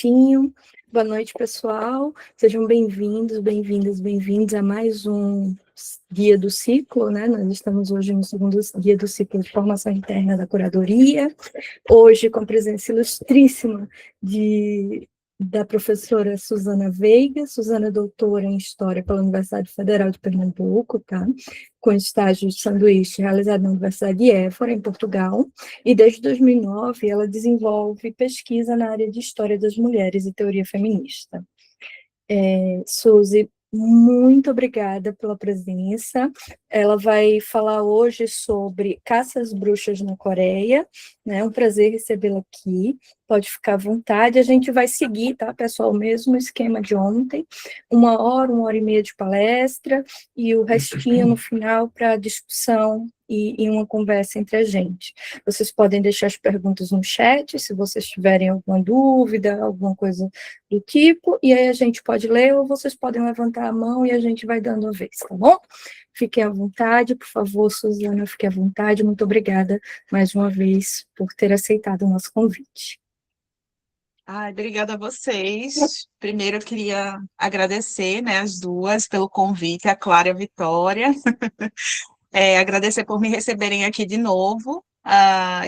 certinho. Boa noite, pessoal. Sejam bem-vindos, bem-vindas, bem-vindos a mais um Guia do Ciclo, né? Nós estamos hoje no segundo Guia do Ciclo de Formação Interna da Curadoria, hoje com a presença ilustríssima da professora Suzana Veiga. Suzana é doutora em História pela Universidade Federal de Pernambuco, tá? Com estágio de sanduíche realizado na Universidade de Évora, em Portugal, e desde 2009 ela desenvolve pesquisa na área de História das Mulheres e Teoria Feminista. Suzy, muito obrigada pela presença. Ela vai falar hoje sobre caça às bruxas na Coreia, né? É um prazer recebê-la aqui. Pode ficar à vontade. A gente vai seguir, tá, pessoal? O mesmo esquema de ontem. 1 hora e meia de palestra e o restinho no final para discussão e uma conversa entre a gente. Vocês podem deixar as perguntas no chat, se vocês tiverem alguma dúvida, alguma coisa do tipo, e aí a gente pode ler, ou vocês podem levantar a mão e a gente vai dando a vez, tá bom? Fiquem à vontade, por favor, Suzana, fique à vontade. Muito obrigada, mais uma vez, por ter aceitado o nosso convite. Obrigada a vocês. Primeiro, eu queria agradecer, né, as duas pelo convite, a Clara e a Vitória. Agradecer por me receberem aqui de novo,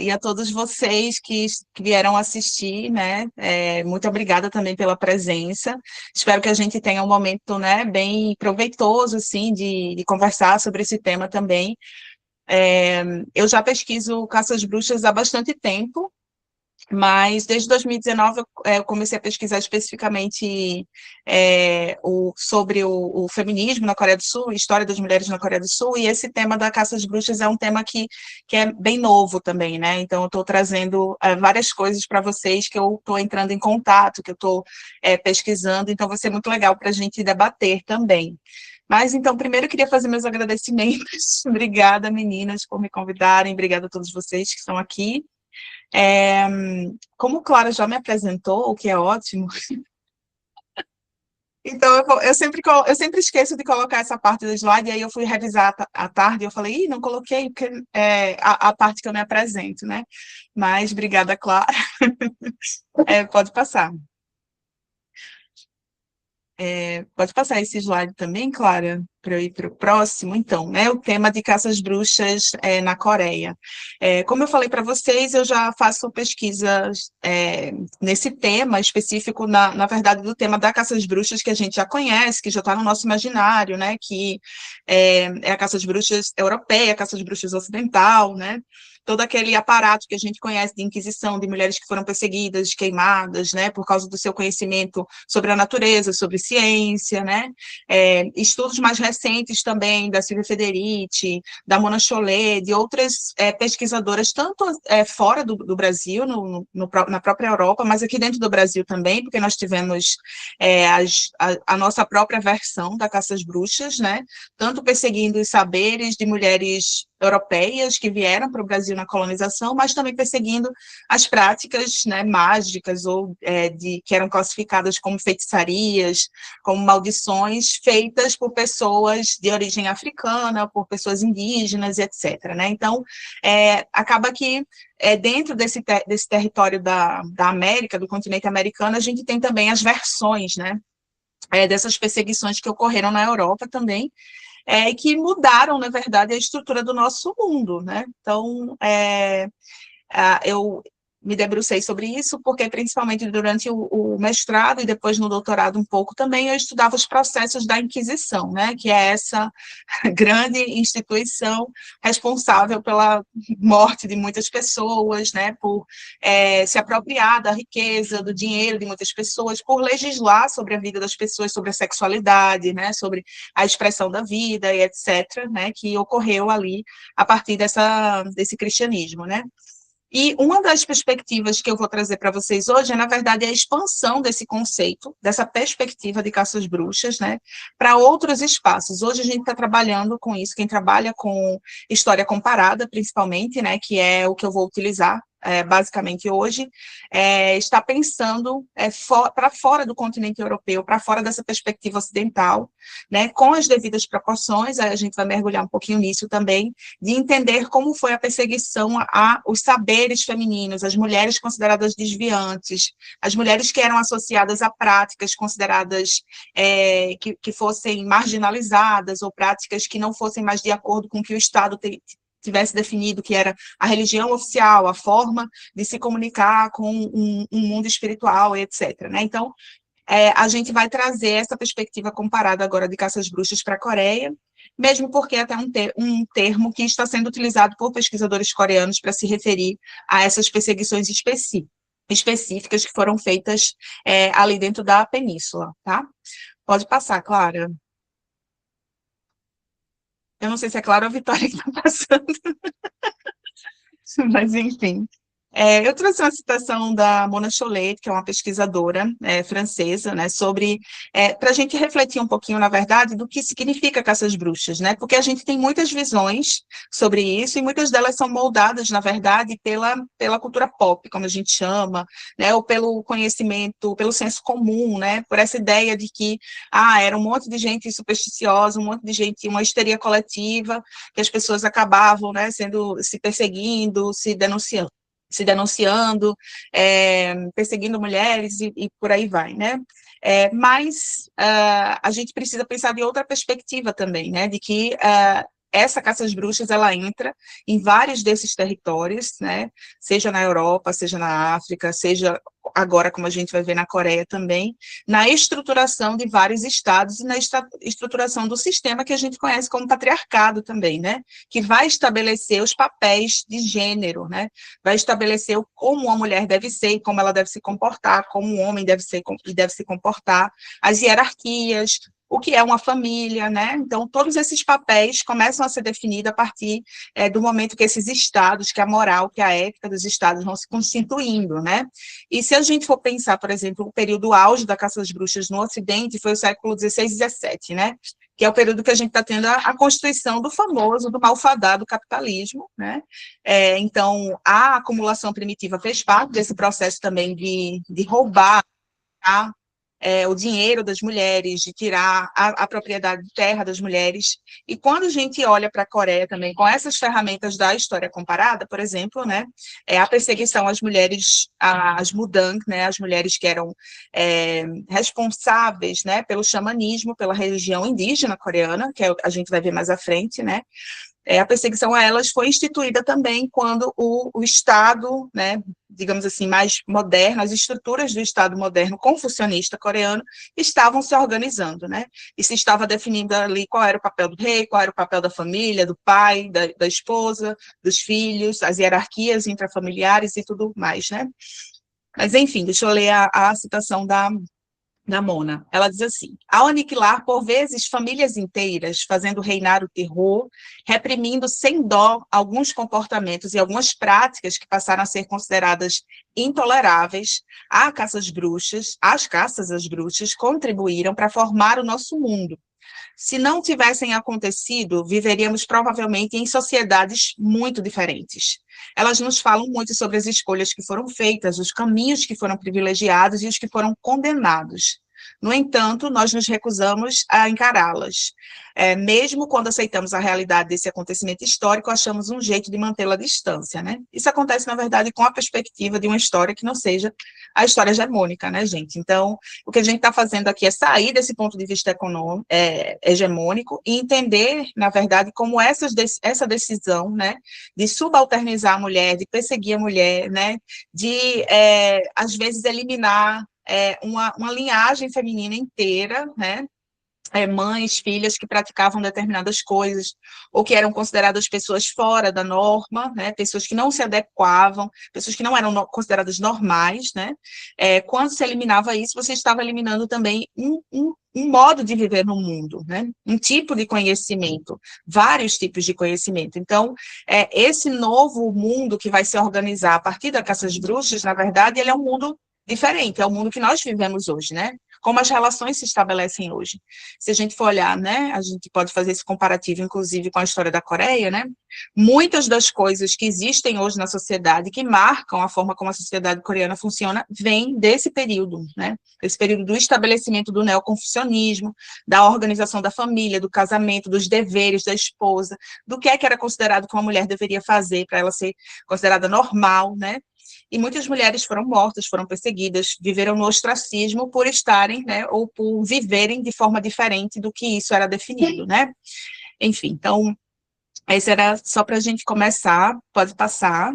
e a todos vocês que vieram assistir, né, muito obrigada também pela presença. Espero que a gente tenha um momento, né, bem proveitoso, assim, de conversar sobre esse tema também. Eu já pesquiso caça às bruxas há bastante tempo, mas desde 2019 eu comecei a pesquisar especificamente sobre o feminismo na Coreia do Sul, história das mulheres na Coreia do Sul, e esse tema da caça às bruxas é um tema que é bem novo também, né? Então eu estou trazendo várias coisas para vocês que eu estou entrando em contato, que eu estou pesquisando, então vai ser muito legal para a gente debater também. Mas, então, primeiro eu queria fazer meus agradecimentos. Obrigada, meninas, por me convidarem, obrigada a todos vocês que estão aqui. Como Clara já me apresentou, o que é ótimo, então eu sempre esqueço de colocar essa parte do slide, e aí eu fui revisar à tarde, e eu falei, não coloquei, porque a parte que eu me apresento, né? Mas obrigada, Clara. Pode passar. Pode passar esse slide também, Clara, para eu ir para o próximo, então, né, o tema de caça às bruxas na Coreia. Como eu falei para vocês, eu já faço pesquisas nesse tema específico, na verdade, do tema da caça às bruxas, que a gente já conhece, que já está no nosso imaginário, né, que é a caça às bruxas europeia, a caça às bruxas ocidental, né, todo aquele aparato que a gente conhece de inquisição, de mulheres que foram perseguidas, queimadas, né, por causa do seu conhecimento sobre a natureza, sobre ciência, né, estudos mais recentes também da Silvia Federici, da Mona Chollet, de outras pesquisadoras, tanto fora do Brasil, na própria Europa, mas aqui dentro do Brasil também, porque nós tivemos a nossa própria versão da caça às bruxas, né, tanto perseguindo os saberes de mulheres europeias que vieram para o Brasil na colonização, mas também perseguindo as práticas, né, mágicas ou que eram classificadas como feitiçarias, como maldições feitas por pessoas de origem africana, por pessoas indígenas, etc. Né? Então, acaba que dentro desse território da América, do continente americano, a gente tem também as versões, né, dessas perseguições que ocorreram na Europa também, e que mudaram, na verdade, a estrutura do nosso mundo, né? Então, eu me debrucei sobre isso, porque principalmente durante o mestrado e depois no doutorado um pouco também, eu estudava os processos da Inquisição, né, que é essa grande instituição responsável pela morte de muitas pessoas, né, por se apropriar da riqueza, do dinheiro de muitas pessoas, por legislar sobre a vida das pessoas, sobre a sexualidade, né, sobre a expressão da vida e etc., né, que ocorreu ali a partir desse cristianismo, né. E uma das perspectivas que eu vou trazer para vocês hoje na verdade, a expansão desse conceito, dessa perspectiva de caça às bruxas, né, para outros espaços. Hoje a gente está trabalhando com isso, quem trabalha com história comparada, principalmente, né, que é o que eu vou utilizar basicamente hoje, está pensando para fora do continente europeu, para fora dessa perspectiva ocidental, né, com as devidas proporções, aí a gente vai mergulhar um pouquinho nisso também, de entender como foi a perseguição aos saberes femininos, as mulheres consideradas desviantes, as mulheres que eram associadas a práticas consideradas que fossem marginalizadas, ou práticas que não fossem mais de acordo com o que o Estado tivesse definido, que era a religião oficial, a forma de se comunicar com um mundo espiritual, etc. Né? Então, a gente vai trazer essa perspectiva comparada agora de caça às bruxas para a Coreia, mesmo porque é até um termo que está sendo utilizado por pesquisadores coreanos para se referir a essas perseguições específicas que foram feitas ali dentro da península, tá? Pode passar, Clara. Eu não sei se é Clara ou a Vitória que está passando, mas enfim. Eu trouxe uma citação da Mona Chollet, que é uma pesquisadora francesa, né, sobre, para a gente refletir um pouquinho, na verdade, do que significa caça às bruxas, né, porque a gente tem muitas visões sobre isso, e muitas delas são moldadas, na verdade, pela cultura pop, como a gente chama, né, ou pelo conhecimento, pelo senso comum, né, por essa ideia de que, era um monte de gente supersticiosa, um monte de gente, uma histeria coletiva, que as pessoas acabavam, né, se perseguindo, se denunciando, perseguindo mulheres e por aí vai, né? Mas a gente precisa pensar de outra perspectiva também, né? De que essa caça às bruxas, ela entra em vários desses territórios, né? Seja na Europa, seja na África, seja agora, como a gente vai ver na Coreia também, na estruturação de vários estados e na estruturação do sistema que a gente conhece como patriarcado também, né? Que vai estabelecer os papéis de gênero, né? Vai estabelecer como uma mulher deve ser e como ela deve se comportar, como um homem deve ser e deve se comportar, as hierarquias, o que é uma família, né? Então, todos esses papéis começam a ser definidos a partir do momento que esses estados, que a moral, que a ética dos estados vão se constituindo, né? E se a gente for pensar, por exemplo, o período auge da caça às bruxas no Ocidente foi o século XVI e XVII, né? Que é o período que a gente está tendo a constituição do malfadado capitalismo, né? Então, a acumulação primitiva fez parte desse processo também de roubar, tá? O dinheiro das mulheres, de tirar a propriedade de terra das mulheres. E quando a gente olha para a Coreia também, com essas ferramentas da história comparada, por exemplo, né, a perseguição às mulheres, as mudang, né, as mulheres que eram responsáveis, né, pelo xamanismo, pela religião indígena coreana, que a gente vai ver mais à frente, né, a perseguição a elas foi instituída também quando o Estado, né, digamos assim, mais moderno, as estruturas do Estado moderno confucionista coreano estavam se organizando, né, e se estava definindo ali qual era o papel do rei, qual era o papel da família, do pai, da esposa, dos filhos, as hierarquias intrafamiliares e tudo mais, né. Mas, enfim, deixa eu ler a citação da Mona. Ela diz assim: ao aniquilar, por vezes, famílias inteiras, fazendo reinar o terror, reprimindo sem dó alguns comportamentos e algumas práticas que passaram a ser consideradas intoleráveis, as caças às bruxas contribuíram para formar o nosso mundo. Se não tivessem acontecido, viveríamos provavelmente em sociedades muito diferentes. Elas nos falam muito sobre as escolhas que foram feitas, os caminhos que foram privilegiados e os que foram condenados. No entanto, nós nos recusamos a encará-las. Mesmo quando aceitamos a realidade desse acontecimento histórico, achamos um jeito de mantê-la à distância, né? Isso acontece, na verdade, com a perspectiva de uma história que não seja a história hegemônica, né, gente? Então, o que a gente está fazendo aqui é sair desse ponto de vista hegemônico e entender, na verdade, como essa decisão, né, de subalternizar a mulher, de perseguir a mulher, né, de, às vezes, eliminar uma linhagem feminina inteira, né, mães, filhas que praticavam determinadas coisas, ou que eram consideradas pessoas fora da norma, né, pessoas que não se adequavam, pessoas que não eram consideradas normais, né, quando se eliminava isso, você estava eliminando também um modo de viver no mundo, né, um tipo de conhecimento, vários tipos de conhecimento. Então, esse novo mundo que vai se organizar a partir da caça às bruxas, na verdade, ele é um mundo diferente, é o mundo que nós vivemos hoje, né? como as relações se estabelecem hoje. Se a gente for olhar, né, a gente pode fazer esse comparativo, inclusive, com a história da Coreia, né, muitas das coisas que existem hoje na sociedade, que marcam a forma como a sociedade coreana funciona, vêm desse período, né, esse período do estabelecimento do neoconfucionismo, da organização da família, do casamento, dos deveres da esposa, do que era considerado que uma mulher deveria fazer para ela ser considerada normal, né, e muitas mulheres foram mortas, foram perseguidas, viveram no ostracismo por estarem, né, ou por viverem de forma diferente do que isso era definido, né. Enfim, então, esse era só para a gente começar, pode passar.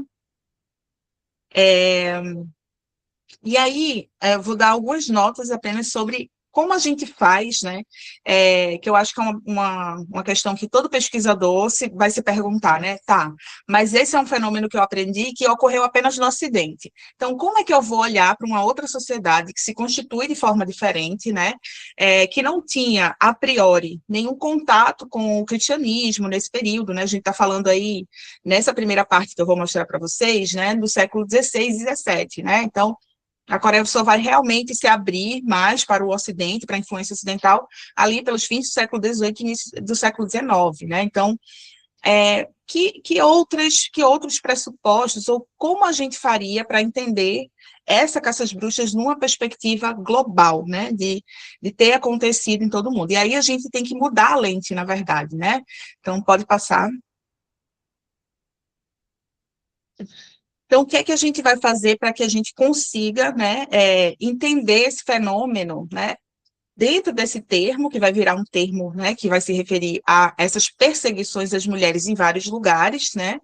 E aí, eu vou dar algumas notas apenas sobre como a gente faz, né, que eu acho que é uma questão que todo pesquisador vai se perguntar, né, tá, mas esse é um fenômeno que eu aprendi que ocorreu apenas no Ocidente. Então, como é que eu vou olhar para uma outra sociedade que se constitui de forma diferente, né, que não tinha, a priori, nenhum contato com o cristianismo nesse período, né, a gente está falando aí, nessa primeira parte que eu vou mostrar para vocês, né, do século XVI e XVII, né, então, a Coreia só vai realmente se abrir mais para o Ocidente, para a influência ocidental, ali pelos fins do século XVIII e início do século XIX, né? Então, que outros pressupostos, ou como a gente faria para entender essa caça às bruxas numa perspectiva global, né? De ter acontecido em todo o mundo. E aí a gente tem que mudar a lente, na verdade, né? Então, pode passar. Então, o que é que a gente vai fazer para que a gente consiga, né, entender esse fenômeno, né, dentro desse termo, que vai virar um termo, né, que vai se referir a essas perseguições às mulheres em vários lugares, né,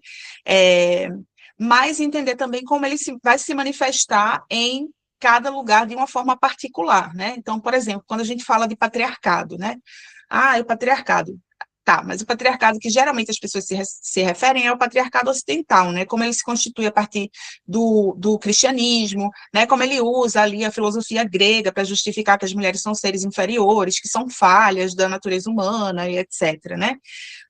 mas entender também como ele vai se manifestar em cada lugar de uma forma particular, né? Então, por exemplo, quando a gente fala de patriarcado, né? Ah, é o patriarcado. Tá, mas o patriarcado que geralmente as pessoas se referem é o patriarcado ocidental, né? Como ele se constitui a partir do cristianismo, né? Como ele usa ali a filosofia grega para justificar que as mulheres são seres inferiores, que são falhas da natureza humana e etc, né?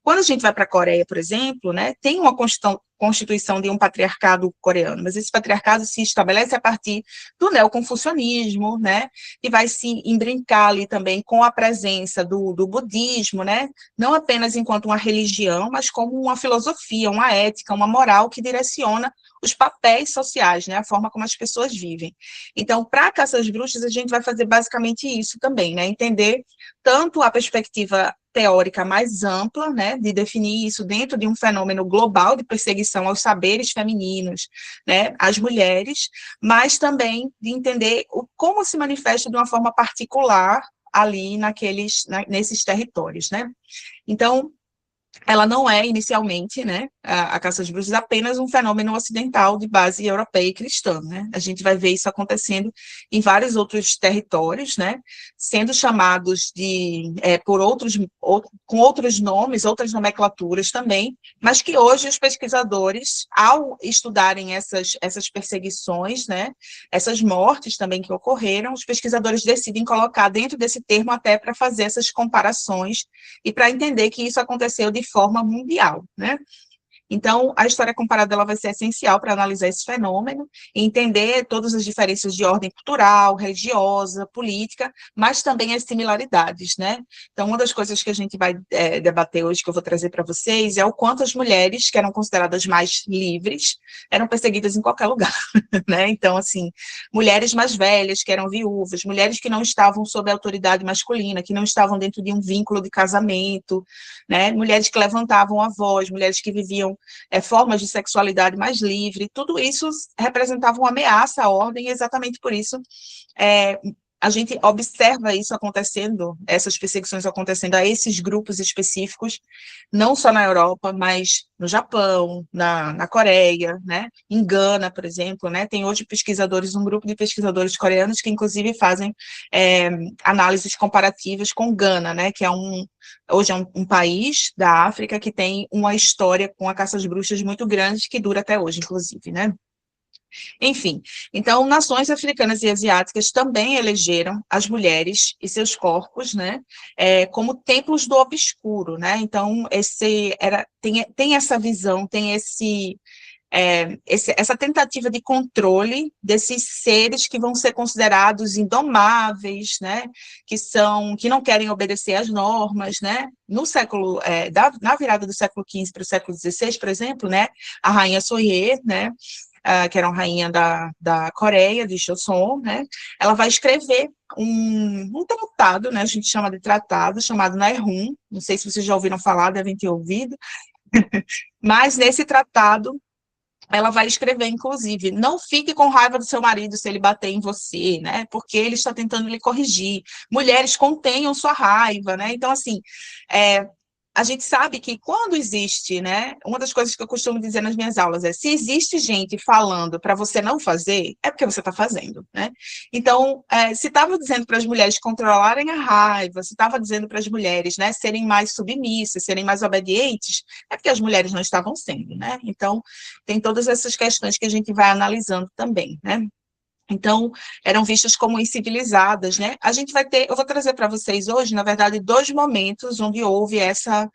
Quando a gente vai para a Coreia, por exemplo, né, tem uma constituição de um patriarcado coreano, mas esse patriarcado se estabelece a partir do neoconfucionismo, né, e vai se embrincar ali também com a presença do budismo, né, não apenas enquanto uma religião, mas como uma filosofia, uma ética, uma moral que direciona os papéis sociais, né, a forma como as pessoas vivem. Então, para a caça às bruxas, a gente vai fazer basicamente isso também, né, entender tanto a perspectiva teórica mais ampla, né, de definir isso dentro de um fenômeno global de perseguição aos saberes femininos, né, às mulheres, mas também de entender como se manifesta de uma forma particular ali nesses territórios, né. Então, ela não é, inicialmente, né, a caça às bruxas, apenas um fenômeno ocidental de base europeia e cristã, né? A gente vai ver isso acontecendo em vários outros territórios, né, sendo chamados com outros nomes, outras nomenclaturas também, mas que hoje os pesquisadores, ao estudarem essas perseguições, né, essas mortes também que ocorreram, os pesquisadores decidem colocar dentro desse termo até para fazer essas comparações e para entender que isso aconteceu de forma mundial, né? Então, a história comparada ela vai ser essencial para analisar esse fenômeno e entender todas as diferenças de ordem cultural, religiosa, política, mas também as similaridades, né? Então, uma das coisas que a gente vai debater hoje, que eu vou trazer para vocês, é o quanto as mulheres, que eram consideradas mais livres, eram perseguidas em qualquer lugar, né? Então, assim, mulheres mais velhas, que eram viúvas, mulheres que não estavam sob a autoridade masculina, que não estavam dentro de um vínculo de casamento, né? Mulheres que levantavam a voz, mulheres que viviam formas de sexualidade mais livre, tudo isso representava uma ameaça à ordem, e exatamente por isso a gente observa isso acontecendo, essas perseguições acontecendo a esses grupos específicos, não só na Europa, mas no Japão, na Coreia, né? Em Gana, por exemplo, né? Tem hoje um grupo de pesquisadores coreanos que, inclusive, fazem análises comparativas com Gana, né? Que hoje é um país da África que tem uma história com a caça às bruxas muito grande, que dura até hoje, inclusive, né? Enfim, então, nações africanas e asiáticas também elegeram as mulheres e seus corpos, né, como templos do obscuro, né, então, tem essa visão, tem essa tentativa de controle desses seres que vão ser considerados indomáveis, né, que não querem obedecer às normas, né, no século, na virada do século XV para o século XVI, por exemplo, né, a rainha Soye, né, que era uma rainha da Coreia, de Joseon, né, ela vai escrever um tratado, né, a gente chama de tratado, chamado Nahum, não sei se vocês já ouviram falar, devem ter ouvido, mas nesse tratado ela vai escrever, inclusive, não fique com raiva do seu marido se ele bater em você, né? Porque ele está tentando lhe corrigir. Mulheres, contenham sua raiva, né? Então, assim, a gente sabe que quando existe, né? Uma das coisas que eu costumo dizer nas minhas aulas é: se existe gente falando para você não fazer, é porque você está fazendo, né? Então, se estava dizendo para as mulheres controlarem a raiva, se estava dizendo para as mulheres, né, serem mais submissas, serem mais obedientes, é porque as mulheres não estavam sendo, né? Então, tem todas essas questões que a gente vai analisando também, né? Então, eram vistas como incivilizadas, né? Eu vou trazer para vocês hoje, na verdade, dois momentos onde houve essa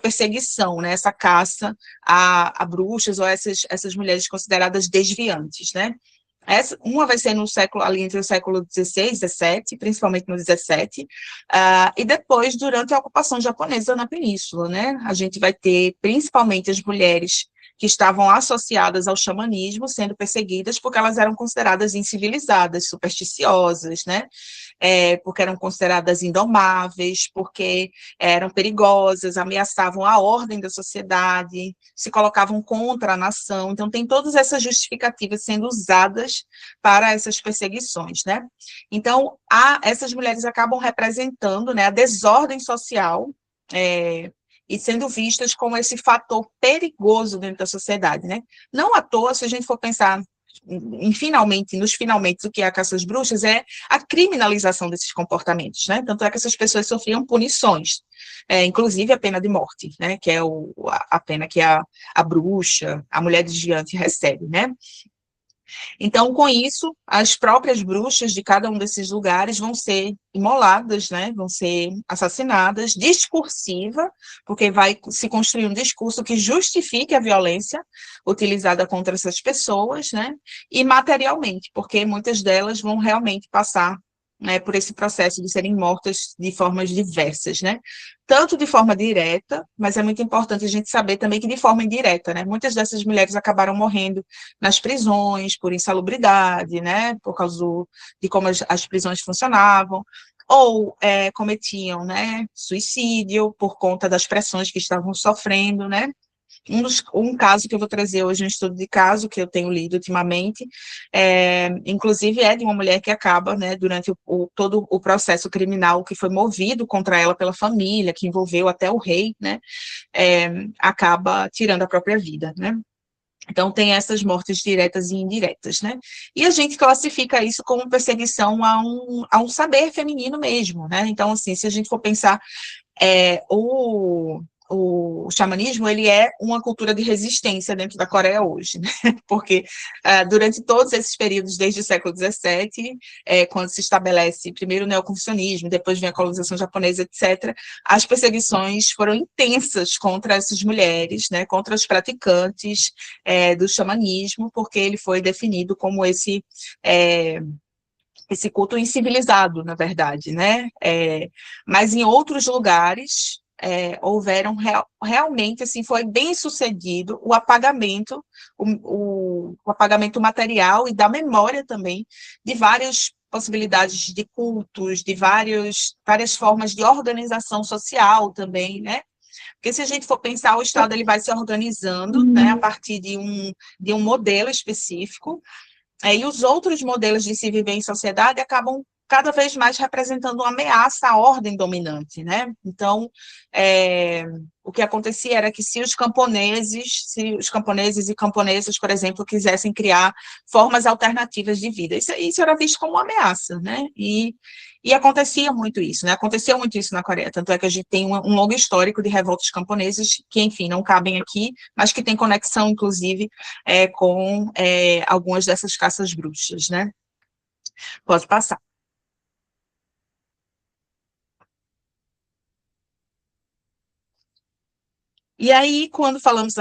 perseguição, né? Essa caça a bruxas ou essas mulheres consideradas desviantes, né? Uma vai ser no século, ali entre o século XVI e XVII, principalmente no XVII, e depois, durante a ocupação japonesa na península, né? A gente vai ter, principalmente, as mulheres que estavam associadas ao xamanismo, sendo perseguidas porque elas eram consideradas incivilizadas, supersticiosas, né? Porque eram consideradas indomáveis, porque eram perigosas, ameaçavam a ordem da sociedade, se colocavam contra a nação. Então, tem todas essas justificativas sendo usadas para essas perseguições, né? Então, essas mulheres acabam representando, né, a desordem social, e sendo vistas como esse fator perigoso dentro da sociedade, né? Não à toa, se a gente for pensar nos finalmente, o que é a caça às bruxas é a criminalização desses comportamentos, né? Tanto é que essas pessoas sofriam punições, inclusive a pena de morte, né? Que é a pena que a bruxa, a mulher desviante recebe, né? Então, com isso, as próprias bruxas de cada um desses lugares vão ser imoladas, né? Vão ser assassinadas, discursiva, porque vai se construir um discurso que justifique a violência utilizada contra essas pessoas, né? E materialmente, porque muitas delas vão realmente passar, né, por esse processo de serem mortas de formas diversas, né? Tanto de forma direta, mas é muito importante a gente saber também que de forma indireta, né? Muitas dessas mulheres acabaram morrendo nas prisões, por insalubridade, né? Por causa de como as prisões funcionavam, ou cometiam, né, suicídio por conta das pressões que estavam sofrendo, né? Um caso que eu vou trazer hoje, um estudo de caso que eu tenho lido ultimamente, inclusive é de uma mulher que acaba, né, durante todo o processo criminal que foi movido contra ela pela família, que envolveu até o rei, né, acaba tirando a própria vida, né. Então, tem essas mortes diretas e indiretas, né? E a gente classifica isso como perseguição a um saber feminino mesmo, né? Então, assim, se a gente for pensar, o xamanismo, ele é uma cultura de resistência dentro da Coreia hoje, né? Porque durante todos esses períodos, desde o século XVII, quando se estabelece primeiro o neoconfucionismo, depois vem a colonização japonesa, etc., as perseguições foram intensas contra essas mulheres, né? Contra os praticantes do xamanismo, porque ele foi definido como esse culto incivilizado, na verdade, né? Mas em outros lugares houveram realmente, assim, foi bem sucedido o apagamento material e da memória também de várias possibilidades de cultos, de várias formas de organização social também, né? Porque se a gente for pensar, o Estado ele vai se organizando, né, a partir de um modelo específico, e os outros modelos de se viver em sociedade acabam cada vez mais representando uma ameaça à ordem dominante, né? Então, o que acontecia era que se os camponeses e camponesas, por exemplo, quisessem criar formas alternativas de vida, isso era visto como uma ameaça, né? E acontecia muito isso, né? Aconteceu muito isso na Coreia, tanto é que a gente tem um longo histórico de revoltas camponesas que, enfim, não cabem aqui, mas que tem conexão, inclusive, com algumas dessas caças bruxas, né? Pode passar. E aí, quando falamos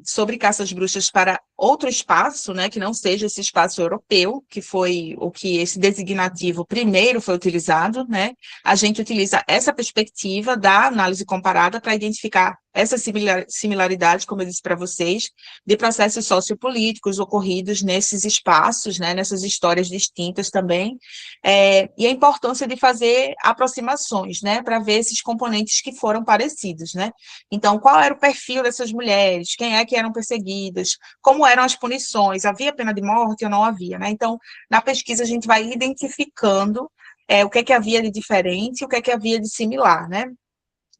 sobre caças bruxas para outro espaço, né, que não seja esse espaço europeu, que foi o que esse designativo primeiro foi utilizado, né, a gente utiliza essa perspectiva da análise comparada para identificar essa similaridade, como eu disse para vocês, de processos sociopolíticos ocorridos nesses espaços, né, nessas histórias distintas também, e a importância de fazer aproximações, né, para ver esses componentes que foram parecidos, né. Então, qual era o perfil dessas mulheres? Quem é que eram perseguidas? Como eram as punições? Havia pena de morte ou não havia, né? Então, na pesquisa a gente vai identificando o que é que havia de diferente e o que é que havia de similar, né?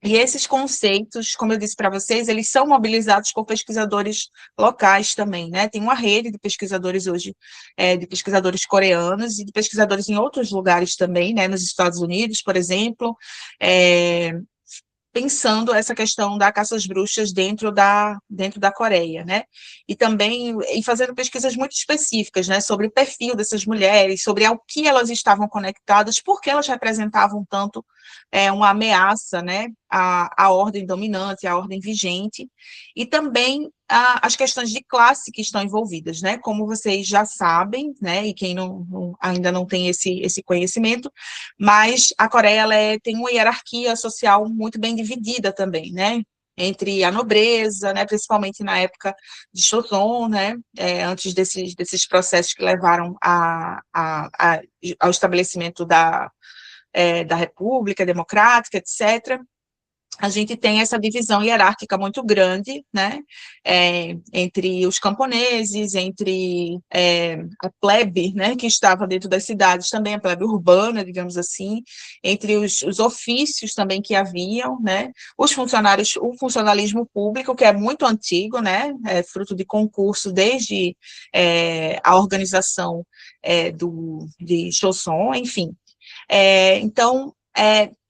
E esses conceitos, como eu disse para vocês, eles são mobilizados por pesquisadores locais também, né? Tem uma rede de pesquisadores hoje, de pesquisadores coreanos e de pesquisadores em outros lugares também, né? Nos Estados Unidos, por exemplo, pensando essa questão da caça às bruxas dentro da Coreia, né? E também fazendo pesquisas muito específicas, né, sobre o perfil dessas mulheres, sobre ao que elas estavam conectadas, por que elas representavam tanto uma ameaça, né, à ordem dominante, à ordem vigente, e também as questões de classe que estão envolvidas, né? Como vocês já sabem, né, e quem ainda não tem esse conhecimento, mas a Coreia tem uma hierarquia social muito bem dividida também, né? Entre a nobreza, né, principalmente na época de Joseon, né, antes desses processos que levaram ao estabelecimento da República Democrática, etc. A gente tem essa divisão hierárquica muito grande, né, entre os camponeses, entre a plebe, né, que estava dentro das cidades, também a plebe urbana, digamos assim, entre os ofícios também que haviam, né, os funcionários, o funcionalismo público, que é muito antigo, né, fruto de concurso desde a organização de Joseon, enfim. Então,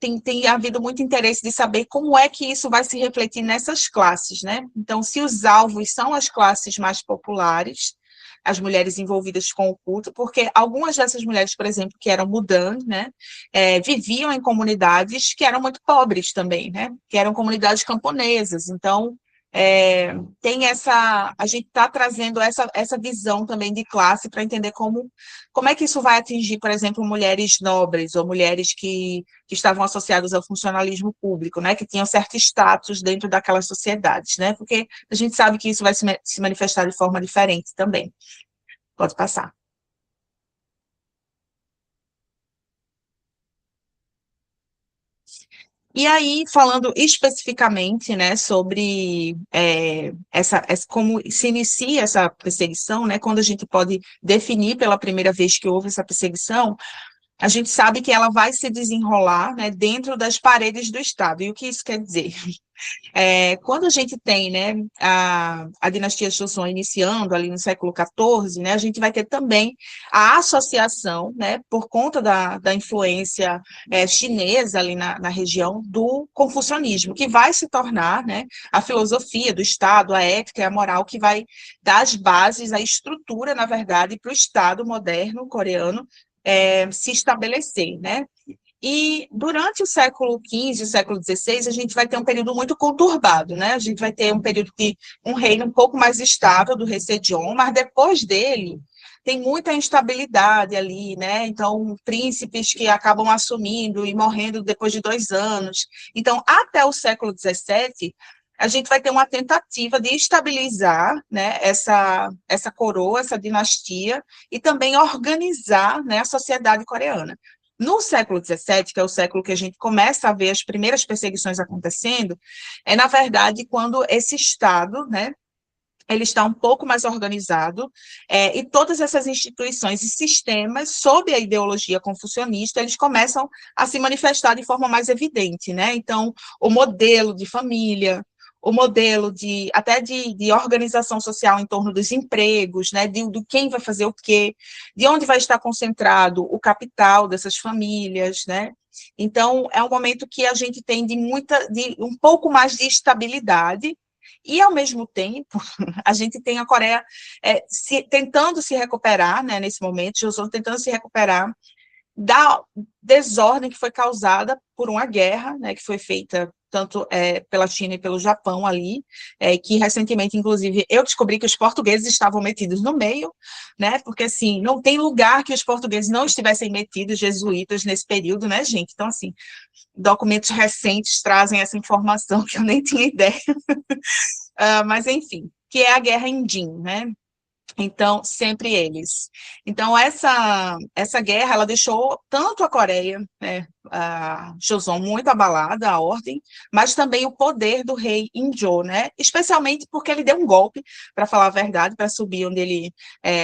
tem havido muito interesse de saber como é que isso vai se refletir nessas classes, né? Então, se os alvos são as classes mais populares, as mulheres envolvidas com o culto, porque algumas dessas mulheres, por exemplo, que eram mudan, né, viviam em comunidades que eram muito pobres também, né? Que eram comunidades camponesas. Então, tem a gente está trazendo essa visão também de classe para entender como é que isso vai atingir, por exemplo, mulheres nobres ou mulheres que estavam associadas ao funcionalismo público, né, que tinham certo status dentro daquelas sociedades, né, porque a gente sabe que isso vai se manifestar de forma diferente também. Pode passar. E aí, falando especificamente, né, sobre como se inicia essa perseguição, né, quando a gente pode definir pela primeira vez que houve essa perseguição, a gente sabe que ela vai se desenrolar, né, dentro das paredes do Estado. E o que isso quer dizer? Quando a gente tem, né, a dinastia Joseon iniciando ali no século XIV, né, a gente vai ter também a associação, né, por conta da influência chinesa ali na região do confucionismo, que vai se tornar, né, a filosofia do Estado, a ética e a moral que vai dar as bases, a estrutura, na verdade, para o Estado moderno coreano se estabelecer, né? E durante o século XV, o século XVI, a gente vai ter um período muito conturbado, né? A gente vai ter um período de um reino um pouco mais estável do rei Sejong, mas depois dele tem muita instabilidade ali, né? Então, príncipes que acabam assumindo e morrendo depois de 2 anos. Então, até o século XVII, a gente vai ter uma tentativa de estabilizar, né, essa coroa, essa dinastia, e também organizar, né, a sociedade coreana. No século XVII, que é o século que a gente começa a ver as primeiras perseguições acontecendo, na verdade, quando esse Estado, né, ele está um pouco mais organizado, e todas essas instituições e sistemas, sob a ideologia confucionista, eles começam a se manifestar de forma mais evidente, né? Então, o modelo de família, o modelo até de organização social em torno dos empregos, né, de quem vai fazer o quê, de onde vai estar concentrado o capital dessas famílias, né? Então, é um momento que a gente tem de um pouco mais de estabilidade, e, ao mesmo tempo, a gente tem a Coreia tentando se recuperar, né, nesse momento, Joseon tentando se recuperar da desordem que foi causada por uma guerra, né, que foi feita tanto pela China e pelo Japão ali, que recentemente, inclusive, eu descobri que os portugueses estavam metidos no meio, né, porque, assim, não tem lugar que os portugueses não estivessem metidos, jesuítas, nesse período, né, gente? Então, assim, documentos recentes trazem essa informação que eu nem tinha ideia. Mas, enfim, que é a Guerra Indim, né? Então, sempre eles. Então, essa guerra, ela deixou tanto a Coreia, né, a Joseon muito abalada, a ordem, mas também o poder do rei Injo, né, especialmente porque ele deu um golpe, para falar a verdade, para subir onde ele,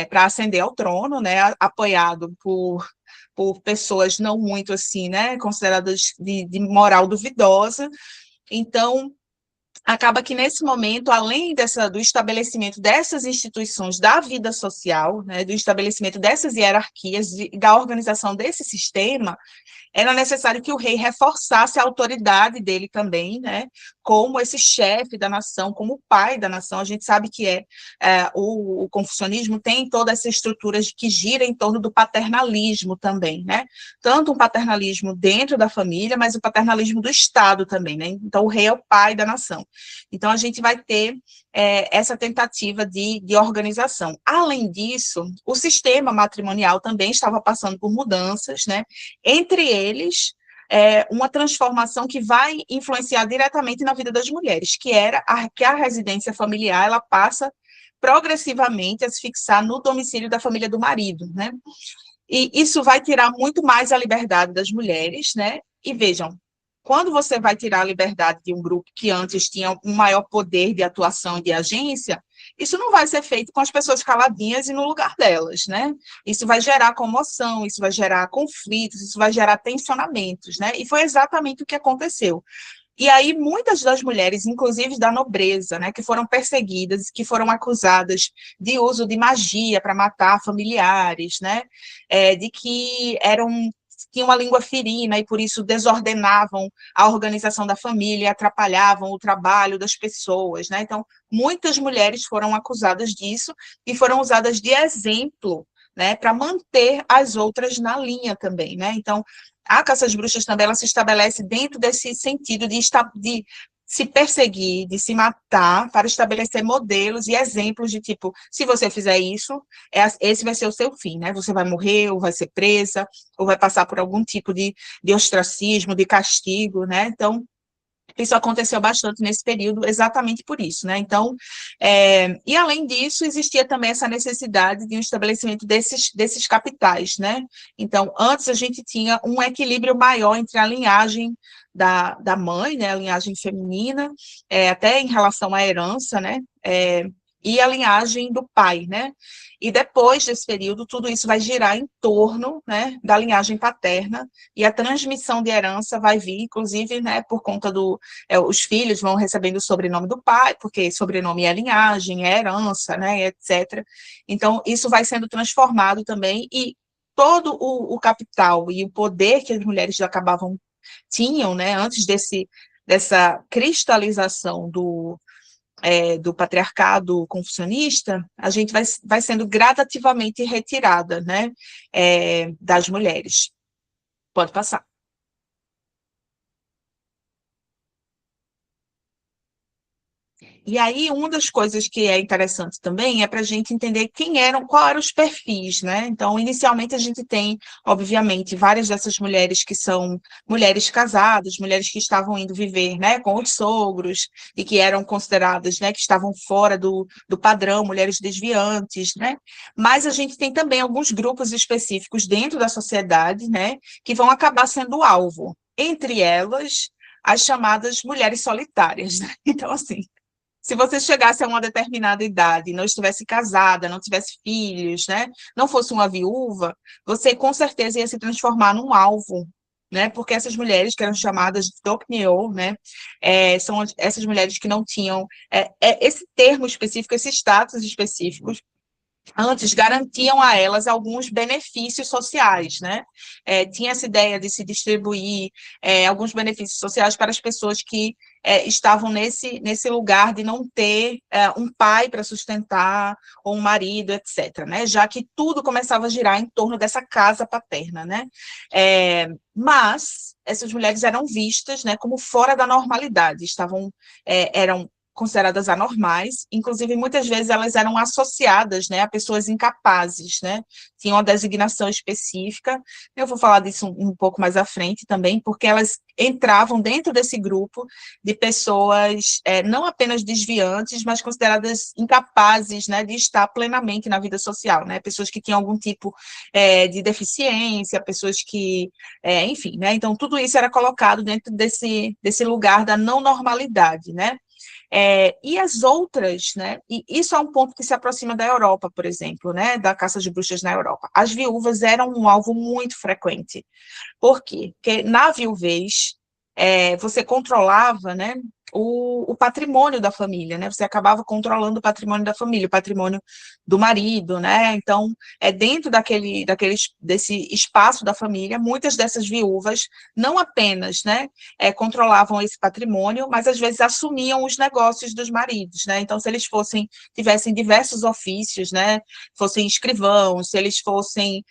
para ascender ao trono, né, apoiado por pessoas não muito assim, né, consideradas de moral duvidosa. Então, acaba que, nesse momento, além do estabelecimento dessas instituições da vida social, né, do estabelecimento dessas hierarquias, da organização desse sistema, era necessário que o rei reforçasse a autoridade dele também, né, como esse chefe da nação, como o pai da nação. A gente sabe que o confucionismo tem toda essa estrutura que gira em torno do paternalismo também, né, tanto um paternalismo dentro da família, mas o paternalismo do Estado também, né, então o rei é o pai da nação. Então a gente vai ter essa tentativa de organização. Além disso, o sistema matrimonial também estava passando por mudanças, né, entre eles, uma transformação que vai influenciar diretamente na vida das mulheres, que a residência familiar, ela passa progressivamente a se fixar no domicílio da família do marido, né? E isso vai tirar muito mais a liberdade das mulheres, né? E vejam, quando você vai tirar a liberdade de um grupo que antes tinha um maior poder de atuação e de agência, isso não vai ser feito com as pessoas caladinhas e no lugar delas, né? Isso vai gerar comoção, isso vai gerar conflitos, isso vai gerar tensionamentos, né? E foi exatamente o que aconteceu. E aí, muitas das mulheres, inclusive da nobreza, né, que foram perseguidas, que foram acusadas de uso de magia para matar familiares, né, de que tinham a língua ferina e, por isso, desordenavam a organização da família, atrapalhavam o trabalho das pessoas, né? Então, muitas mulheres foram acusadas disso e foram usadas de exemplo, né, para manter as outras na linha também, né? Então, a caça às bruxas também, ela se estabelece dentro desse sentido de se perseguir, de se matar, para estabelecer modelos e exemplos de tipo, se você fizer isso, esse vai ser o seu fim, né? Você vai morrer, ou vai ser presa, ou vai passar por algum tipo de ostracismo, de castigo, né? Então, isso aconteceu bastante nesse período, exatamente por isso, né? Então, e além disso, existia também essa necessidade de um estabelecimento desses capitais, né? Então, antes a gente tinha um equilíbrio maior entre a linhagem da mãe, né? A linhagem feminina, até em relação à herança, né? E a linhagem do pai, né? E depois desse período, tudo isso vai girar em torno, né, da linhagem paterna, e a transmissão de herança vai vir, inclusive, né, por conta os filhos vão recebendo o sobrenome do pai, porque sobrenome é linhagem, é herança, né, etc. Então, isso vai sendo transformado também, e todo o capital e o poder que as mulheres tinham, né, antes dessa cristalização do patriarcado confucionista, a gente vai sendo gradativamente retirada, né, das mulheres. Pode passar. E aí, uma das coisas que é interessante também é para a gente entender qual eram os perfis, né? Então, inicialmente, a gente tem, obviamente, várias dessas mulheres que são mulheres casadas, mulheres que estavam indo viver, né, com os sogros, e que eram consideradas, né, que estavam fora do padrão, mulheres desviantes, né? Mas a gente tem também alguns grupos específicos dentro da sociedade, né, que vão acabar sendo alvo. Entre elas, as chamadas mulheres solitárias, né? Então, assim, se você chegasse a uma determinada idade, não estivesse casada, não tivesse filhos, né, não fosse uma viúva, você com certeza ia se transformar num alvo, né, porque essas mulheres que eram chamadas de Dokneo, né, são essas mulheres que não tinham esse termo específico, esse status específico, antes garantiam a elas alguns benefícios sociais, né? Tinha essa ideia de se distribuir alguns benefícios sociais para as pessoas que estavam nesse lugar de não ter um pai para sustentar, ou um marido, etc., né? Já que tudo começava a girar em torno dessa casa paterna, né? Mas essas mulheres eram vistas, né, como fora da normalidade, eram consideradas anormais, inclusive muitas vezes elas eram associadas, né, a pessoas incapazes, né, tinham uma designação específica. Eu vou falar disso um pouco mais à frente também, porque elas entravam dentro desse grupo de pessoas não apenas desviantes, mas consideradas incapazes, né, de estar plenamente na vida social, né, pessoas que tinham algum tipo de deficiência, pessoas que, enfim, né, então tudo isso era colocado dentro desse lugar da não normalidade, né. E as outras, né, e isso é um ponto que se aproxima da Europa, por exemplo, né, da caça de bruxas na Europa. As viúvas eram um alvo muito frequente. Por quê? Porque na viuvez, você controlava, né, o patrimônio da família, né? Você acabava controlando o patrimônio da família, o patrimônio do marido, né? Então, dentro desse espaço da família, muitas dessas viúvas não apenas, né, controlavam esse patrimônio, mas às vezes assumiam os negócios dos maridos, né? Então, se eles tivessem diversos ofícios, né, fossem escrivãos, se eles fossem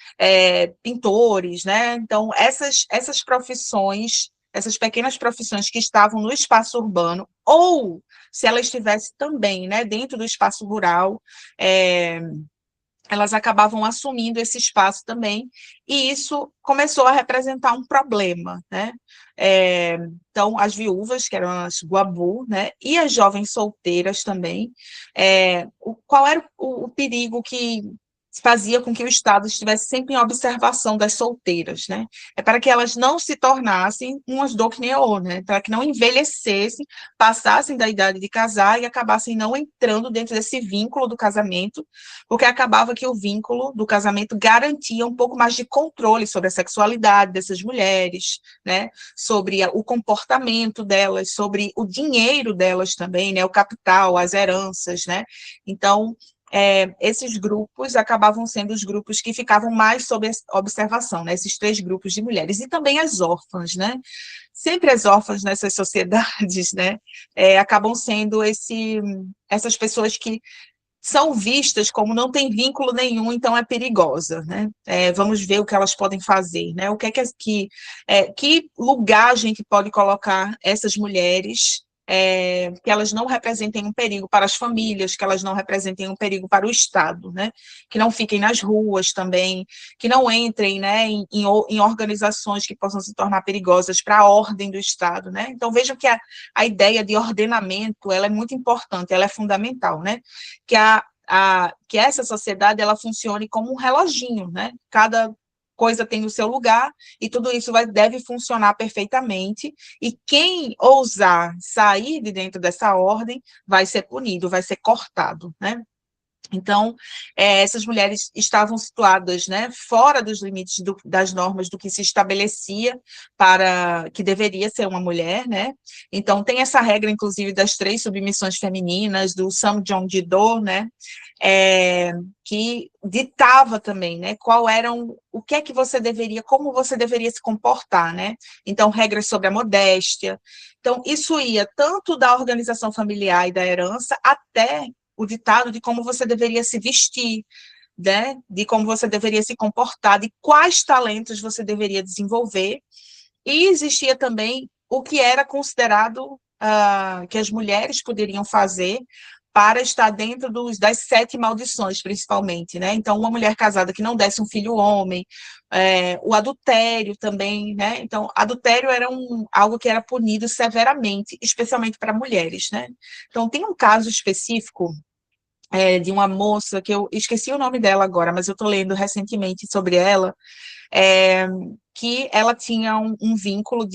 pintores, né? Então, essas profissões, essas pequenas profissões que estavam no espaço urbano, ou se ela estivesse também, né, dentro do espaço rural, elas acabavam assumindo esse espaço também, e isso começou a representar um problema, né? Então, as viúvas, que eram as guabu, né, e as jovens solteiras também, qual era o perigo que fazia com que o Estado estivesse sempre em observação das solteiras, né? Para que elas não se tornassem umas doqueneô, né? Para que não envelhecessem, passassem da idade de casar e acabassem não entrando dentro desse vínculo do casamento, porque acabava que o vínculo do casamento garantia um pouco mais de controle sobre a sexualidade dessas mulheres, né? Sobre o comportamento delas, sobre o dinheiro delas também, né? O capital, as heranças, né? Então, esses grupos acabavam sendo os grupos que ficavam mais sob observação, né? Esses 3 grupos de mulheres, e também as órfãs, né? Sempre as órfãs nessas sociedades, né? Acabam sendo essas pessoas que são vistas como não tem vínculo nenhum, então é perigosa, né? Vamos ver o que elas podem fazer, né? O que é que lugar a gente pode colocar essas mulheres, que elas não representem um perigo para as famílias, que elas não representem um perigo para o Estado, né? Que não fiquem nas ruas também, que não entrem, né, em organizações que possam se tornar perigosas para a ordem do Estado, né? Então, vejam que a ideia de ordenamento, ela é muito importante, ela é fundamental, né? Que essa sociedade, ela funcione como um reloginho, né? Cada coisa tem o seu lugar, e tudo isso deve funcionar perfeitamente, e quem ousar sair de dentro dessa ordem vai ser punido, vai ser cortado, né? Então, essas mulheres estavam situadas, né, fora dos limites das normas do que se estabelecia para que deveria ser uma mulher, né? Então, tem essa regra, inclusive, das 3 submissões femininas, do Samjeong-do, né? Que ditava também, né, o que é que você deveria, como você deveria se comportar, né? Então, regras sobre a modéstia. Então, isso ia tanto da organização familiar e da herança até o ditado de como você deveria se vestir, né? De como você deveria se comportar, de quais talentos você deveria desenvolver. E existia também o que era considerado que as mulheres poderiam fazer para estar dentro das 7 maldições, principalmente, né? Então, uma mulher casada que não desse um filho homem, o adultério também, né? Então, adultério era algo que era punido severamente, especialmente para mulheres, né? Então, tem um caso específico de uma moça, que eu esqueci o nome dela agora, mas eu estou lendo recentemente sobre ela, que ela tinha um vínculo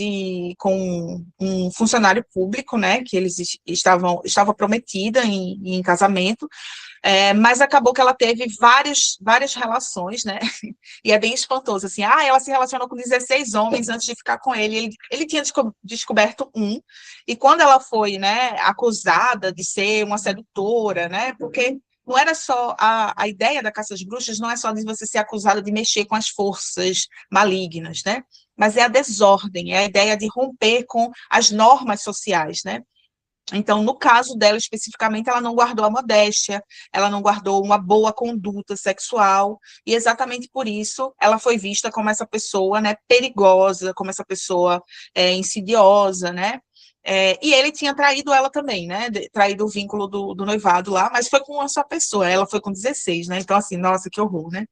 com um funcionário público, né, que eles estava prometida em casamento, mas acabou que ela teve várias relações, né, e é bem espantoso, assim, ela se relacionou com 16 homens antes de ficar com ele tinha descoberto um, e quando ela foi, né, acusada de ser uma sedutora, né, porque não era só a ideia da caça às bruxas, não é só de você ser acusada de mexer com as forças malignas, né? mas é a desordem, é a ideia de romper com as normas sociais, né? Então, no caso dela especificamente, ela não guardou a modéstia, ela não guardou uma boa conduta sexual, e exatamente por isso ela foi vista como essa pessoa, né, perigosa, como essa pessoa insidiosa, né? E ele tinha traído ela também, né? Traído o vínculo do noivado lá, mas foi com uma só pessoa, ela foi com 16, né? Então, assim, nossa, que horror, né?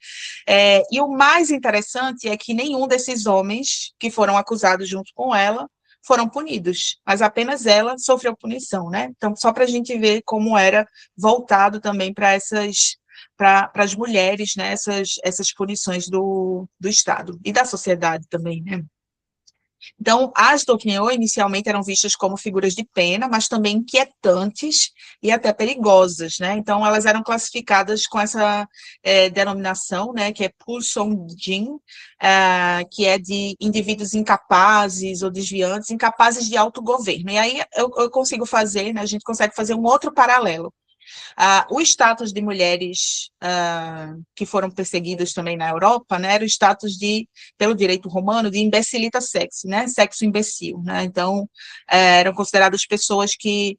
E o mais interessante é que nenhum desses homens que foram acusados junto com ela foram punidos, mas apenas ela sofreu punição, né? Então, só para a gente ver como era voltado também para as mulheres, né? Essas punições do Estado e da sociedade também, né? Então, as Tokyo inicialmente eram vistas como figuras de pena, mas também inquietantes e até perigosas, né? Então, elas eram classificadas com essa denominação, né, que é Pulsongjin, que é de indivíduos incapazes ou desviantes, incapazes de autogoverno. E aí eu consigo fazer, né, a gente consegue fazer um outro paralelo. O status de mulheres que foram perseguidas também na Europa, né, era o status pelo direito romano, de imbecilita sexo, né, sexo imbecil, né, então eram consideradas pessoas que,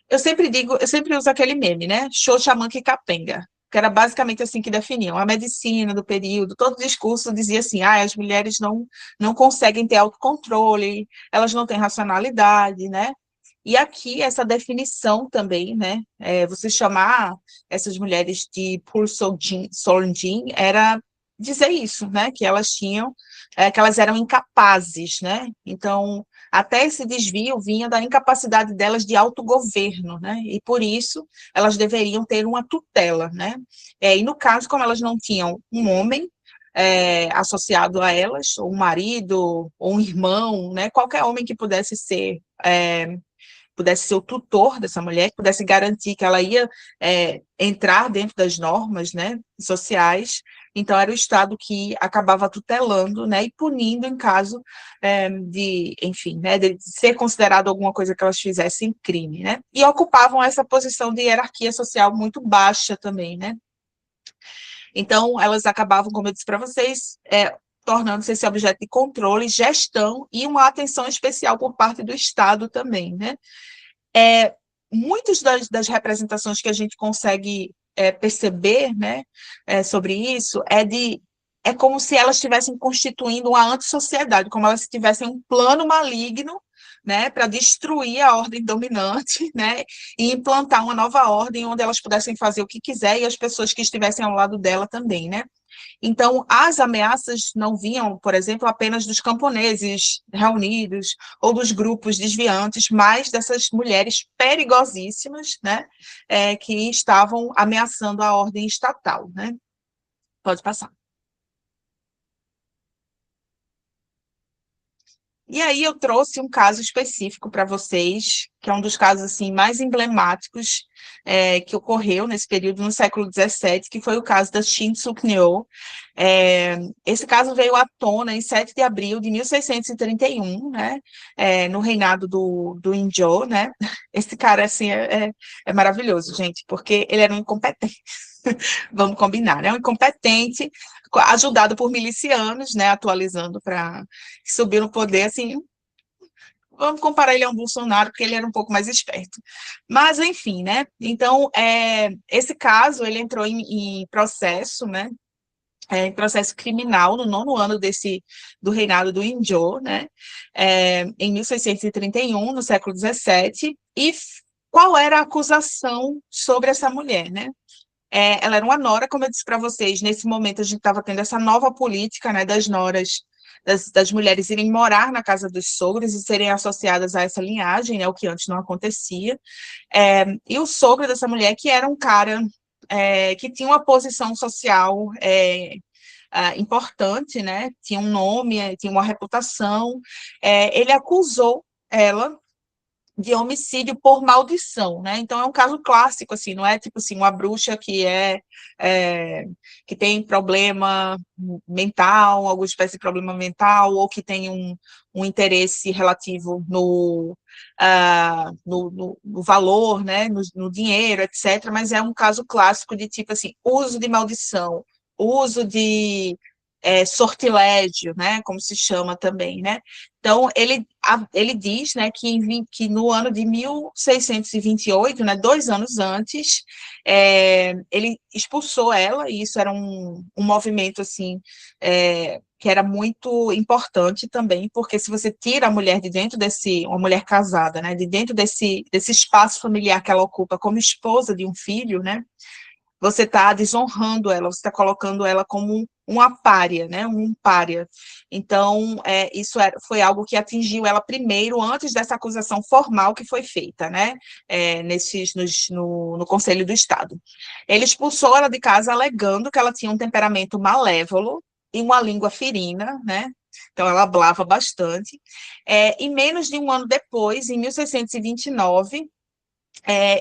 eu sempre uso aquele meme, né, xoxa, manca e capenga, que era basicamente assim que definiam a medicina do período, todo o discurso dizia assim, as mulheres não conseguem ter autocontrole, elas não têm racionalidade, né, e aqui, essa definição também, né, você chamar essas mulheres de pur soljin era dizer isso, né, que elas tinham, que elas eram incapazes, né, então, até esse desvio vinha da incapacidade delas de autogoverno, né, e por isso elas deveriam ter uma tutela, né, e no caso, como elas não tinham um homem, associado a elas, ou um marido, ou um irmão, né, qualquer homem que pudesse ser o tutor dessa mulher, que pudesse garantir que ela ia entrar dentro das normas, né, sociais. Então, era o Estado que acabava tutelando, né, e punindo em caso enfim, né, de ser considerado alguma coisa que elas fizessem crime, né, e ocupavam essa posição de hierarquia social muito baixa também, né. Então, elas acabavam, como eu disse para vocês, tornando-se esse objeto de controle, gestão e uma atenção especial por parte do Estado também, né. Muitas das representações que a gente consegue perceber, né, sobre isso, é como se elas estivessem constituindo uma antissociedade, como elas tivessem um plano maligno, né, para destruir a ordem dominante, né, e implantar uma nova ordem onde elas pudessem fazer o que quiser e as pessoas que estivessem ao lado dela também, né. Então, as ameaças não vinham, por exemplo, apenas dos camponeses reunidos ou dos grupos desviantes, mas dessas mulheres perigosíssimas, né, que estavam ameaçando a ordem estatal, né? Pode passar. E aí eu trouxe um caso específico para vocês, que é um dos casos assim mais emblemáticos que ocorreu nesse período no século XVII, que foi o caso da Shin Suk-nyo. Esse caso veio à tona em 7 de abril de 1631, né, no reinado do Injo, né. Esse cara assim é maravilhoso, gente, porque ele era um incompetente. Vamos combinar, né? Um incompetente, ajudado por milicianos, né? Atualizando para subir no poder, assim. Vamos comparar ele a um Bolsonaro, porque ele era um pouco mais esperto. Mas, enfim, né? Então, esse caso, ele entrou em processo, né? Em processo criminal no 9º ano do reinado do Injo, né? Em 1631, no século XVII. E qual era a acusação sobre essa mulher, né? Ela era uma nora, como eu disse para vocês, nesse momento a gente estava tendo essa nova política, né, das noras, das mulheres irem morar na casa dos sogros e serem associadas a essa linhagem, né, o que antes não acontecia, e o sogro dessa mulher, que era um cara que tinha uma posição social importante, né, tinha um nome, tinha uma reputação, ele acusou ela de homicídio por maldição, né? Então é um caso clássico, assim, não é tipo assim, uma bruxa que tem problema mental, alguma espécie de problema mental, ou que tem um interesse relativo no valor, né? No dinheiro, etc. Mas é um caso clássico de tipo assim, uso de maldição, uso de sortilégio, né, como se chama também, né? Então, ele diz, né, que no ano de 1628, né, 2 anos antes, ele expulsou ela, e isso era um movimento, assim, que era muito importante também, porque se você tira a mulher de dentro uma mulher casada, né, de dentro desse espaço familiar que ela ocupa como esposa de um filho, né, você está desonrando ela, você está colocando ela como uma pária, né, um pária. Então, isso foi algo que atingiu ela primeiro, antes dessa acusação formal que foi feita, né, no Conselho do Estado. Ele expulsou ela de casa alegando que ela tinha um temperamento malévolo e uma língua ferina, né, então ela hablava bastante. E menos de um ano depois, em 1629,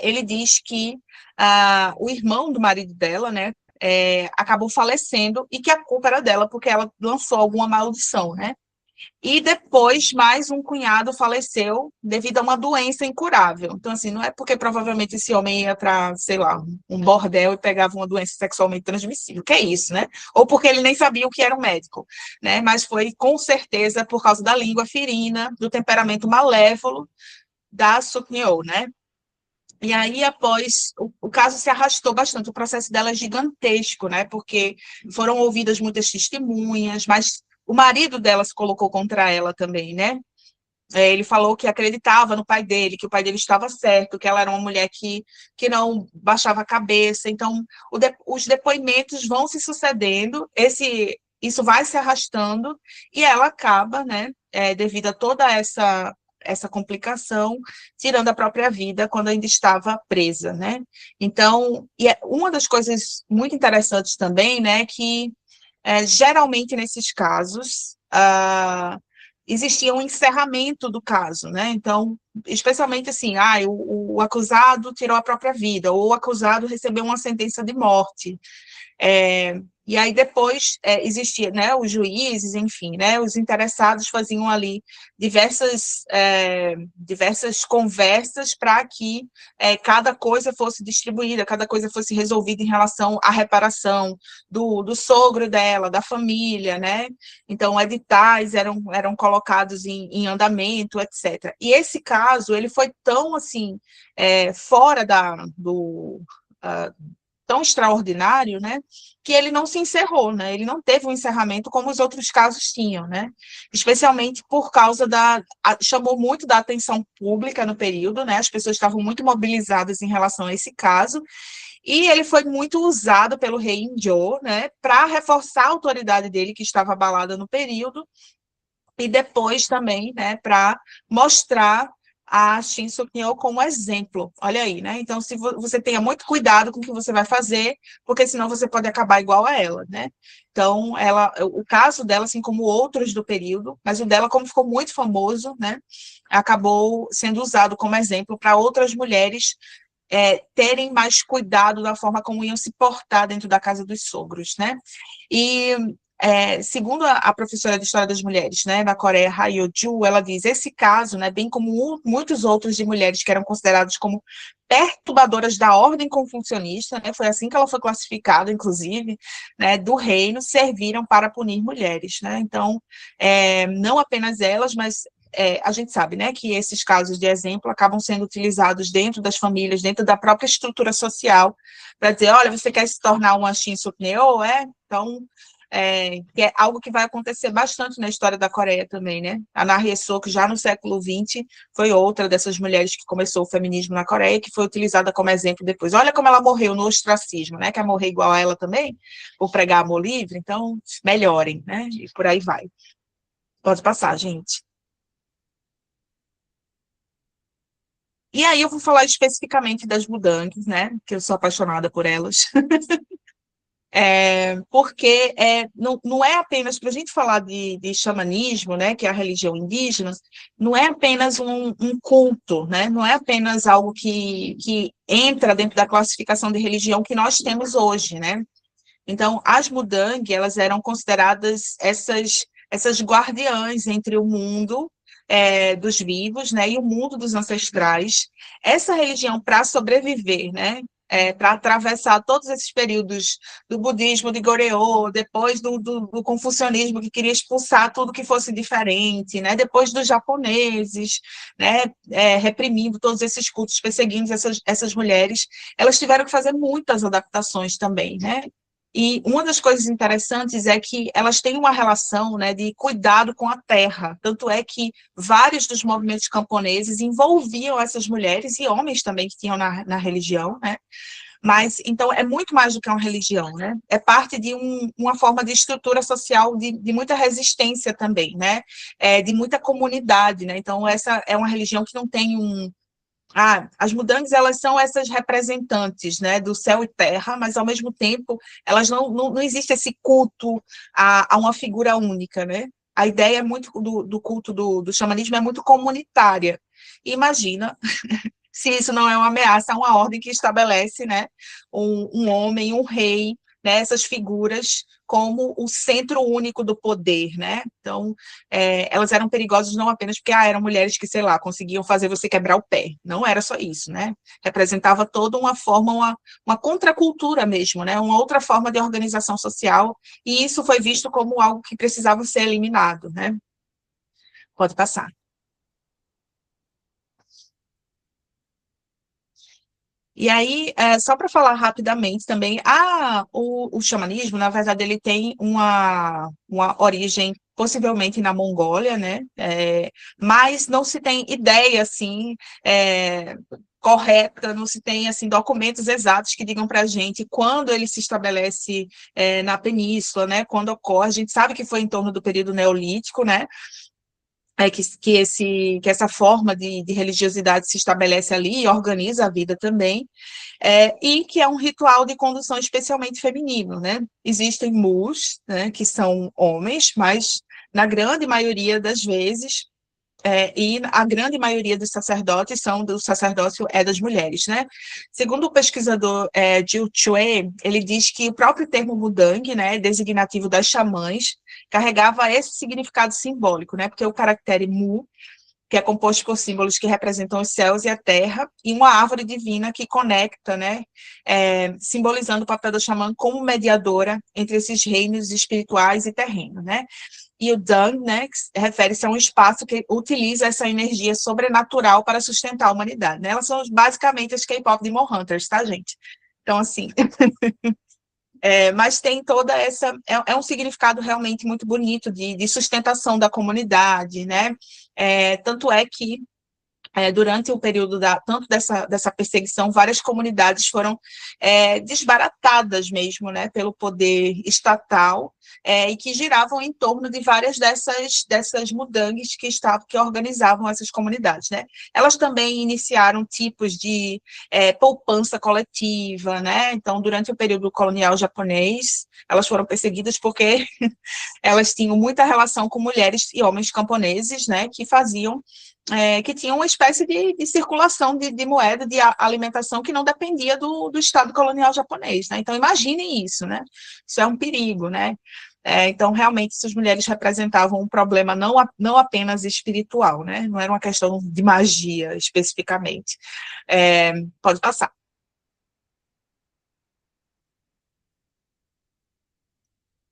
ele diz que o irmão do marido dela, né, acabou falecendo e que a culpa era dela, porque ela lançou alguma maldição, né? E depois, mais um cunhado faleceu devido a uma doença incurável. Então, assim, não é porque provavelmente esse homem ia para, sei lá, um bordel e pegava uma doença sexualmente transmissível, que é isso, né? Ou porque ele nem sabia o que era um médico, né? Mas foi, com certeza, por causa da língua ferina, do temperamento malévolo da Sukniol, né? E aí, após, o caso se arrastou bastante, o processo dela é gigantesco, né? Porque foram ouvidas muitas testemunhas, mas o marido dela se colocou contra ela também, né? Ele falou que acreditava no pai dele, que o pai dele estava certo, que ela era uma mulher que não baixava a cabeça. Então, os depoimentos vão se sucedendo, isso vai se arrastando, e ela acaba, né, devido a toda essa complicação, tirando a própria vida quando ainda estava presa, né? Então, uma das coisas muito interessantes também, né, que geralmente nesses casos existia um encerramento do caso, né? Então, especialmente assim, o acusado tirou a própria vida, ou o acusado recebeu uma sentença de morte. E aí depois existia, né, os juízes, enfim, né, os interessados faziam ali diversas conversas para que cada coisa fosse distribuída, cada coisa fosse resolvida em relação à reparação do sogro dela, da família, né? Então, editais eram colocados em andamento, etc. E esse caso, ele foi tão, assim, fora tão extraordinário, né, que ele não se encerrou, né, ele não teve um encerramento como os outros casos tinham, né, especialmente por causa chamou muito da atenção pública no período, né, as pessoas estavam muito mobilizadas em relação a esse caso, e ele foi muito usado pelo rei Injo, né, para reforçar a autoridade dele, que estava abalada no período, e depois também, né, para mostrar a Shin Suk-yeol como exemplo. Olha aí, né? Então, se você tenha muito cuidado com o que você vai fazer, porque senão você pode acabar igual a ela, né? Então, o caso dela, assim como outros do período, mas o dela, como ficou muito famoso, né, acabou sendo usado como exemplo para outras mulheres terem mais cuidado da forma como iam se portar dentro da casa dos sogros, né? E segundo a professora de História das Mulheres, né, na Coreia, Ha Yo-ju, ela diz, esse caso, né, bem como muitos outros de mulheres que eram consideradas como perturbadoras da ordem confucionista, né, foi assim que ela foi classificada, inclusive, né, do reino, serviram para punir mulheres, né, então, não apenas elas, mas a gente sabe, né, que esses casos de exemplo acabam sendo utilizados dentro das famílias, dentro da própria estrutura social, para dizer, olha, você quer se tornar uma Shin Suk-yeol, então que é algo que vai acontecer bastante na história da Coreia também, né? A Na Hye-sok, já no século XX, foi outra dessas mulheres que começou o feminismo na Coreia, que foi utilizada como exemplo depois. Olha como ela morreu no ostracismo, né? Quer morrer igual a ela também, por pregar amor livre? Então, melhorem, né? E por aí vai. Pode passar, gente. E aí eu vou falar especificamente das mudangues, né? Que eu sou apaixonada por elas. Porque não é apenas, para a gente falar de xamanismo, né, que é a religião indígena, não é apenas um culto, né, não é apenas algo que entra dentro da classificação de religião que nós temos hoje, né? Então, as mudangue, elas eram consideradas essas guardiãs entre o mundo dos vivos, né, e o mundo dos ancestrais. Essa religião, para sobreviver, né, para atravessar todos esses períodos do budismo de Goryeo, depois do confucionismo, que queria expulsar tudo que fosse diferente, né? Depois dos japoneses, né? Reprimindo todos esses cultos, perseguindo essas mulheres, elas tiveram que fazer muitas adaptações também, né? E uma das coisas interessantes é que elas têm uma relação, né, de cuidado com a terra. Tanto é que vários dos movimentos camponeses envolviam essas mulheres e homens também que tinham na religião, né? Mas, então, é muito mais do que uma religião, né? É parte de uma forma de estrutura social de muita resistência também, né? De muita comunidade, né? Então, essa é uma religião que não tem as mudangas, elas são essas representantes, né, do céu e terra, mas, ao mesmo tempo, elas não existe esse culto a uma figura única, né? A ideia é muito do culto do xamanismo é muito comunitária. E imagina se isso não é uma ameaça a uma ordem que estabelece, né, um homem, um rei, né, essas figuras como o centro único do poder, né? Então, elas eram perigosas não apenas porque eram mulheres que, sei lá, conseguiam fazer você quebrar o pé. Não era só isso, né? Representava toda uma forma, uma contracultura mesmo, né? Uma outra forma de organização social, e isso foi visto como algo que precisava ser eliminado, né? Pode passar. E aí, só para falar rapidamente também, o xamanismo, na verdade, ele tem uma origem possivelmente na Mongólia, né? Mas não se tem ideia, assim, correta, não se tem, assim, documentos exatos que digam para a gente quando ele se estabelece na península, né? Quando ocorre. A gente sabe que foi em torno do período neolítico, né? Que essa forma de religiosidade se estabelece ali e organiza a vida também, e que é um ritual de condução especialmente feminino, né? Existem mus, né, que são homens, mas na grande maioria das vezes, e a grande maioria dos sacerdotes do sacerdócio das mulheres, né? Segundo o pesquisador Jiu Chue, ele diz que o próprio termo mudang, né, designativo das xamãs, carregava esse significado simbólico, né? Porque o caractere mu, que é composto por símbolos que representam os céus e a terra, e uma árvore divina que conecta, né, simbolizando o papel da xamã como mediadora entre esses reinos espirituais e terrenos, né? E o Dang, né, refere-se a um espaço que utiliza essa energia sobrenatural para sustentar a humanidade, né? Elas são basicamente as K-pop Demon Hunters, tá, gente? Então, assim, mas tem toda essa... É um significado realmente muito bonito de sustentação da comunidade, né? Tanto é que durante o período tanto dessa perseguição, várias comunidades foram desbaratadas mesmo, né, pelo poder estatal, e que giravam em torno de várias dessas mudangues que organizavam essas comunidades, né? Elas também iniciaram tipos de poupança coletiva, né? Então, durante o período colonial japonês, elas foram perseguidas porque elas tinham muita relação com mulheres e homens camponeses, né, que tinham uma espécie de circulação de moeda, de alimentação que não dependia do Estado colonial japonês, né? Então, imaginem isso, né? Isso é um perigo, né? Então, realmente, essas mulheres representavam um problema não apenas espiritual, né? Não era uma questão de magia, especificamente. Pode passar.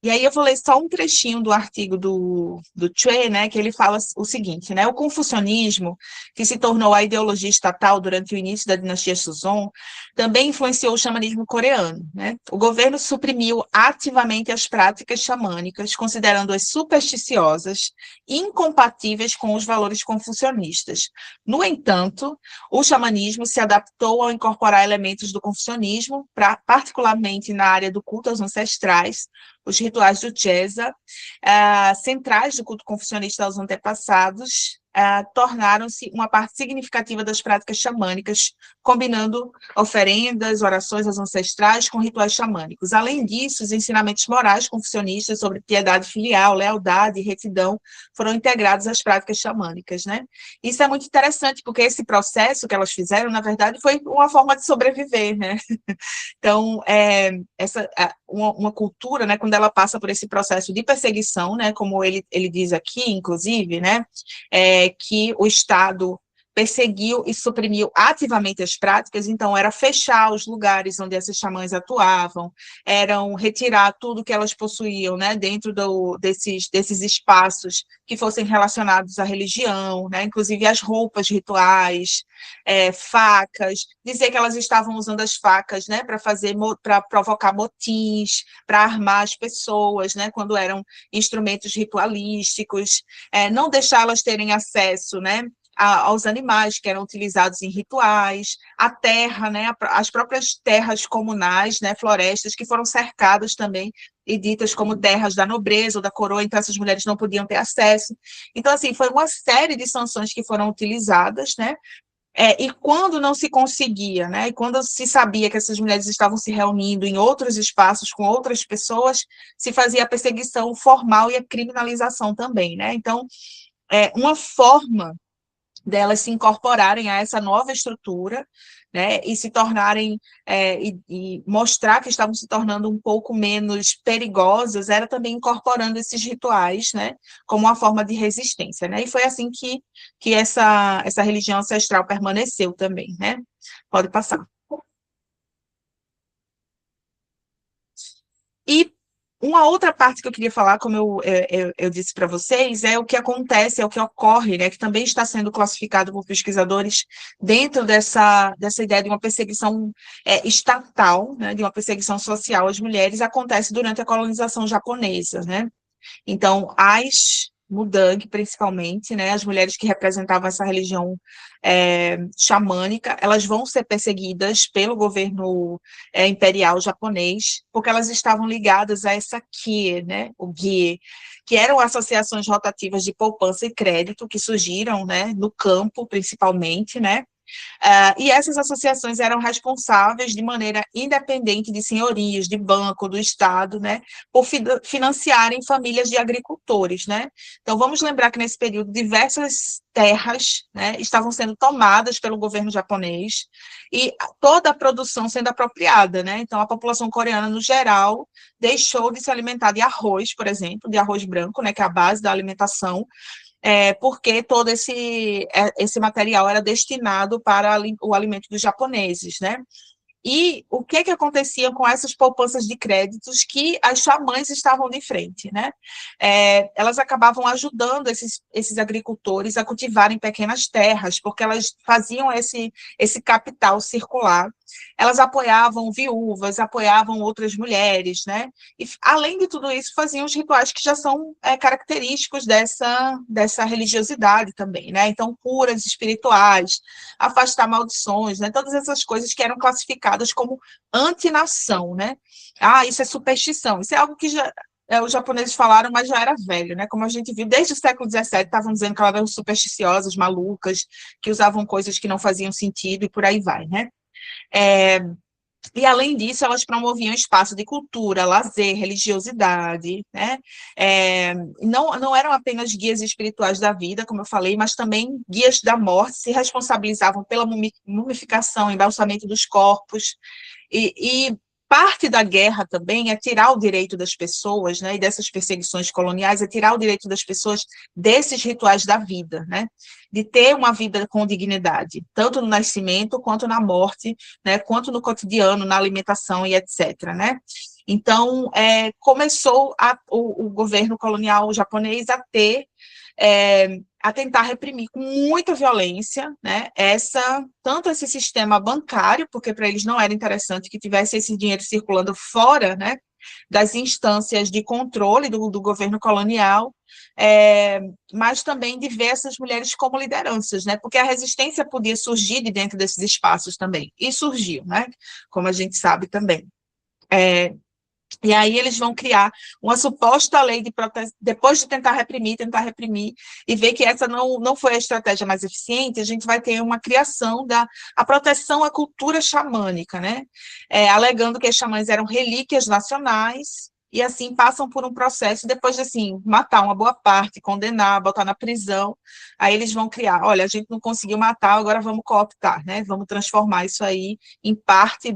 E aí eu vou ler só um trechinho do artigo do Chue, né, que ele fala o seguinte, né, o confucionismo, que se tornou a ideologia estatal durante o início da dinastia Suzong, também influenciou o xamanismo coreano, né? O governo suprimiu ativamente as práticas xamânicas, considerando-as supersticiosas e incompatíveis com os valores confucionistas. No entanto, o xamanismo se adaptou ao incorporar elementos do confucionismo, particularmente na área do culto aos ancestrais, os rituais do Cheza, centrais do culto confucionista aos antepassados, tornaram-se uma parte significativa das práticas xamânicas, combinando oferendas, orações aos ancestrais com rituais xamânicos. Além disso, os ensinamentos morais confucionistas sobre piedade filial, lealdade e retidão foram integrados às práticas xamânicas, né? Isso é muito interessante, porque esse processo que elas fizeram, na verdade, foi uma forma de sobreviver, né? Então, uma cultura, né, quando ela passa por esse processo de perseguição, né, como ele diz aqui, inclusive, né, que o Estado perseguiu e suprimiu ativamente as práticas, então era fechar os lugares onde essas xamãs atuavam, eram retirar tudo que elas possuíam, né, dentro desses espaços que fossem relacionados à religião, né, inclusive as roupas rituais, facas, dizer que elas estavam usando as facas, né, para provocar motins, para armar as pessoas, né, quando eram instrumentos ritualísticos, não deixá-las terem acesso, né, aos animais que eram utilizados em rituais, a terra, né, as próprias terras comunais, né, florestas, que foram cercadas também e ditas como terras da nobreza ou da coroa, então essas mulheres não podiam ter acesso. Então, assim, foi uma série de sanções que foram utilizadas, né, e quando não se conseguia, né, e quando se sabia que essas mulheres estavam se reunindo em outros espaços com outras pessoas, se fazia a perseguição formal e a criminalização também, né, então, uma forma delas se incorporarem a essa nova estrutura, né, e se tornarem, e mostrar que estavam se tornando um pouco menos perigosas, era também incorporando esses rituais, né, como uma forma de resistência, né, e foi assim que essa religião ancestral permaneceu também, né. Pode passar. E uma outra parte que eu queria falar, como eu disse para vocês, é o que acontece, é o que ocorre, né, que também está sendo classificado por pesquisadores dentro dessa ideia de uma perseguição estatal, né, de uma perseguição social às mulheres, acontece durante a colonização japonesa, né? Então, as Mudang, principalmente, né, as mulheres que representavam essa religião xamânica, elas vão ser perseguidas pelo governo imperial japonês, porque elas estavam ligadas a essa Kie, né, o Gie, que eram associações rotativas de poupança e crédito que surgiram, né, no campo, principalmente, né, e essas associações eram responsáveis de maneira independente de senhorios, de banco, do Estado, né, por financiarem famílias de agricultores, né. Então, vamos lembrar que nesse período diversas terras, né, estavam sendo tomadas pelo governo japonês e toda a produção sendo apropriada, né. Então, a população coreana, no geral, deixou de se alimentar de arroz, por exemplo, de arroz branco, né, que é a base da alimentação, porque todo esse material era destinado para o alimento dos japoneses, né? E o que acontecia com essas poupanças de créditos que as xamãs estavam de frente, né? Elas acabavam ajudando esses agricultores a cultivarem pequenas terras, porque elas faziam esse capital circular. Elas apoiavam viúvas, apoiavam outras mulheres, né? E, além de tudo isso, faziam os rituais que já são característicos dessa religiosidade também, né? Então, curas espirituais, afastar maldições, né? Todas essas coisas que eram classificadas como antinação, né? Ah, isso é superstição. Isso é algo que os japoneses falaram, mas já era velho, né? Como a gente viu, desde o século XVII, estavam dizendo que elas eram supersticiosas, malucas, que usavam coisas que não faziam sentido e por aí vai, né? E, além disso, elas promoviam espaço de cultura, lazer, religiosidade, né? Não eram apenas guias espirituais da vida, como eu falei, mas também guias da morte, se responsabilizavam pela mumificação, embalsamento dos corpos, e parte da guerra também é tirar o direito das pessoas, né, e dessas perseguições coloniais, é tirar o direito das pessoas desses rituais da vida, né, de ter uma vida com dignidade, tanto no nascimento, quanto na morte, né, quanto no cotidiano, na alimentação e etc., né. Então, começou o governo colonial japonês a tentar reprimir com muita violência, né, tanto esse sistema bancário, porque para eles não era interessante que tivesse esse dinheiro circulando fora, né, das instâncias de controle do governo colonial, mas também de ver essas mulheres como lideranças, né, porque a resistência podia surgir de dentro desses espaços também, e surgiu, né, como a gente sabe também. E aí eles vão criar uma suposta lei de proteção, depois de tentar reprimir, e ver que essa não foi a estratégia mais eficiente, a gente vai ter uma criação a proteção à cultura xamânica, né? Alegando que as xamãs eram relíquias nacionais, e assim passam por um processo, depois de assim, matar uma boa parte, condenar, botar na prisão, aí eles vão criar, olha, a gente não conseguiu matar, agora vamos cooptar, né? Vamos transformar isso aí em parte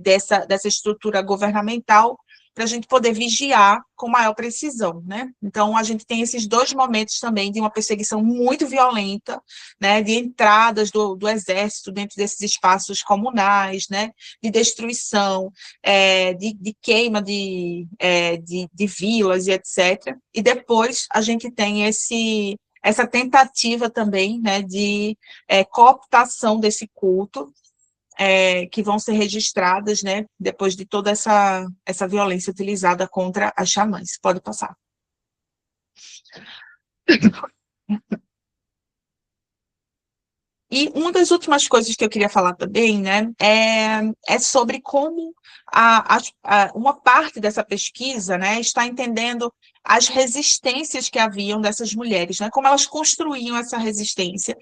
dessa estrutura governamental, para a gente poder vigiar com maior precisão, né? Então, a gente tem esses dois momentos também de uma perseguição muito violenta, né, de entradas do exército dentro desses espaços comunais, né, de destruição, de queima de vilas e etc. E depois a gente tem essa tentativa também, né, de cooptação desse culto, que vão ser registradas, né, depois de toda essa violência utilizada contra as xamãs. Pode passar. E uma das últimas coisas que eu queria falar também, né, é sobre como uma parte dessa pesquisa, né, está entendendo as resistências que haviam dessas mulheres, né, como elas construíam essa resistência,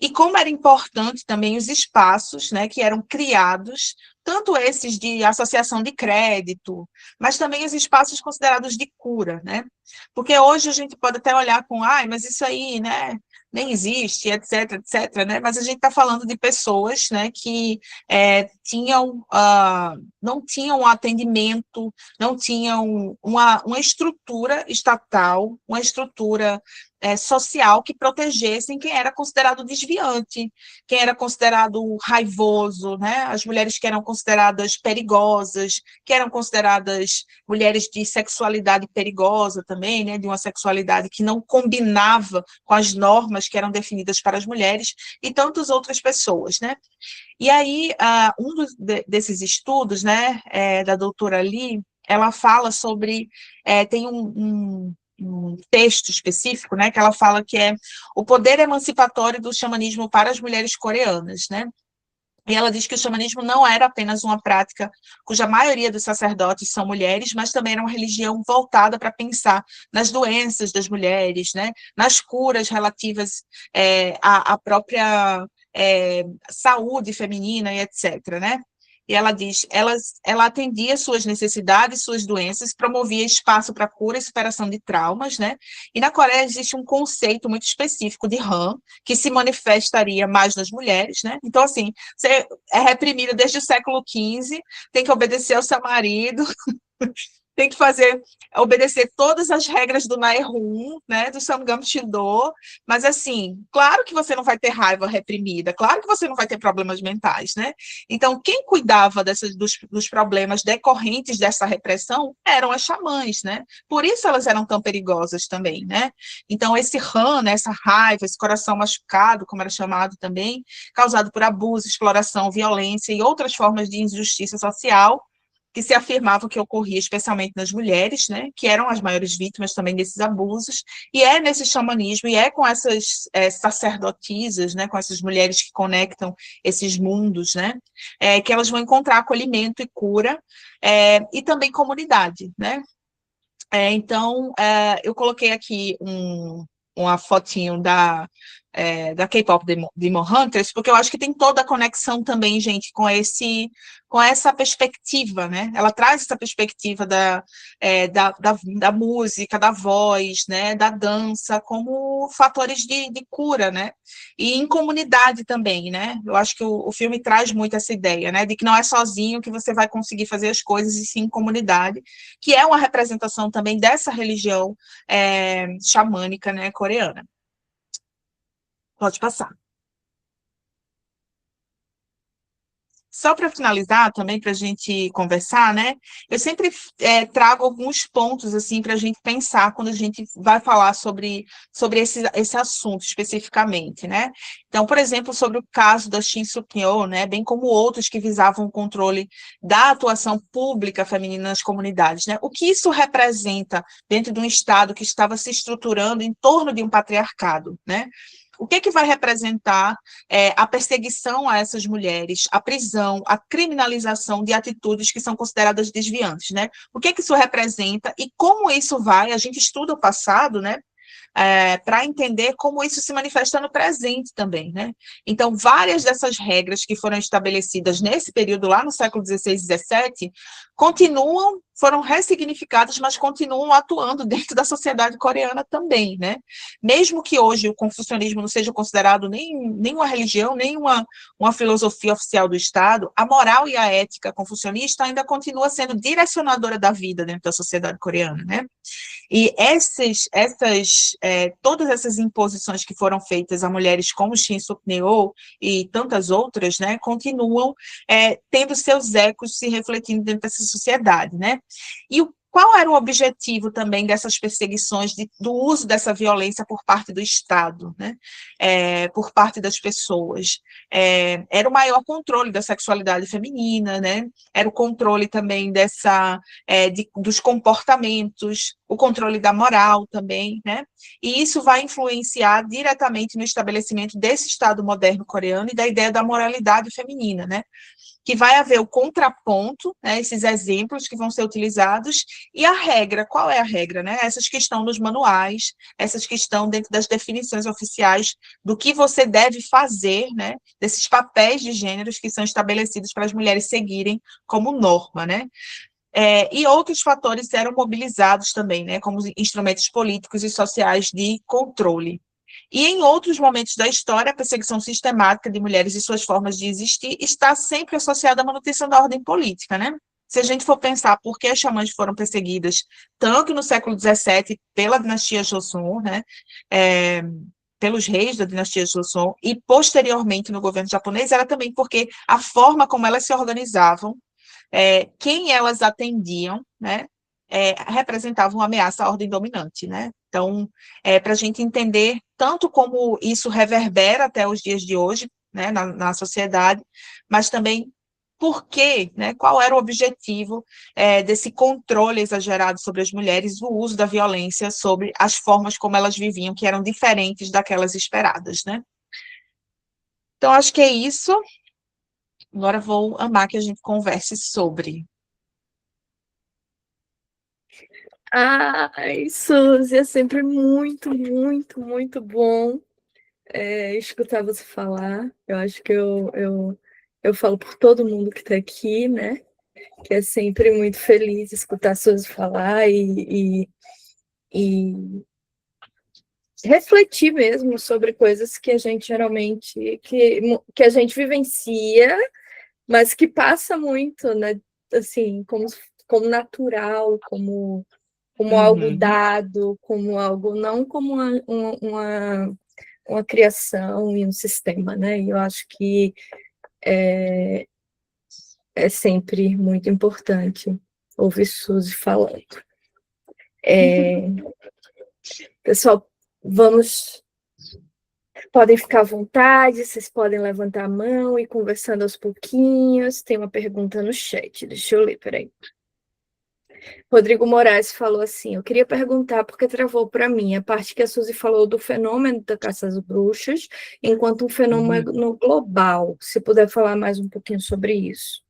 e como era importante também os espaços, né, que eram criados, tanto esses de associação de crédito, mas também os espaços considerados de cura, né? Porque hoje a gente pode até olhar com, mas isso aí, né, nem existe, etc, etc, né? Mas a gente está falando de pessoas, né, que não tinham atendimento, não tinham uma estrutura estatal, uma estrutura social que protegessem quem era considerado desviante, quem era considerado raivoso, né? As mulheres que eram consideradas perigosas, que eram consideradas mulheres de sexualidade perigosa também, né? De uma sexualidade que não combinava com as normas que eram definidas para as mulheres, e tantas outras pessoas, né? E aí, desses estudos, né, da doutora Lee, ela fala sobre, tem um texto específico, né, que ela fala que é o poder emancipatório do xamanismo para as mulheres coreanas, né? E ela diz que o xamanismo não era apenas uma prática cuja maioria dos sacerdotes são mulheres, mas também era uma religião voltada para pensar nas doenças das mulheres, né, nas curas relativas à própria saúde feminina e etc., né? E ela diz, ela atendia suas necessidades, suas doenças, promovia espaço para cura e superação de traumas, né? E na Coreia existe um conceito muito específico de Han, que se manifestaria mais nas mulheres, né? Então, assim, você é reprimida desde o século XV, tem que obedecer ao seu marido, tem que obedecer todas as regras do Naehun, né, do Samgam Shindo, mas assim, claro que você não vai ter raiva reprimida, claro que você não vai ter problemas mentais, né? Então, quem cuidava dos problemas decorrentes dessa repressão eram as xamãs, né? Por isso elas eram tão perigosas também, né? Então, esse Han, né, essa raiva, esse coração machucado, como era chamado também, causado por abuso, exploração, violência e outras formas de injustiça social, que se afirmava que ocorria especialmente nas mulheres, né, que eram as maiores vítimas também desses abusos, e é nesse xamanismo, e é com essas sacerdotisas, né, com essas mulheres que conectam esses mundos, né, que elas vão encontrar acolhimento e cura, e também comunidade, né. Então, eu coloquei aqui uma fotinho da K-pop Demon Hunters, porque eu acho que tem toda a conexão também, gente, com essa perspectiva, né? Ela traz essa perspectiva da música, da voz, né? Da dança, como fatores de cura, né? E em comunidade também, né? Eu acho que o filme traz muito essa ideia, né? De que não é sozinho que você vai conseguir fazer as coisas, e sim em comunidade, que é uma representação também dessa religião xamânica, né, coreana. Pode passar. Só para finalizar também, para a gente conversar, né? Eu sempre trago alguns pontos assim para a gente pensar quando a gente vai falar sobre esse assunto especificamente, né? Então, por exemplo, sobre o caso da Shin Suk-yeol, né? Bem como outros que visavam o controle da atuação pública feminina nas comunidades, né? O que isso representa dentro de um Estado que estava se estruturando em torno de um patriarcado, né? O que vai representar a perseguição a essas mulheres, a prisão, a criminalização de atitudes que são consideradas desviantes, né? O que isso representa e como isso vai, a gente estuda o passado, né? para entender como isso se manifesta no presente também, né? Então, várias dessas regras que foram estabelecidas nesse período, lá no século XVI e XVII, foram ressignificadas, mas continuam atuando dentro da sociedade coreana também, né? Mesmo que hoje o confucionismo não seja considerado nem uma religião, nem uma filosofia oficial do Estado, a moral e a ética confucionista ainda continua sendo direcionadora da vida dentro da sociedade coreana, né? E todas essas imposições que foram feitas a mulheres como Shin Suk-yeol e tantas outras, né, continuam tendo seus ecos se refletindo dentro dessa sociedade, né? E qual era o objetivo também dessas perseguições, do uso dessa violência por parte do Estado, né? Por parte das pessoas? Era o maior controle da sexualidade feminina, né? Era o controle também dos comportamentos, o controle da moral também, né? E isso vai influenciar diretamente no estabelecimento desse Estado moderno coreano e da ideia da moralidade feminina, né? Que vai haver o contraponto, né, esses exemplos que vão ser utilizados, e a regra, qual é a regra? Né? Essas que estão nos manuais, essas que estão dentro das definições oficiais do que você deve fazer, né, desses papéis de gêneros que são estabelecidos para as mulheres seguirem como norma, né? E outros fatores eram mobilizados também, né, como instrumentos políticos e sociais de controle. E em outros momentos da história, a perseguição sistemática de mulheres e suas formas de existir está sempre associada à manutenção da ordem política, né? Se a gente for pensar por que as xamãs foram perseguidas, tanto no século XVII pela dinastia Joseon, né? Pelos reis da dinastia Joseon, e posteriormente no governo japonês, era também porque a forma como elas se organizavam, quem elas atendiam, né? Representava uma ameaça à ordem dominante, né? Então, para a gente entender tanto como isso reverbera até os dias de hoje, né, na sociedade, mas também por quê, né? Qual era o objetivo desse controle exagerado sobre as mulheres, o uso da violência sobre as formas como elas viviam, que eram diferentes daquelas esperadas, né? Então, acho que é isso. Agora vou amar que a gente converse sobre. Ai, Suzy, é sempre muito, muito, muito bom escutar você falar. Eu acho que eu falo por todo mundo que está aqui, né? Que é sempre muito feliz escutar a Suzy falar e refletir mesmo sobre coisas que a gente geralmente, que a gente vivencia, mas que passa muito, né? Assim, como natural, como algo Uhum. dado, como algo, não como uma criação e um sistema, né? E eu acho que é sempre muito importante ouvir Suzy falando. Pessoal, podem ficar à vontade, vocês podem levantar a mão e ir conversando aos pouquinhos. Tem uma pergunta no chat, deixa eu ler, peraí. Rodrigo Moraes falou assim: eu queria perguntar porque travou para mim a parte que a Suzy falou do fenômeno da caça às bruxas, enquanto um fenômeno global. Se puder falar mais um pouquinho sobre isso.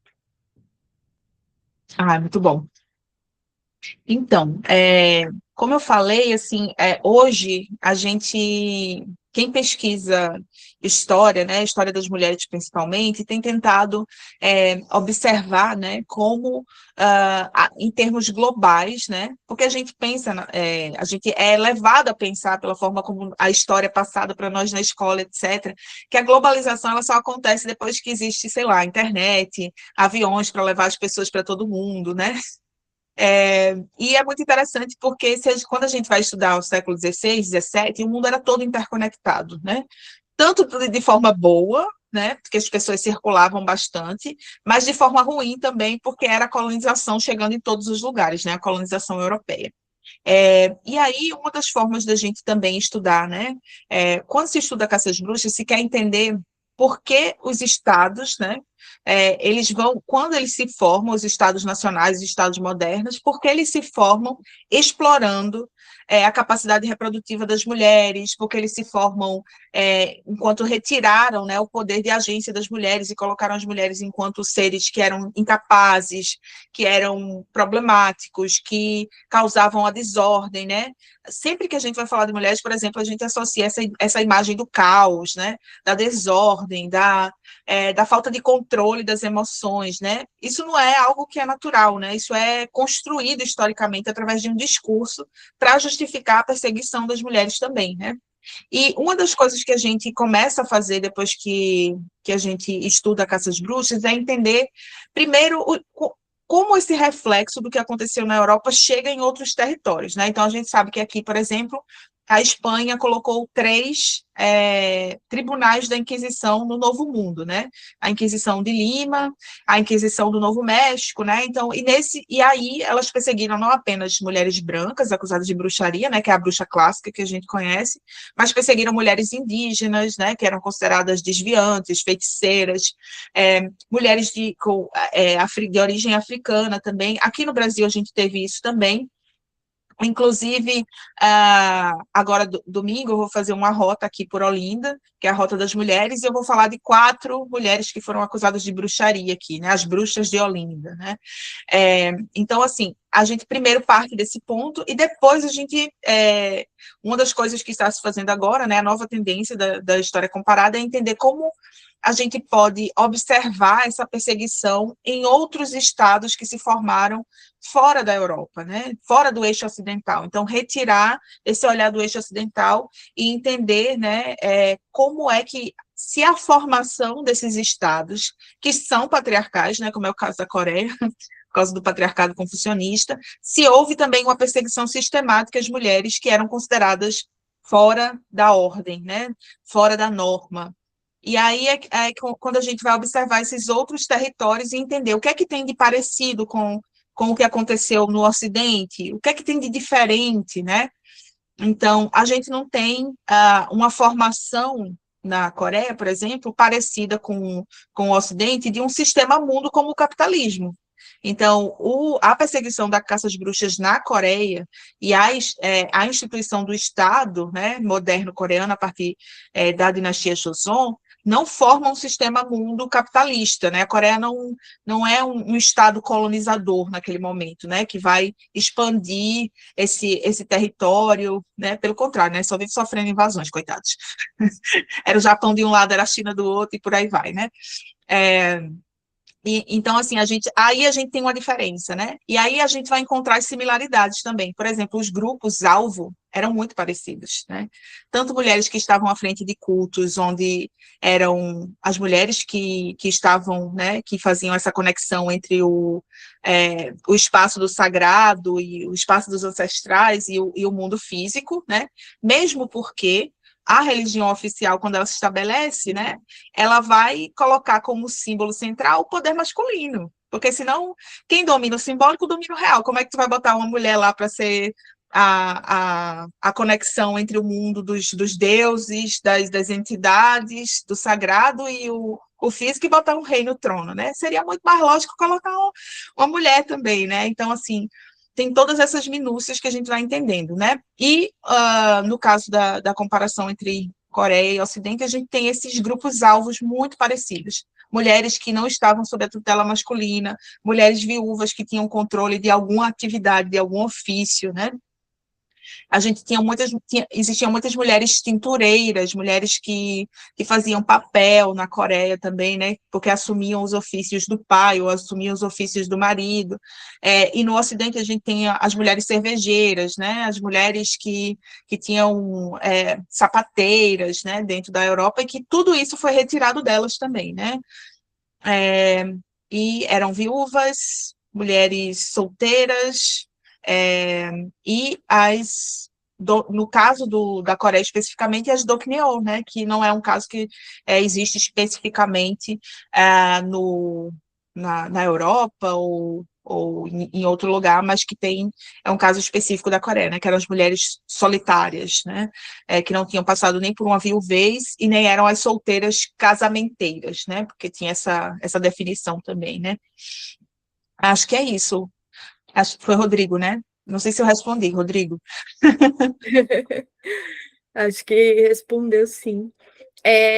Muito bom. Então, como eu falei, assim, hoje quem pesquisa história, né, história das mulheres principalmente, tem tentado observar, né, como, em termos globais, né, porque a gente pensa, a gente é levado a pensar pela forma como a história é passada para nós na escola, etc., que a globalização ela só acontece depois que existe, sei lá, internet, aviões para levar as pessoas para todo mundo, né? E é muito interessante porque quando a gente vai estudar o século XVI, XVII, o mundo era todo interconectado, né? Tanto de forma boa, né? Porque as pessoas circulavam bastante, mas de forma ruim também, porque era a colonização chegando em todos os lugares, né? A colonização europeia. E aí, uma das formas da gente também estudar, né? Quando se estuda caça às bruxas, se quer entender por que os estados, né? eles vão, quando eles se formam, os estados nacionais, os estados modernos, porque eles se formam explorando a capacidade reprodutiva das mulheres, porque eles se formam enquanto retiraram, né, o poder de agência das mulheres e colocaram as mulheres enquanto seres que eram incapazes, que eram problemáticos, que causavam a desordem, né? Sempre que a gente vai falar de mulheres, por exemplo, a gente associa essa imagem do caos, né? Da desordem, da falta de controle das emoções, né? Isso não é algo que é natural, né? Isso é construído historicamente através de um discurso para justificar a perseguição das mulheres também, né? E uma das coisas que a gente começa a fazer depois que a gente estuda a caça às bruxas é entender, primeiro, como esse reflexo do que aconteceu na Europa chega em outros territórios, né? Então, a gente sabe que aqui, por exemplo, a Espanha colocou 3 tribunais da Inquisição no Novo Mundo, né? A Inquisição de Lima, a Inquisição do Novo México, né? Então, e aí elas perseguiram não apenas mulheres brancas acusadas de bruxaria, né? Que é a bruxa clássica que a gente conhece, mas perseguiram mulheres indígenas, né? Que eram consideradas desviantes, feiticeiras, mulheres de origem africana também. Aqui no Brasil a gente teve isso também. Inclusive, agora domingo eu vou fazer uma rota aqui por Olinda, que é a Rota das Mulheres, e eu vou falar de 4 mulheres que foram acusadas de bruxaria aqui, né? As bruxas de Olinda, né? Então, assim, a gente primeiro parte desse ponto, e depois a gente... uma das coisas que está se fazendo agora, né? A nova tendência da história comparada é entender como a gente pode observar essa perseguição em outros estados que se formaram fora da Europa, né? Fora do eixo ocidental. Então, retirar esse olhar do eixo ocidental e entender, né, como é que, se a formação desses estados, que são patriarcais, né, como é o caso da Coreia, por causa do patriarcado confucionista, se houve também uma perseguição sistemática às mulheres que eram consideradas fora da ordem, né, fora da norma. E aí quando a gente vai observar esses outros territórios e entender o que é que tem de parecido com o que aconteceu no Ocidente, o que é que tem de diferente, né? Então, a gente não tem uma formação na Coreia, por exemplo, parecida com o Ocidente, de um sistema mundo como o capitalismo. Então, a perseguição da caça às bruxas na Coreia e a instituição do Estado, né, moderno coreano, a partir da dinastia Joseon, não forma um sistema mundo capitalista, né? A Coreia não é um Estado colonizador naquele momento, né, que vai expandir esse território, né? Pelo contrário, né, só vive sofrendo invasões, coitados. Era o Japão de um lado, era a China do outro, e por aí vai, né? Então, assim, aí a gente tem uma diferença, né? E aí a gente vai encontrar as similaridades também. Por exemplo, os grupos-alvo eram muito parecidos, né? Tanto mulheres que estavam à frente de cultos, onde eram as mulheres que estavam, né, que faziam essa conexão entre o espaço do sagrado e o espaço dos ancestrais e o mundo físico, né? Mesmo porque a religião oficial, quando ela se estabelece, né, ela vai colocar como símbolo central o poder masculino, porque senão quem domina o simbólico domina o real. Como é que tu vai botar uma mulher lá para ser a conexão entre o mundo dos deuses, das entidades, do sagrado e o físico, e botar um rei no trono, né? Seria muito mais lógico colocar uma mulher também, né? Então, assim, tem todas essas minúcias que a gente vai entendendo, né? E, no caso da comparação entre Coreia e Ocidente, a gente tem esses grupos-alvos muito parecidos. Mulheres que não estavam sob a tutela masculina, mulheres viúvas que tinham controle de alguma atividade, de algum ofício, né? A gente existiam muitas mulheres tintureiras, mulheres que faziam papel na Coreia também, né? Porque assumiam os ofícios do pai ou assumiam os ofícios do marido. E no Ocidente a gente tem as mulheres cervejeiras, né? As mulheres que tinham sapateiras, né? Dentro da Europa, e que tudo isso foi retirado delas também, né? E eram viúvas, mulheres solteiras, e no caso da Coreia especificamente, as Dokneo, né, que não é um caso que existe especificamente na Europa ou ou em outro lugar, mas que é um caso específico da Coreia, né, que eram as mulheres solitárias, né, que não tinham passado nem por uma viuvez e nem eram as solteiras casamenteiras, né, porque tinha essa definição também, né. Acho que é isso. Acho que foi Rodrigo, né? Não sei se eu respondi, Rodrigo. Acho que respondeu sim.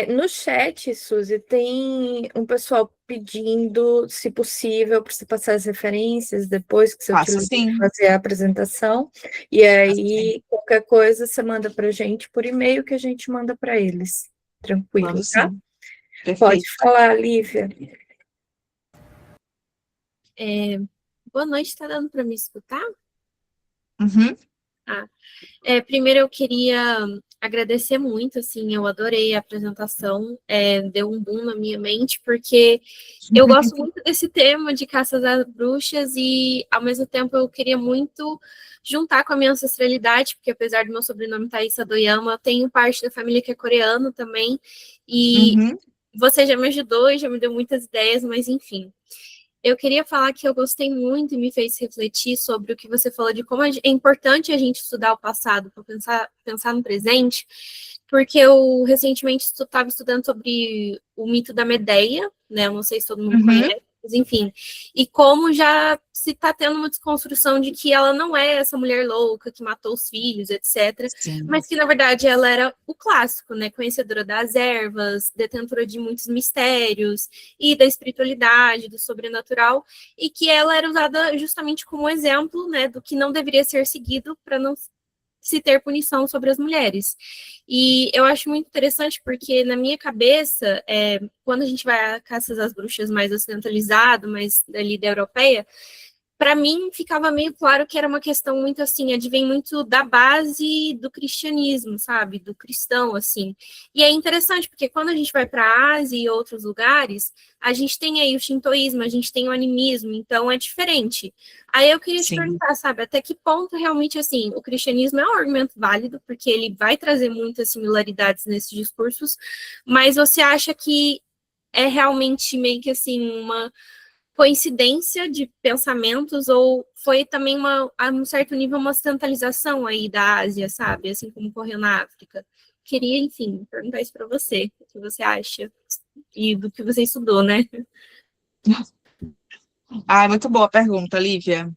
No chat, Suzy, tem um pessoal pedindo, se possível, para você passar as referências depois que você Faço utilizou para sim. fazer a apresentação. E Faço sim. aí, qualquer coisa, você manda para a gente por e-mail que a gente manda para eles. Tranquilo, Mando tá? sim. Pode Perfeito. falar, Lívia. Boa noite, tá dando para me escutar? Uhum. Primeiro eu queria agradecer muito, assim, eu adorei a apresentação, deu um boom na minha mente, porque eu gosto muito desse tema de caças às bruxas e, ao mesmo tempo, eu queria muito juntar com a minha ancestralidade, porque apesar do meu sobrenome Thaís Sadoyama, eu tenho parte da família que é coreana também, e Uhum. você já me ajudou e já me deu muitas ideias, mas enfim. Eu queria falar que eu gostei muito e me fez refletir sobre o que você falou de como é importante a gente estudar o passado para pensar no presente, porque eu recentemente estava estudando sobre o mito da Medeia, né? Eu não sei se todo mundo Uhum. conhece, mas enfim, e como já se está tendo uma desconstrução de que ela não é essa mulher louca que matou os filhos, etc., Sim. mas que na verdade ela era o clássico, né? Conhecedora das ervas, detentora de muitos mistérios e da espiritualidade, do sobrenatural, e que ela era usada justamente como exemplo, né, do que não deveria ser seguido para não se ter punição sobre as mulheres. E eu acho muito interessante porque, na minha cabeça, quando a gente vai a caças às bruxas mais ocidentalizado, mais ali da europeia, para mim ficava meio claro que era uma questão muito assim, advém muito da base do cristianismo, sabe? Do cristão, assim. E é interessante, porque quando a gente vai para a Ásia e outros lugares, a gente tem aí o shintoísmo, a gente tem o animismo, então é diferente. Aí eu queria te Sim. perguntar, sabe, até que ponto realmente, assim, o cristianismo é um argumento válido, porque ele vai trazer muitas similaridades nesses discursos, mas você acha que é realmente meio que assim, uma coincidência de pensamentos ou foi também a um certo nível uma ocidentalização aí da Ásia, sabe? Assim como ocorreu na África. Queria, enfim, perguntar isso para você, o que você acha e do que você estudou, né? Muito boa a pergunta, Lívia.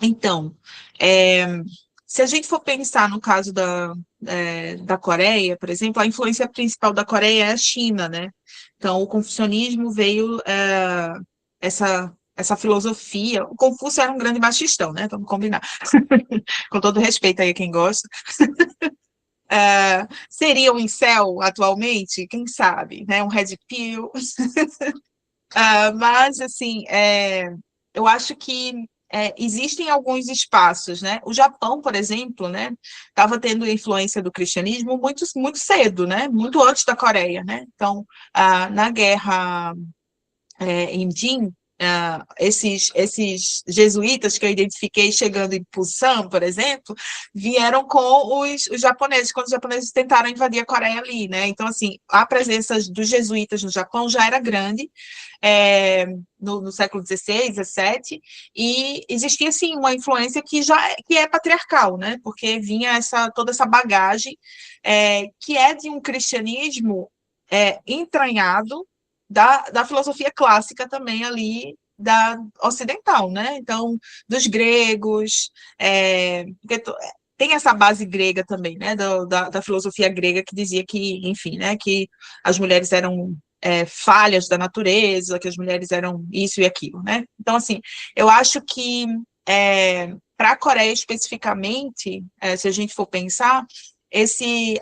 Então, se a gente for pensar no caso da Coreia, por exemplo, a influência principal da Coreia é a China, né? Então, o confucionismo veio, essa filosofia. O Confúcio era um grande machistão, né? Vamos combinar. Com todo respeito aí a quem gosta. Seria um incel atualmente? Quem sabe, né? Um red pill. Mas, assim, eu acho que existem alguns espaços, né? O Japão, por exemplo, né, estava tendo influência do cristianismo muito, muito cedo, né? Muito antes da Coreia, né? Então, na guerra em Jin, esses jesuítas que eu identifiquei chegando em Pusan, por exemplo, vieram com os japoneses, quando os japoneses tentaram invadir a Coreia ali, né? Então, assim, a presença dos jesuítas no Japão já era grande, no século XVI, XVII, e existia, sim, uma influência que é patriarcal, né? Porque vinha toda essa bagagem que é de um cristianismo entranhado da filosofia clássica também ali, da ocidental, né? Então, dos gregos, porque tem essa base grega também, né? Da filosofia grega que dizia que, enfim, né? Que as mulheres eram falhas da natureza, que as mulheres eram isso e aquilo, né? Então, assim, eu acho que para a Coreia especificamente, se a gente for pensar,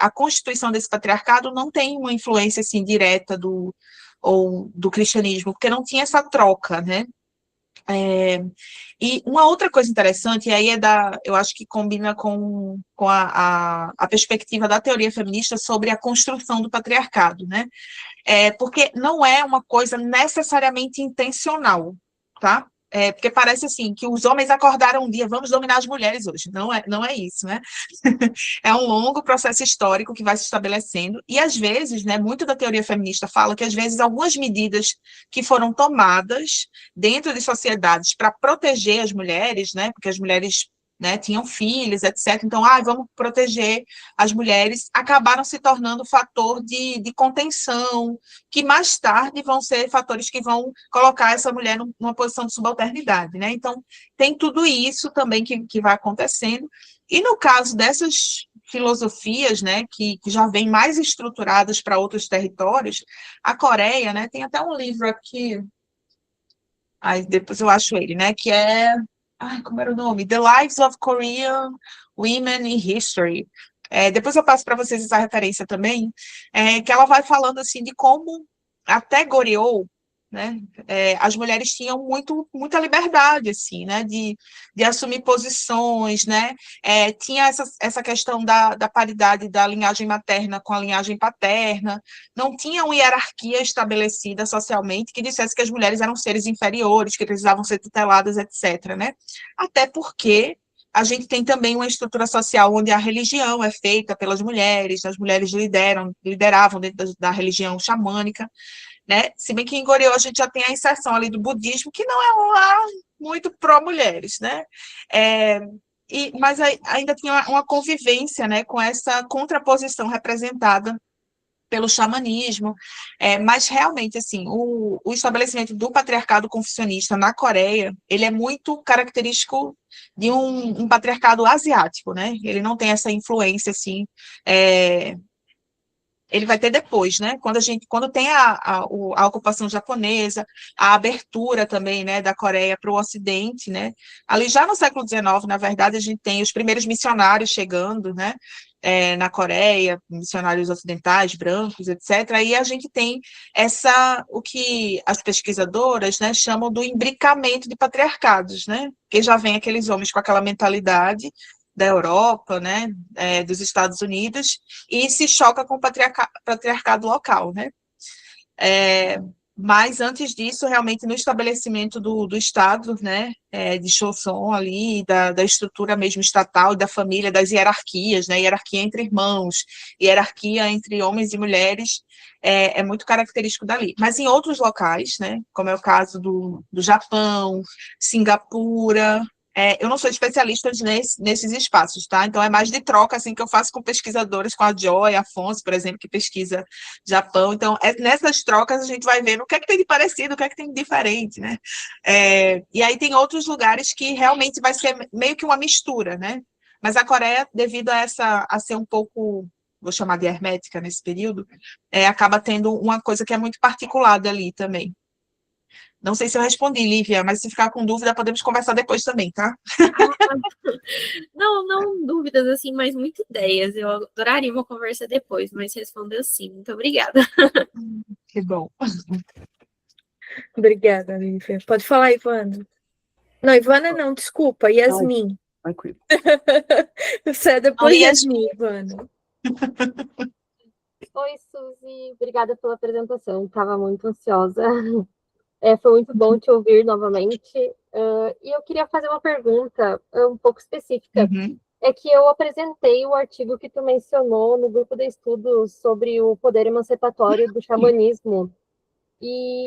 a constituição desse patriarcado não tem uma influência assim direta do cristianismo, porque não tinha essa troca, né? E uma outra coisa interessante, e aí eu acho que combina com a perspectiva da teoria feminista sobre a construção do patriarcado, né? Porque não é uma coisa necessariamente intencional, tá? porque parece assim, que os homens acordaram um dia, vamos dominar as mulheres hoje. Não é isso, né? É um longo processo histórico que vai se estabelecendo, e às vezes, né, muito da teoria feminista fala que às vezes algumas medidas que foram tomadas dentro de sociedades para proteger as mulheres, né, porque as mulheres, né, tinham filhos, etc. Então, vamos proteger as mulheres, acabaram se tornando fator de contenção, que mais tarde vão ser fatores que vão colocar essa mulher numa posição de subalternidade, né? Então, tem tudo isso também que vai acontecendo. E no caso dessas filosofias, né, que já vêm mais estruturadas para outros territórios, a Coreia, né, tem até um livro aqui, aí depois eu acho ele, né, que é, como era o nome? The Lives of Korean Women in History. Depois eu passo para vocês essa referência também, que ela vai falando assim de como até Goryeo, né, as mulheres tinham muita liberdade, assim, né, de assumir posições, né, tinha essa questão da paridade da linhagem materna com a linhagem paterna, não tinha uma hierarquia estabelecida socialmente que dissesse que as mulheres eram seres inferiores, que precisavam ser tuteladas, etc., né, até porque a gente tem também uma estrutura social onde a religião é feita pelas mulheres, as mulheres lideravam dentro da religião xamânica, né? Se bem que em Goryeo a gente já tem a inserção ali do budismo, que não é lá muito pró-mulheres, né? Mas ainda tinha uma convivência, né, com essa contraposição representada pelo xamanismo, mas realmente, assim, o estabelecimento do patriarcado confucionista na Coreia, ele é muito característico de um patriarcado asiático, né? Ele não tem essa influência, assim, ele vai ter depois, né? Quando tem a ocupação japonesa, a abertura também, né, da Coreia para o Ocidente, né? Ali já no século XIX, na verdade, a gente tem os primeiros missionários chegando, né? Na Coreia, missionários ocidentais, brancos, etc. Aí a gente tem o que as pesquisadoras, né, chamam do imbricamento de patriarcados, né? Que já vem aqueles homens com aquela mentalidade da Europa, né, dos Estados Unidos, e se choca com o patriarcado local, né? Mas antes disso, realmente, no estabelecimento do Estado, né, de Choson ali, da estrutura mesmo estatal, da família, das hierarquias, né, hierarquia entre irmãos, hierarquia entre homens e mulheres, é muito característico dali. Mas em outros locais, né, como é o caso do Japão, Singapura, eu não sou especialista nesses espaços, tá? Então, é mais de troca, assim, que eu faço com pesquisadores, com a Joy, Afonso, por exemplo, que pesquisa Japão. Então, nessas trocas a gente vai vendo o que é que tem de parecido, o que é que tem de diferente, né? E aí tem outros lugares que realmente vai ser meio que uma mistura, né? Mas a Coreia, devido a ser um pouco, vou chamar de hermética nesse período, acaba tendo uma coisa que é muito particular dali também. Não sei se eu respondi, Lívia, mas se ficar com dúvida, podemos conversar depois também, tá? Não dúvidas, assim, mas muitas ideias. Eu adoraria uma conversa depois, mas respondeu sim. Muito obrigada. Que bom. Obrigada, Lívia. Pode falar, Ivana. Não, Ivana não, desculpa, Yasmin. Tranquilo. Você é depois Yasmin, Ivana. Oi, Suzy. Obrigada pela apresentação. Estava muito ansiosa. Foi muito bom te ouvir novamente. E eu queria fazer uma pergunta um pouco específica. Uhum. É que eu apresentei o artigo que tu mencionou no grupo de estudos sobre o poder emancipatório do xamanismo. E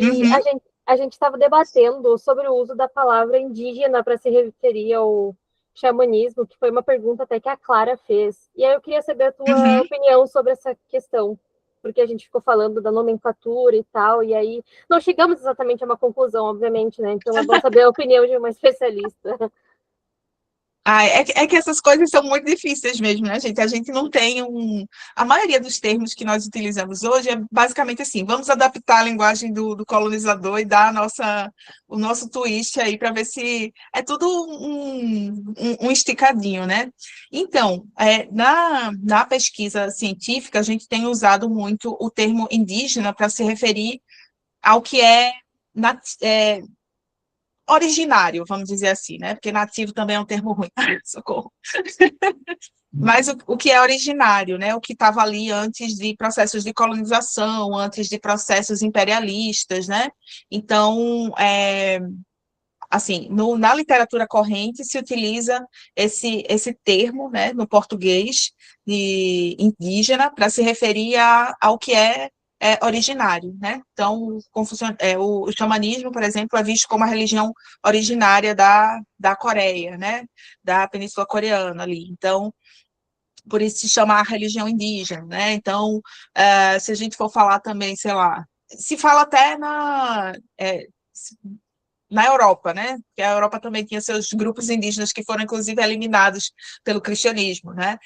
a gente estava debatendo sobre o uso da palavra indígena para se referir ao xamanismo, que foi uma pergunta até que a Clara fez. E aí eu queria saber a tua opinião sobre essa questão, porque a gente ficou falando da nomenclatura e tal, e aí não chegamos exatamente a uma conclusão, obviamente, né? Então é bom saber a opinião de uma especialista. É que essas coisas são muito difíceis mesmo, né, gente? A gente não tem A maioria dos termos que nós utilizamos hoje é basicamente assim, vamos adaptar a linguagem do colonizador e dar o nosso twist aí para ver se... É tudo um esticadinho, né? Então, na pesquisa científica, a gente tem usado muito o termo indígena para se referir ao que é originário, vamos dizer assim, né? Porque nativo também é um termo ruim. Socorro. Mas o que é originário, né? O que estava ali antes de processos de colonização, antes de processos imperialistas, né? Então, assim, na literatura corrente se utiliza esse termo, né, no português, de indígena, para se referir ao que é originário, né? Então, o xamanismo, por exemplo, é visto como a religião originária da Coreia, né? Da Península Coreana ali. Então, por isso se chama a religião indígena, né? Então, se a gente for falar também, sei lá, se fala até na Europa, né? Porque a Europa também tinha seus grupos indígenas que foram, inclusive, eliminados pelo cristianismo, né?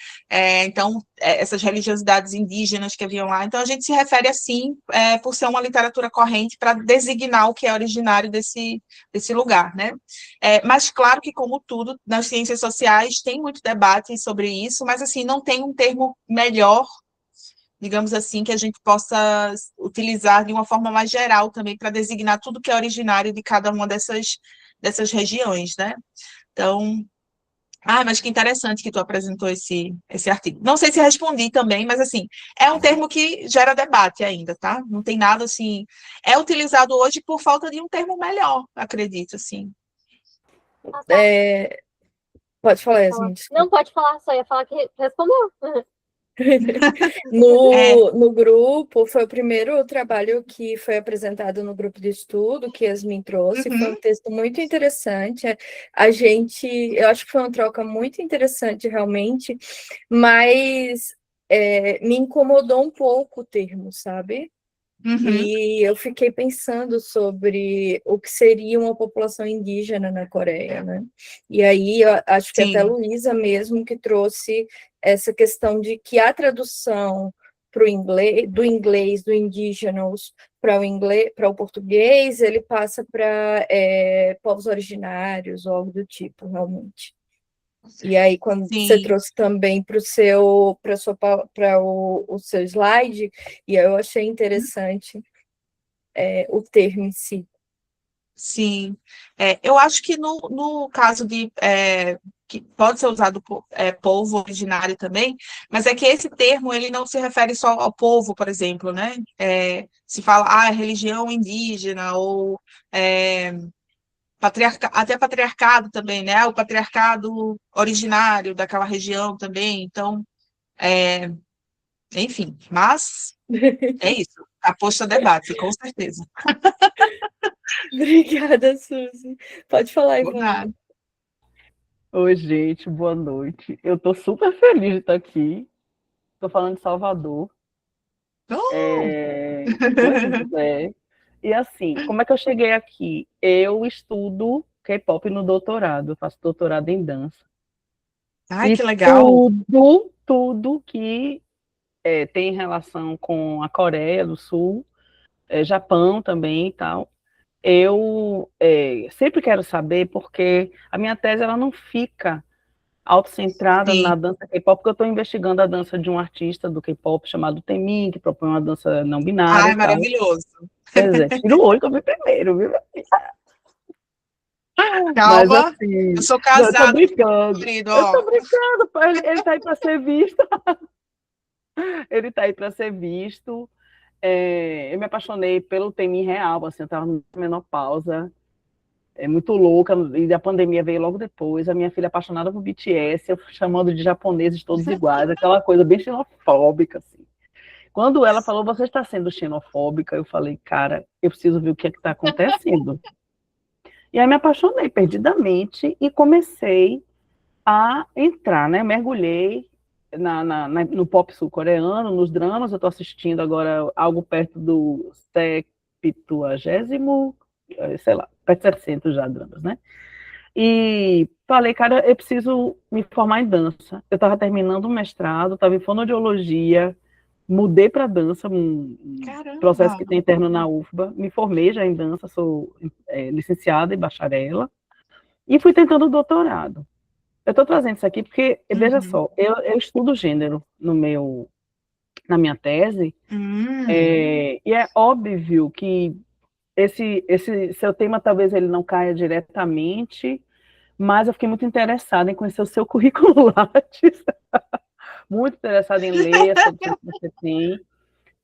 Então, essas religiosidades indígenas que haviam lá. Então, a gente se refere assim, por ser uma literatura corrente para designar o que é originário desse lugar, né? Mas, claro que, como tudo, nas ciências sociais tem muito debate sobre isso, mas, assim, não tem um termo melhor, digamos assim, que a gente possa utilizar de uma forma mais geral também para designar tudo que é originário de cada uma dessas regiões, né? Então, mas que interessante que tu apresentou esse artigo. Não sei se respondi também, mas, assim, é um termo que gera debate ainda, tá? Não tem nada, assim... É utilizado hoje por falta de um termo melhor, acredito, assim. Pode falar, Yasmin, desculpa. Não, pode falar, só ia falar que respondeu. No grupo, foi o primeiro trabalho que foi apresentado no grupo de estudo que Yasmin trouxe, foi um texto muito interessante, eu acho que foi uma troca muito interessante realmente, mas me incomodou um pouco o termo, sabe? E eu fiquei pensando sobre o que seria uma população indígena na Coreia, né? E aí eu acho que até a Luísa mesmo que trouxe essa questão de que a tradução para o inglês, do indigenous para o português, ele passa para povos originários ou algo do tipo, realmente. E aí, quando você trouxe também para o seu slide, e eu achei interessante o termo em si. Sim. Eu acho que no caso de que pode ser usado por povo originário também, mas é que esse termo ele não se refere só ao povo, por exemplo, né? Se fala religião indígena ou até patriarcado também, né? O patriarcado originário daquela região também. Então, enfim, mas é isso. A posta debate, com certeza. Obrigada, Suzy. Pode falar, Ivana. Oi, gente, boa noite. Eu tô super feliz de estar aqui. Tô falando de Salvador. Pois é. E assim, como é que eu cheguei aqui? Eu estudo K-pop no doutorado, eu faço doutorado em dança. Ai, que legal! Tudo que tem relação com a Coreia do Sul, Japão também e tal, eu sempre quero saber, porque a minha tese ela não fica autocentrada na dança K-pop, porque eu estou investigando a dança de um artista do K-pop chamado Temin, que propõe uma dança não binária. Ai, maravilhoso! Pois é, tira o olho que eu vi primeiro, viu? Calma, mas, assim, eu sou casada. Eu tô brincando, ele tá aí para ser visto. Ele tá aí para ser visto. Eu me apaixonei pelo Temin real, assim, eu estava na menopausa, muito louca, e a pandemia veio logo depois, a minha filha apaixonada por BTS, eu chamando de japoneses todos iguais, aquela coisa bem xenofóbica, assim. Quando ela falou, você está sendo xenofóbica, eu falei, cara, eu preciso ver o que é que está acontecendo. E aí me apaixonei perdidamente e comecei a entrar, né, mergulhei no pop sul-coreano, nos dramas. Eu estou assistindo agora algo perto do 70º, sei lá, perto de 700 já dramas, né? E falei, cara, eu preciso me formar em dança. Eu estava terminando um mestrado, estava em fonoaudiologia, mudei para dança, um processo que tem interno na UFBA, me formei já em dança, sou licenciada e bacharela, e fui tentando doutorado. Eu estou trazendo isso aqui porque, veja só, eu estudo gênero na minha tese, e é óbvio que esse seu tema talvez ele não caia diretamente, mas eu fiquei muito interessada em conhecer o seu currículo Lattes, muito interessada em ler sobre o que você tem,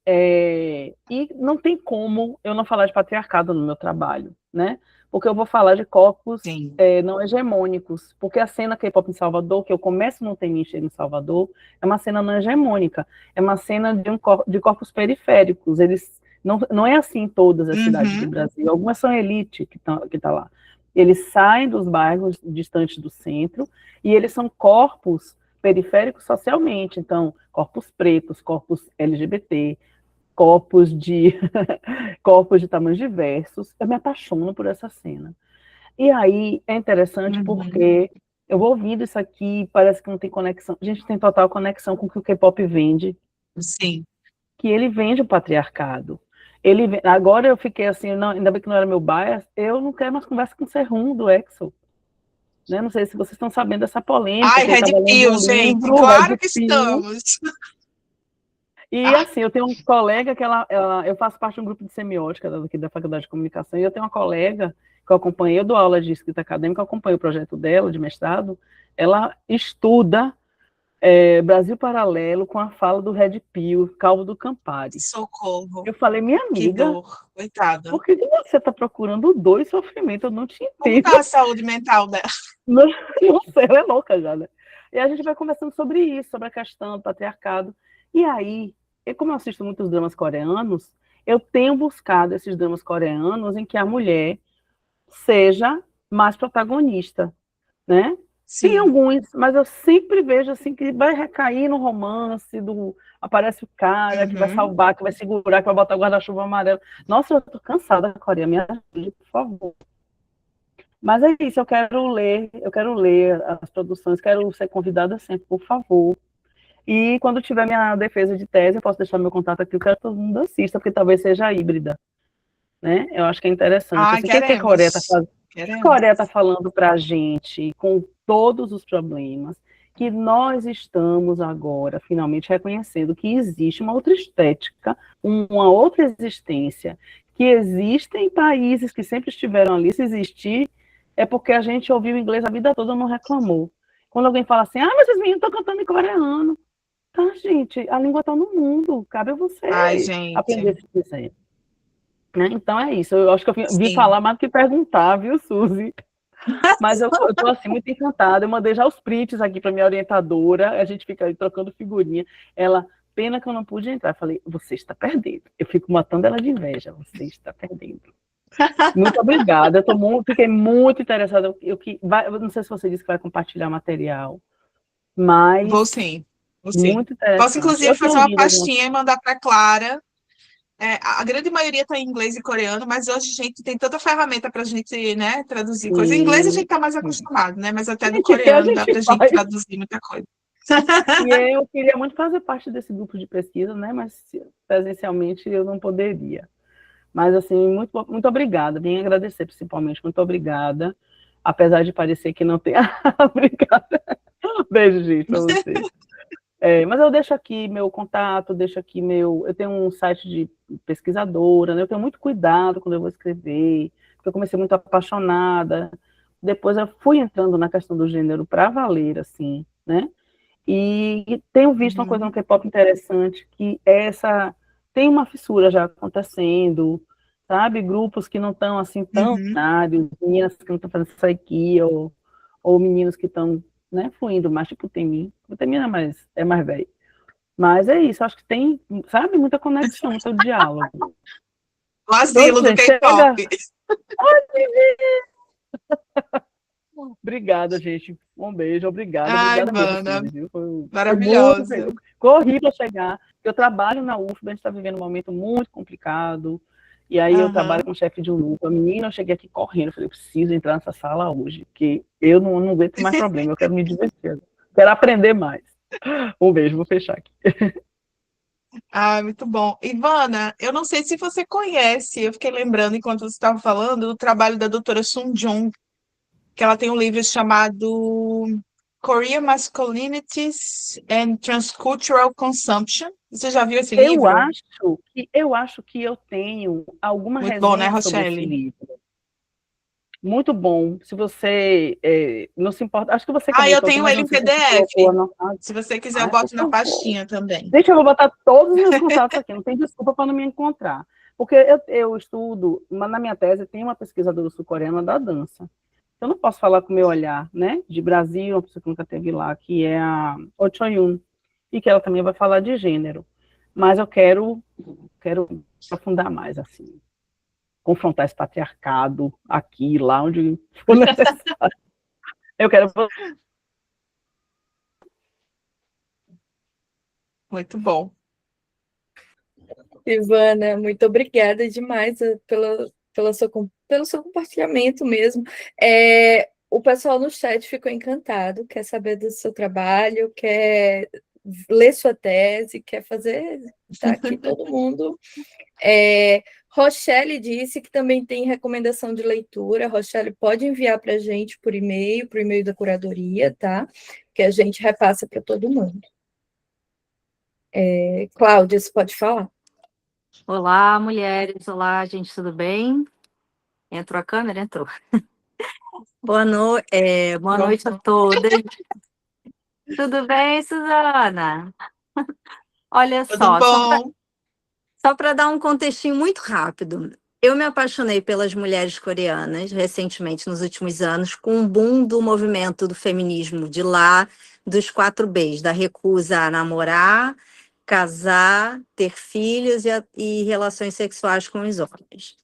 e não tem como eu não falar de patriarcado no meu trabalho, né? porque eu vou falar de corpos Sim. não hegemônicos, porque a cena K-pop em Salvador, que eu começo no Tem Mentira em Salvador, é uma cena não hegemônica, é uma cena de corpos periféricos, eles não é assim em todas as cidades do Brasil, algumas são elite que tá lá. Eles saem dos bairros distantes do centro, e eles são corpos periféricos socialmente, então, corpos pretos, corpos LGBT, corpos de tamanhos diversos. Eu me apaixono por essa cena. E aí é interessante porque eu vou ouvindo isso aqui, parece que não tem conexão. A gente tem total conexão com o que o K-pop vende. Sim. Que ele vende o patriarcado. Agora eu fiquei assim, ainda bem que não era meu bias, eu não quero mais conversa com o Serrum do EXO. Né? Não sei se vocês estão sabendo dessa polêmica. Ai, Red Pill, gente, claro que estamos. E assim, eu tenho um colega que eu faço parte de um grupo de semiótica aqui da Faculdade de Comunicação, e eu tenho uma colega que eu acompanhei, eu dou aula de escrita acadêmica, eu acompanho o projeto dela, de mestrado, ela estuda Brasil Paralelo com a fala do Red Pill, Calvo do Campari. Socorro. Eu falei, minha amiga, que dor, coitada. Por que você está procurando dor e sofrimento? Eu não te entendo. Como está a saúde mental dela? Não sei, ela é louca já, né? E a gente vai conversando sobre isso, sobre a questão do patriarcado. E aí, como eu assisto muitos dramas coreanos, eu tenho buscado esses dramas coreanos em que a mulher seja mais protagonista, né? Sim. Tem alguns, mas eu sempre vejo assim que vai recair no romance, aparece o cara que vai salvar, que vai segurar, que vai botar o guarda-chuva amarelo. Nossa, eu tô cansada da Coreia, me ajude, por favor. Mas é isso, eu quero ler as produções, quero ser convidada sempre, por favor. E quando tiver minha defesa de tese, eu posso deixar meu contato aqui, eu quero que todo mundo assista, porque talvez seja híbrida. Né? Eu acho que é interessante. Ah, assim, o que a Coreia está fazendo? A Coreia está falando para a gente, com todos os problemas, que nós estamos agora, finalmente, reconhecendo que existe uma outra estética, uma outra existência, que existem países que sempre estiveram ali. Se existir, é porque a gente ouviu inglês a vida toda e não reclamou. Quando alguém fala assim, mas esses meninos estão cantando em coreano. Tá, gente, a língua está no mundo, cabe a você aprender se quiser. Né? Então é isso, eu acho que eu vim falar mais do que perguntar, viu, Suzy? Mas eu tô assim, muito encantada, eu mandei já os prints aqui para minha orientadora, a gente fica aí trocando figurinha, ela, pena que eu não pude entrar, eu falei, você está perdendo, eu fico matando ela de inveja, você está perdendo. Muito obrigada, fiquei muito interessada, eu não sei se você disse que vai compartilhar material, mas... Vou sim. Muito interessante. Posso, inclusive, fazer uma pastinha e mandar para a Clara. A grande maioria está em inglês e coreano, mas hoje a gente tem tanta ferramenta para a gente, né, traduzir coisa. Em inglês a gente está mais acostumado, né? Mas até no coreano dá para a gente traduzir muita coisa. E eu queria muito fazer parte desse grupo de pesquisa, né? Mas presencialmente eu não poderia. Mas, assim, muito, muito obrigada. Vim agradecer, principalmente. Muito obrigada. Apesar de parecer que não tem... Obrigada. Beijo, gente, para vocês. Mas eu deixo aqui meu contato, eu tenho um site de pesquisadora, né? Eu tenho muito cuidado quando eu vou escrever, porque eu comecei muito apaixonada, depois eu fui entrando na questão do gênero para valer, assim, né? E tenho visto uma coisa no K-pop interessante, que tem uma fissura já acontecendo, sabe? Grupos que não estão, assim, tão cenários, meninas que não estão fazendo isso aqui, ou meninos que estão, né, fluindo mais, tipo o Temin é mais velho. Mas é isso, acho que tem, sabe, muita conexão no seu diálogo. O asilo do K-pop. Obrigada, gente. Um beijo, obrigada. Ai, obrigada mesmo, viu? Maravilhosa. Corri para chegar. Eu trabalho na UFBA, a gente está vivendo um momento muito complicado. E aí eu trabalho com o chefe de um núcleo. A menina, eu cheguei aqui correndo. Eu falei, eu preciso entrar nessa sala hoje, porque eu não aguento mais problema. Eu quero me divertir. Quero aprender mais. Um beijo, vou fechar aqui. Muito bom. Ivana, eu não sei se você conhece, eu fiquei lembrando, enquanto você estava falando, do trabalho da doutora Sun Jung, que ela tem um livro chamado Korean Masculinities and Transcultural Consumption. Você já viu esse livro? Eu acho que eu tenho alguma Muito resenha bom, né, sobre esse Rochelle? livro. Muito bom. Se você não se importa, acho que você eu tenho ele em PDF. Se você quiser, eu boto na pastinha também. Gente, eu vou botar todos os meus contatos aqui, não tem desculpa para não me encontrar. Porque eu estudo, na minha tese tem uma pesquisadora sul-coreana da dança. Eu não posso falar com o meu olhar, né, de Brasil, uma pessoa que nunca esteve lá, que é a Oh Choi-yoon, e que ela também vai falar de gênero. Mas eu quero aprofundar mais, assim, confrontar esse patriarcado aqui, lá onde for necessário. Eu quero... Muito bom. Ivana, muito obrigada demais pelo seu compartilhamento mesmo. O pessoal no chat ficou encantado, quer saber do seu trabalho, quer ler sua tese, quer fazer. Está aqui todo mundo. Rochelle disse que também tem recomendação de leitura. Rochelle pode enviar para a gente por e-mail, para o e-mail da curadoria, tá? Que a gente repassa para todo mundo. Cláudia, você pode falar? Olá, mulheres. Olá, gente, tudo bem? Entrou a câmera? Entrou. Boa noite a todas. Tudo bem, Suzana? Olha Tudo bom? só para dar um contextinho muito rápido. Eu me apaixonei pelas mulheres coreanas recentemente, nos últimos anos, com o boom do movimento do feminismo de lá, dos 4Bs, da recusa a namorar, casar, ter filhos e relações sexuais com os homens.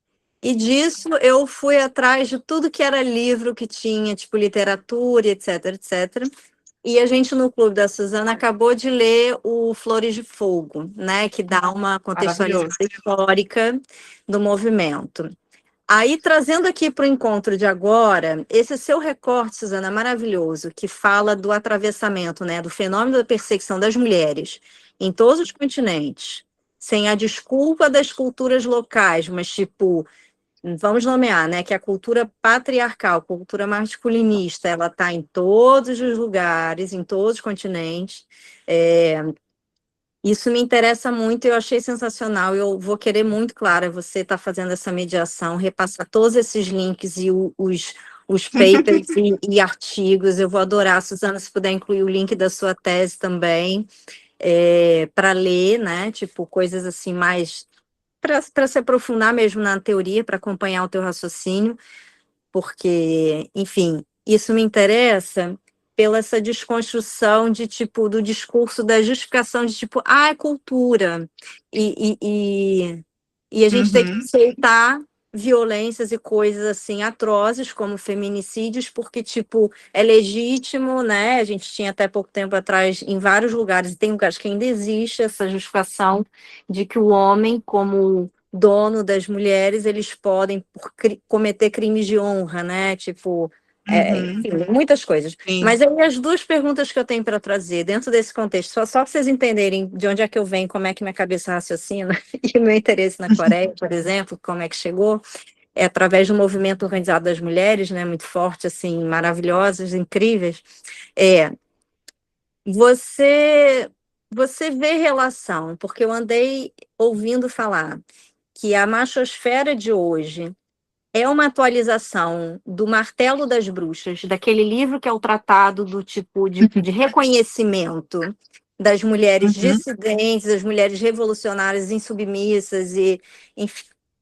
E disso eu fui atrás de tudo que era livro que tinha, tipo literatura, etc, etc. E a gente no Clube da Suzana acabou de ler o Flores de Fogo, né, que dá uma contextualização histórica do movimento. Aí, trazendo aqui para o encontro de agora, esse seu recorte, Suzana, maravilhoso, que fala do atravessamento, né, do fenômeno da perseguição das mulheres em todos os continentes, sem a desculpa das culturas locais, mas tipo, vamos nomear, né, que a cultura patriarcal, cultura masculinista, ela está em todos os lugares, em todos os continentes. Isso me interessa muito, eu achei sensacional, eu vou querer muito, Clara, você está fazendo essa mediação, repassar todos esses links e os papers e artigos, eu vou adorar, Suzana, se puder incluir o link da sua tese também, para ler, né, tipo, coisas assim mais, para se aprofundar mesmo na teoria, para acompanhar o teu raciocínio, porque, enfim, isso me interessa pela essa desconstrução de tipo do discurso da justificação de tipo, é cultura, e a gente tem que aceitar violências e coisas assim atrozes como feminicídios, porque tipo é legítimo, né? A gente tinha até pouco tempo atrás em vários lugares, e tem lugares que ainda existe essa justificação de que o homem, como dono das mulheres, eles podem cometer crimes de honra, né? Tipo, enfim, muitas coisas. Sim. Mas aí as duas perguntas que eu tenho para trazer dentro desse contexto, só para vocês entenderem de onde é que eu venho, como é que minha cabeça raciocina, e o meu interesse na Coreia, por exemplo, como é que chegou, é através do movimento organizado das mulheres, né? Muito forte, assim, maravilhosas, incríveis. Você vê relação, porque eu andei ouvindo falar que a machosfera de hoje é uma atualização do Martelo das Bruxas, daquele livro que é o tratado do tipo de reconhecimento das mulheres dissidentes, das mulheres revolucionárias, insubmissas, e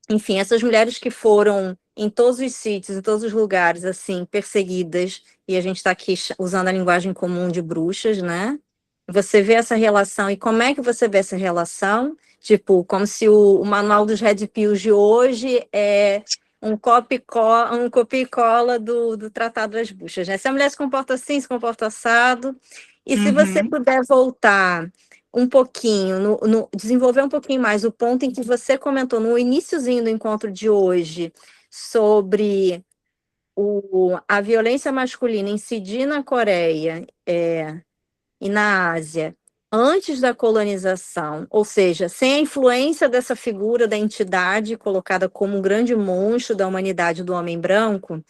enfim, essas mulheres que foram em todos os sítios, em todos os lugares, assim, perseguidas, e a gente está aqui usando a linguagem comum de bruxas, né? Você vê essa relação, e como é que você vê essa relação? Tipo, como se o manual dos Red Pills de hoje é um copia e cola do Tratado das Bruxas, né? Se a mulher se comporta assim, se comporta assado, e se você puder voltar um pouquinho, desenvolver um pouquinho mais o ponto em que você comentou no iniciozinho do encontro de hoje, sobre a violência masculina incidir na Coreia e na Ásia, antes da colonização, ou seja, sem a influência dessa figura da entidade colocada como um grande monstro da humanidade do homem branco,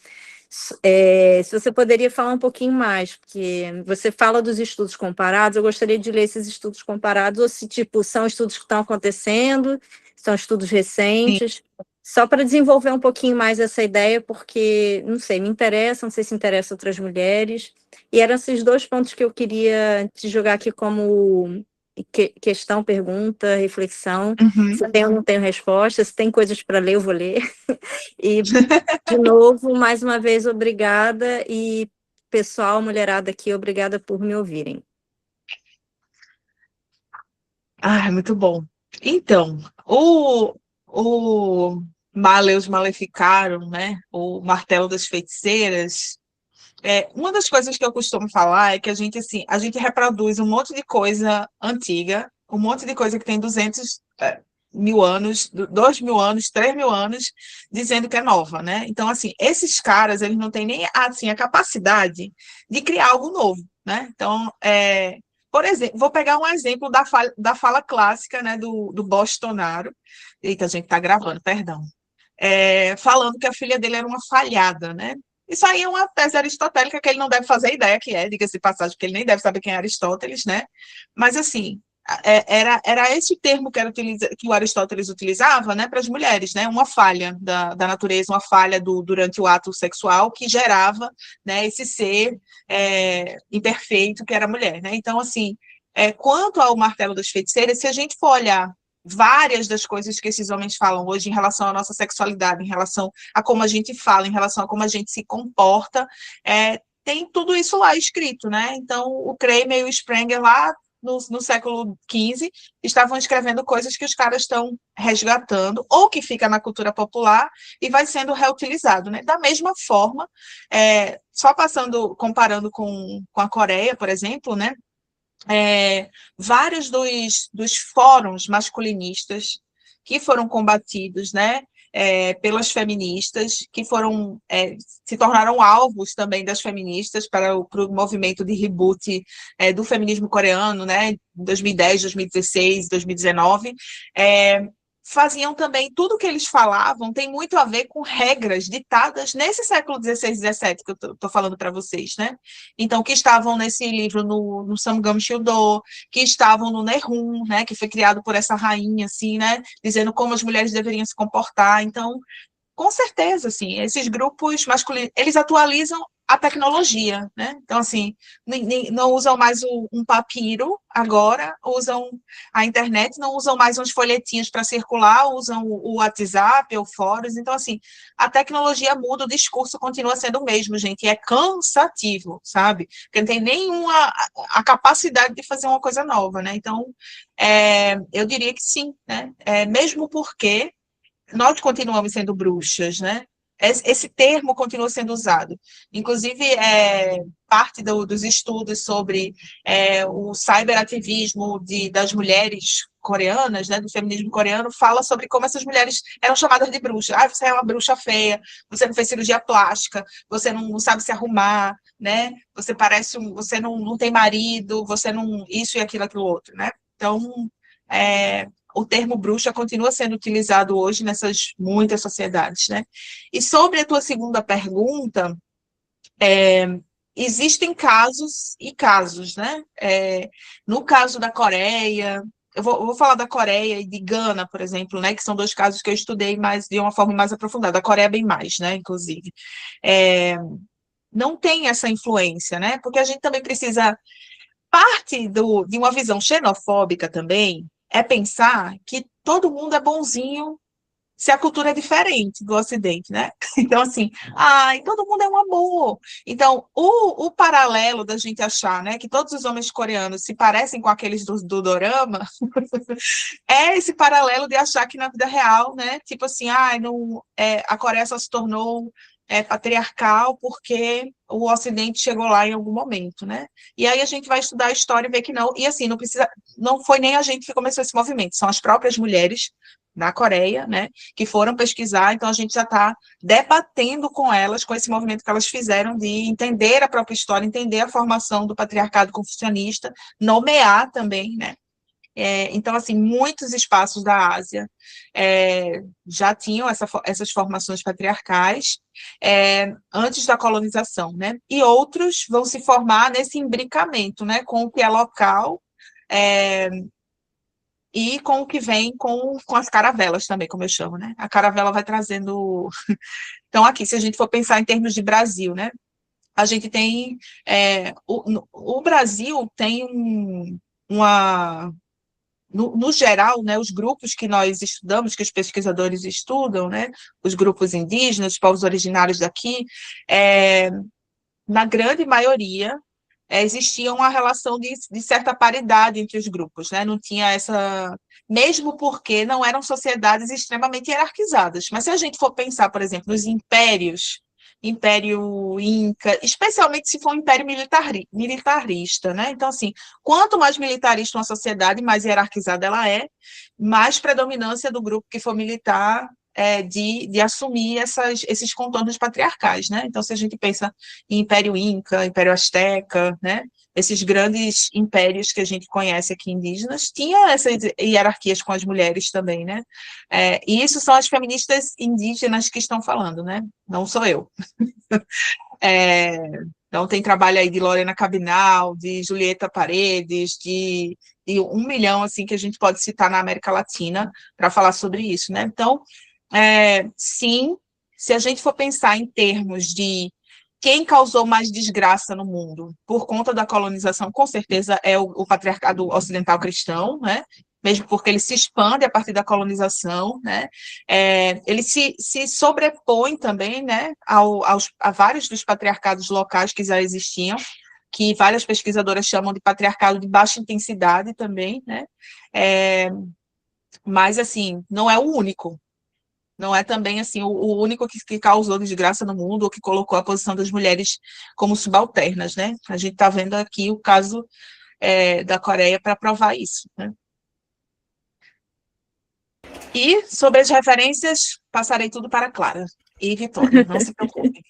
se você poderia falar um pouquinho mais, porque você fala dos estudos comparados, eu gostaria de ler esses estudos comparados, ou se tipo, são estudos que estão acontecendo, são estudos recentes, só para desenvolver um pouquinho mais essa ideia, porque, não sei, me interessa, não sei se interessa outras mulheres, e eram esses dois pontos que eu queria te jogar aqui como questão, pergunta, reflexão. Uhum. Se tem ou não tenho resposta, se tem coisas para ler, eu vou ler. E, de novo, mais uma vez, obrigada. E, pessoal, mulherada aqui, obrigada por me ouvirem. Muito bom. Então, o Maleus Maleficarum, né? O Martelo das Feiticeiras. Uma das coisas que eu costumo falar é que a gente, assim, a gente reproduz um monte de coisa antiga, um monte de coisa que tem 200 mil anos, 2.000 anos, 3.000 anos, dizendo que é nova, né? Então, assim, esses caras, eles não têm nem, assim, a capacidade de criar algo novo, né? Então, por exemplo, vou pegar um exemplo da fala clássica, né, do Bolsonaro. Eita, a gente tá gravando, perdão. Falando que a filha dele era uma falhada, né? Isso aí é uma tese aristotélica que ele não deve fazer ideia que diga-se de passagem, porque ele nem deve saber quem é Aristóteles, né? Mas, assim, era esse termo que o Aristóteles utilizava, né, para as mulheres, né? Uma falha da natureza, uma falha durante o ato sexual que gerava, né, esse ser imperfeito que era a mulher, né? Então, assim, quanto ao martelo das feiticeiras, se a gente for olhar várias das coisas que esses homens falam hoje em relação à nossa sexualidade, em relação a como a gente fala, em relação a como a gente se comporta, tem tudo isso lá escrito, né? Então, o Kramer e o Sprenger lá no século XV estavam escrevendo coisas que os caras estão resgatando, ou que fica na cultura popular e vai sendo reutilizado, né? Da mesma forma, só comparando com a Coreia, por exemplo, né? Vários dos fóruns masculinistas que foram combatidos, né, pelas feministas, que se tornaram alvos também das feministas para o movimento de reboot do feminismo coreano, né, 2010, 2016, 2019, faziam também, tudo que eles falavam tem muito a ver com regras ditadas nesse século XVI e XVII que eu estou falando para vocês, né? Então, que estavam nesse livro no Samgam Childo, que estavam no Nehru, né? Que foi criado por essa rainha, assim, né? Dizendo como as mulheres deveriam se comportar. Então, com certeza, assim, esses grupos masculinos, eles atualizam a tecnologia, né? Então, assim, não usam mais um papiro agora, usam a internet, não usam mais uns folhetinhos para circular, usam o WhatsApp ou fóruns. Então, assim, a tecnologia muda, o discurso continua sendo o mesmo, gente, e é cansativo, sabe? Porque não tem nenhuma a capacidade de fazer uma coisa nova, né? Então, eu diria que sim, né? Mesmo porque nós continuamos sendo bruxas, né? Esse termo continua sendo usado. Inclusive, parte dos estudos sobre o cyberativismo das mulheres coreanas, né, do feminismo coreano, fala sobre como essas mulheres eram chamadas de bruxas. Você é uma bruxa feia, você não fez cirurgia plástica, você não sabe se arrumar, né? Você você não tem marido, você não isso e aquilo outro, né? Então, o termo bruxa continua sendo utilizado hoje nessas muitas sociedades, né? E sobre a tua segunda pergunta, existem casos e casos, né? No caso da Coreia, eu vou falar da Coreia e de Gana, por exemplo, né? Que são dois casos que eu estudei mais de uma forma mais aprofundada. A Coreia bem mais, né? Inclusive, não tem essa influência, né? Porque a gente também precisa parte de uma visão xenofóbica também é pensar que todo mundo é bonzinho se a cultura é diferente do Ocidente, né? Então, assim, todo mundo é um amor. Então, o paralelo da gente achar, né, que todos os homens coreanos se parecem com aqueles do dorama, é esse paralelo de achar que na vida real, né, tipo assim, a Coreia só se tornou patriarcal porque o Ocidente chegou lá em algum momento, né? E aí a gente vai estudar a história e ver que não, e assim, não foi nem a gente que começou esse movimento, são as próprias mulheres na Coreia, né, que foram pesquisar, então a gente já está debatendo com elas, com esse movimento que elas fizeram de entender a própria história, entender a formação do patriarcado confucionista, nomear também, né? Então, assim, muitos espaços da Ásia já tinham essas formações patriarcais antes da colonização, né? E outros vão se formar nesse imbricamento, né? Com o que é local e com o que vem com as caravelas também, como eu chamo, né? A caravela vai trazendo... Então, aqui, se a gente for pensar em termos de Brasil, né? A gente tem... o Brasil tem uma no geral, né, os grupos que nós estudamos, que os pesquisadores estudam, né, os grupos indígenas, os povos originários daqui, na grande maioria, existia uma relação de certa paridade entre os grupos, né? Não tinha essa... Mesmo porque não eram sociedades extremamente hierarquizadas. Mas se a gente for pensar, por exemplo, nos impérios, Império Inca, especialmente se for um império militarista, né? Então, assim, quanto mais militarista uma sociedade, mais hierarquizada ela é, mais predominância do grupo que for militar de assumir esses contornos patriarcais, né? Então, se a gente pensa em Império Inca, Império Azteca, né? Esses grandes impérios que a gente conhece aqui indígenas, tinha essas hierarquias com as mulheres também, né? E isso são as feministas indígenas que estão falando, né? Não sou eu. Então, tem trabalho aí de Lorena Cabinal, de Julieta Paredes, de 1 milhão, assim, que a gente pode citar na América Latina para falar sobre isso, né? Então, sim, se a gente for pensar em termos de quem causou mais desgraça no mundo por conta da colonização, com certeza é o patriarcado ocidental cristão, né? Mesmo porque ele se expande a partir da colonização, né? Ele se sobrepõe também, né, a vários dos patriarcados locais que já existiam, que várias pesquisadoras chamam de patriarcado de baixa intensidade também, né? Mas, assim, não é o único. Não é também assim o único que causou desgraça no mundo ou que colocou a posição das mulheres como subalternas, né? A gente está vendo aqui o caso da Coreia para provar isso, né? E sobre as referências, passarei tudo para a Clara e Vitória, não se preocupem.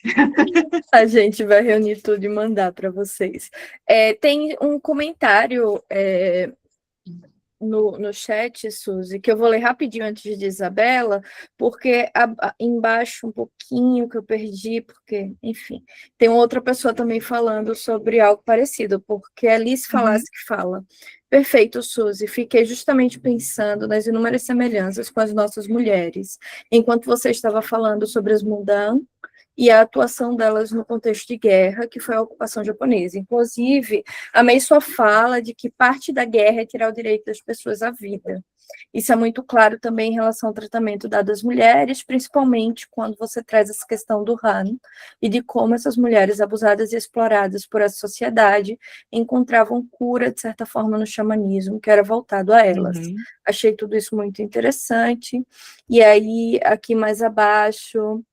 A gente vai reunir tudo e mandar para vocês. Tem um comentário no chat, Suzy, que eu vou ler rapidinho antes de Isabela, porque embaixo um pouquinho que eu perdi, porque, enfim, tem outra pessoa também falando sobre algo parecido, porque a Alice Falaschi que fala: perfeito, Suzy, fiquei justamente pensando nas inúmeras semelhanças com as nossas mulheres, enquanto você estava falando sobre as Mundan e a atuação delas no contexto de guerra, que foi a ocupação japonesa. Inclusive, amei sua fala de que parte da guerra é tirar o direito das pessoas à vida. Isso é muito claro também em relação ao tratamento dado às mulheres, principalmente quando você traz essa questão do Han e de como essas mulheres abusadas e exploradas por essa sociedade encontravam cura, de certa forma, no xamanismo, que era voltado a elas. Achei tudo isso muito interessante. E aí, aqui mais abaixo,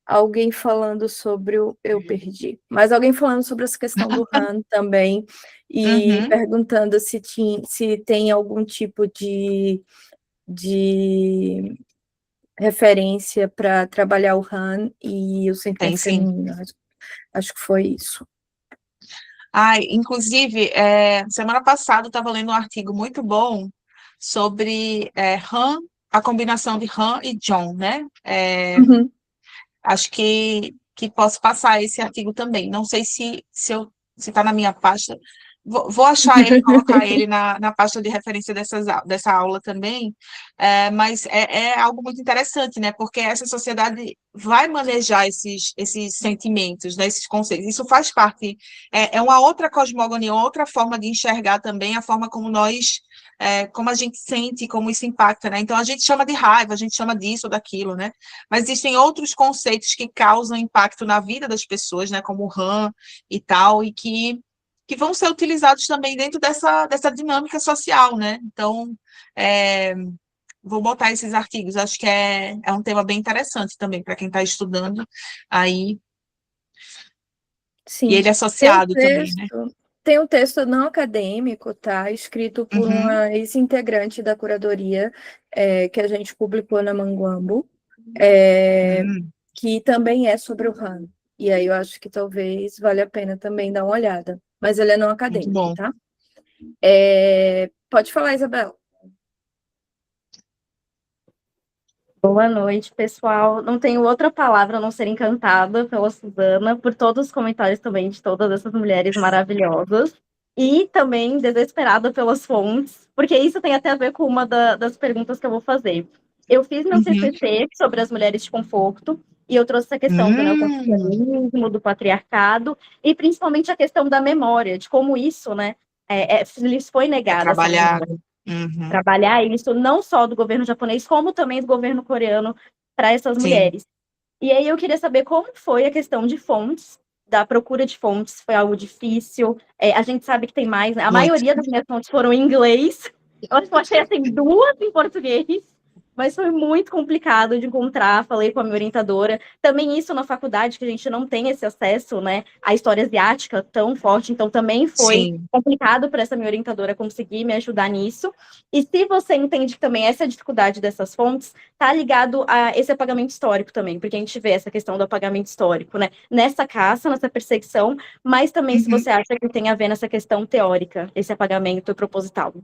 alguém falando sobre eu perdi, mas alguém falando sobre essa questão do Han também, e perguntando se tem algum tipo de referência para trabalhar o Han e o sentimento feminino. Acho que foi isso. Inclusive, semana passada eu estava lendo um artigo muito bom sobre Han, a combinação de Han e John, né? Acho que posso passar esse artigo também. Não sei se está na minha pasta. Vou achar ele, colocar ele na pasta de referência dessa aula também, mas é algo muito interessante, né? Porque essa sociedade vai manejar esses sentimentos, né? Esses conceitos. Isso faz parte, é uma outra cosmogonia, outra forma de enxergar também a forma como como a gente sente, como isso impacta, né? Então, a gente chama de raiva, a gente chama disso ou daquilo, né? Mas existem outros conceitos que causam impacto na vida das pessoas, né? Como o RAM e tal, e que vão ser utilizados também dentro dessa dinâmica social, né? Então, vou botar esses artigos, acho que é um tema bem interessante também para quem está estudando aí. Sim. E ele é associado também, né? Tem um texto não acadêmico, tá? Escrito por uma ex-integrante da curadoria, que a gente publicou na Manguambo, que também é sobre o Han. E aí eu acho que talvez valha a pena também dar uma olhada. Mas ele é não acadêmico, tá? Pode falar, Isabela. Boa noite, pessoal. Não tenho outra palavra a não ser encantada pela Suzana, por todos os comentários também de todas essas mulheres maravilhosas, e também desesperada pelas fontes, porque isso tem até a ver com uma das perguntas que eu vou fazer. Eu fiz meu TCC sobre as mulheres de conforto, e eu trouxe essa questão do neoconfucianismo, do patriarcado, e principalmente a questão da memória, de como isso, né, lhes foi negado. Trabalhado. Uhum. Trabalhar isso não só do governo japonês, como também do governo coreano para essas Sim. mulheres. E aí eu queria saber como foi a questão de fontes, da procura de fontes, foi algo difícil? A gente sabe que tem mais, né? A Muito. maioria das minhas fontes foram em inglês. Eu achei assim, 2 em português, mas foi muito complicado de encontrar. Falei com a minha orientadora. Também isso na faculdade, que a gente não tem esse acesso, né, à história asiática tão forte, então também foi Sim. complicado para essa minha orientadora conseguir me ajudar nisso. E se você entende que também essa dificuldade dessas fontes está ligado a esse apagamento histórico também, porque a gente vê essa questão do apagamento histórico, né, nessa caça, nessa perseguição, mas também se você acha que tem a ver nessa questão teórica, esse apagamento proposital.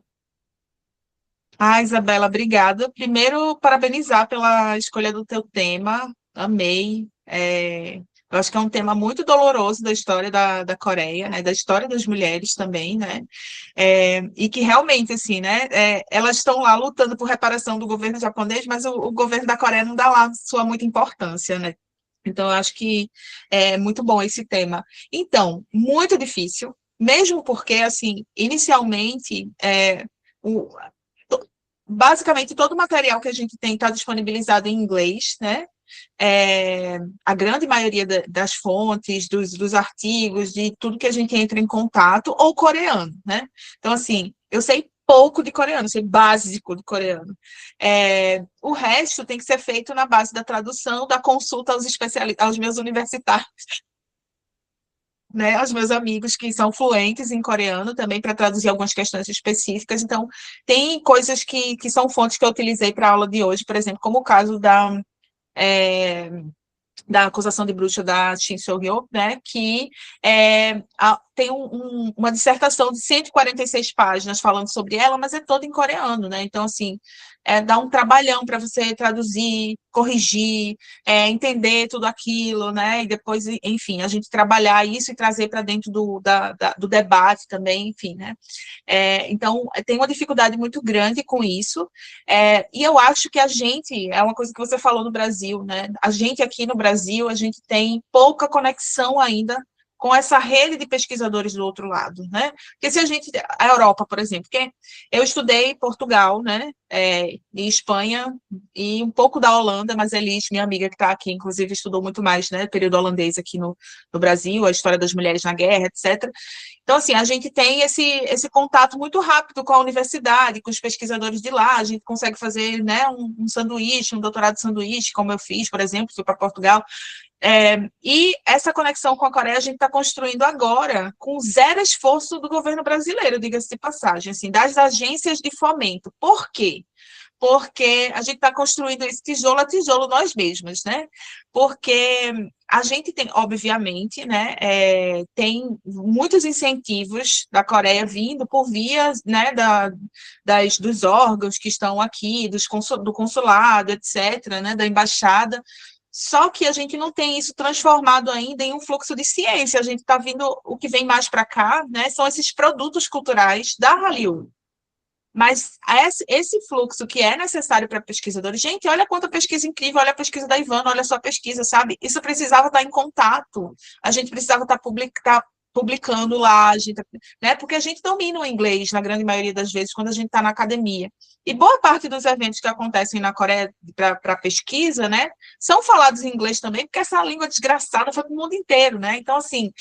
Ah, Isabela, obrigada. Primeiro, parabenizar pela escolha do teu tema, amei. Eu acho que é um tema muito doloroso da história da Coreia, né? Da história das mulheres também, né? E que realmente, assim, né? Elas estão lá lutando por reparação do governo japonês, mas o governo da Coreia não dá lá sua muita importância, né? Então, eu acho que é muito bom esse tema. Então, muito difícil, mesmo porque, assim, inicialmente, o, basicamente todo o material que a gente tem está disponibilizado em inglês, né? A grande maioria das fontes, dos artigos, de tudo que a gente entra em contato, ou coreano, né? Então, assim, eu sei pouco de coreano, sei básico de coreano. O resto tem que ser feito na base da tradução, da consulta aos meus universitários, né, aos meus amigos que são fluentes em coreano também para traduzir algumas questões específicas. Então, tem coisas que são fontes que eu utilizei para a aula de hoje, por exemplo, como o caso da acusação de bruxa da Shin So-hyo, né, que tem uma dissertação de 146 páginas falando sobre ela, mas é toda em coreano, né? Então, assim, dá um trabalhão para você traduzir, corrigir, entender tudo aquilo, né? E depois, enfim, a gente trabalhar isso e trazer para dentro do debate também, enfim, né? Então, tem uma dificuldade muito grande com isso, e eu acho que é uma coisa que você falou no Brasil, né? A gente aqui no Brasil, a gente tem pouca conexão ainda com essa rede de pesquisadores do outro lado, né? Porque se a Europa, por exemplo, que eu estudei Portugal, né, e Espanha, e um pouco da Holanda, mas a Elis, minha amiga que está aqui, inclusive, estudou muito mais, né, período holandês aqui no Brasil, a história das mulheres na guerra, etc. Então, assim, a gente tem esse contato muito rápido com a universidade, com os pesquisadores de lá, a gente consegue fazer, né, um sanduíche, um doutorado de sanduíche, como eu fiz, por exemplo, fui para Portugal. E essa conexão com a Coreia a gente está construindo agora, com zero esforço do governo brasileiro, diga-se de passagem, assim, das agências de fomento. Por quê? Porque a gente está construindo esse tijolo a tijolo nós mesmos, né? Porque a gente tem, obviamente, né, tem muitos incentivos da Coreia vindo por via, né, dos órgãos que estão aqui, do consulado, etc., né, da embaixada. Só que a gente não tem isso transformado ainda em um fluxo de ciência. A gente está vindo, o que vem mais para cá, né, são esses produtos culturais da Hallyu. Mas esse fluxo que é necessário para pesquisadores, gente, olha quanta pesquisa incrível, olha a pesquisa da Ivana, olha a sua pesquisa, sabe? Isso precisava estar em contato, a gente precisava estar publicando lá, né? Porque a gente domina o inglês, na grande maioria das vezes, quando a gente está na academia. E boa parte dos eventos que acontecem na Coreia para pesquisa, né, são falados em inglês também, porque essa língua desgraçada foi para o mundo inteiro, né? Então, assim,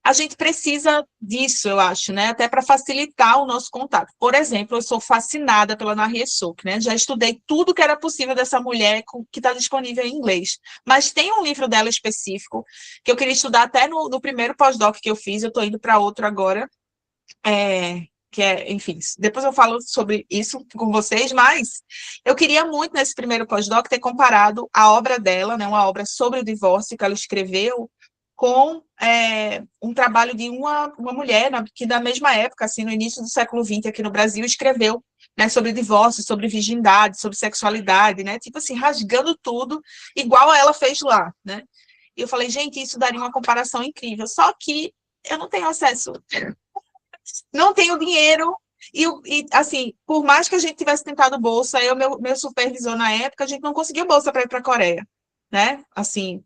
a gente precisa disso, eu acho, né? Até para facilitar o nosso contato. Por exemplo, eu sou fascinada pela Narie Sok, né? Já estudei tudo que era possível dessa mulher que está disponível em inglês. Mas tem um livro dela específico que eu queria estudar até no primeiro pós-doc que eu fiz, eu estou indo para outro agora, enfim, depois eu falo sobre isso com vocês, mas eu queria muito, nesse primeiro pós-doc, ter comparado a obra dela, né, uma obra sobre o divórcio que ela escreveu, com um trabalho de uma mulher que, da mesma época, assim, no início do século XX, aqui no Brasil, escreveu, né, sobre divórcio, sobre virgindade, sobre sexualidade, né, tipo assim, rasgando tudo, igual ela fez lá, né. E eu falei, gente, isso daria uma comparação incrível, só que eu não tenho acesso, não tenho dinheiro, e assim, por mais que a gente tivesse tentado bolsa, meu supervisor na época, a gente não conseguiu bolsa para ir para a Coreia, né, assim,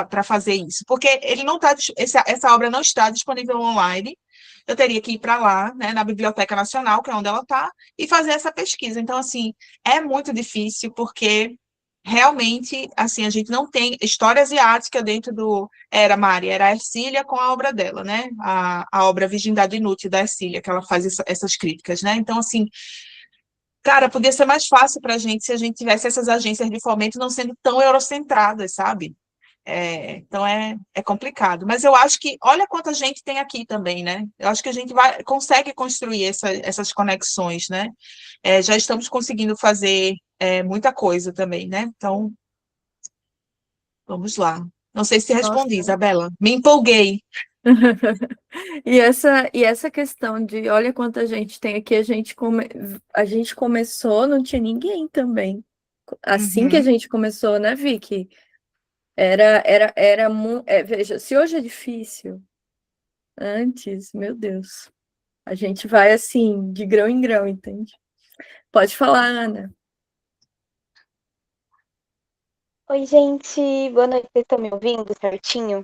para fazer isso, porque ele não tá, essa obra não está disponível online. Eu teria que ir para lá, né, na Biblioteca Nacional, que é onde ela está, e fazer essa pesquisa. Então, assim, é muito difícil, porque realmente, assim, a gente não tem história asiática dentro do... Era a Ercília com a obra dela, né? A obra Virgindade Inútil da Ercília, que ela faz essas críticas, né? Então, assim, cara, podia ser mais fácil para a gente se a gente tivesse essas agências de fomento não sendo tão eurocentradas, sabe? Então é complicado. Mas eu acho que, olha quanta gente tem aqui também, né? Eu acho que a gente consegue construir essas conexões, né? Já estamos conseguindo fazer muita coisa também, né? Então, vamos lá. Não sei se respondi, Nossa. Isabela. Me empolguei. E essa questão de, olha quanta gente tem aqui, a gente começou, não tinha ninguém também. Assim que a Uhum. gente começou, né, Vicky? Veja, se hoje é difícil, antes, meu Deus, a gente vai assim, de grão em grão, entende? Pode falar, Ana. Oi, gente. Boa noite. Vocês estão me ouvindo certinho?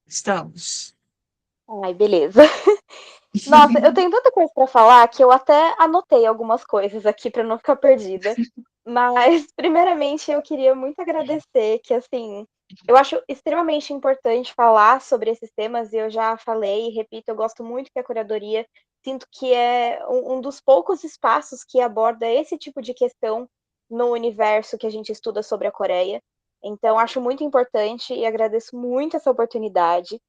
Estamos. Ai, beleza. Nossa, eu tenho tanta coisa para falar que eu até anotei algumas coisas aqui para não ficar perdida. Mas, primeiramente, eu queria muito agradecer que, assim, eu acho extremamente importante falar sobre esses temas, e eu já falei e repito, eu gosto muito que a curadoria, sinto que é um dos poucos espaços que aborda esse tipo de questão no universo que a gente estuda sobre a Coreia. Então, acho muito importante e agradeço muito essa oportunidade.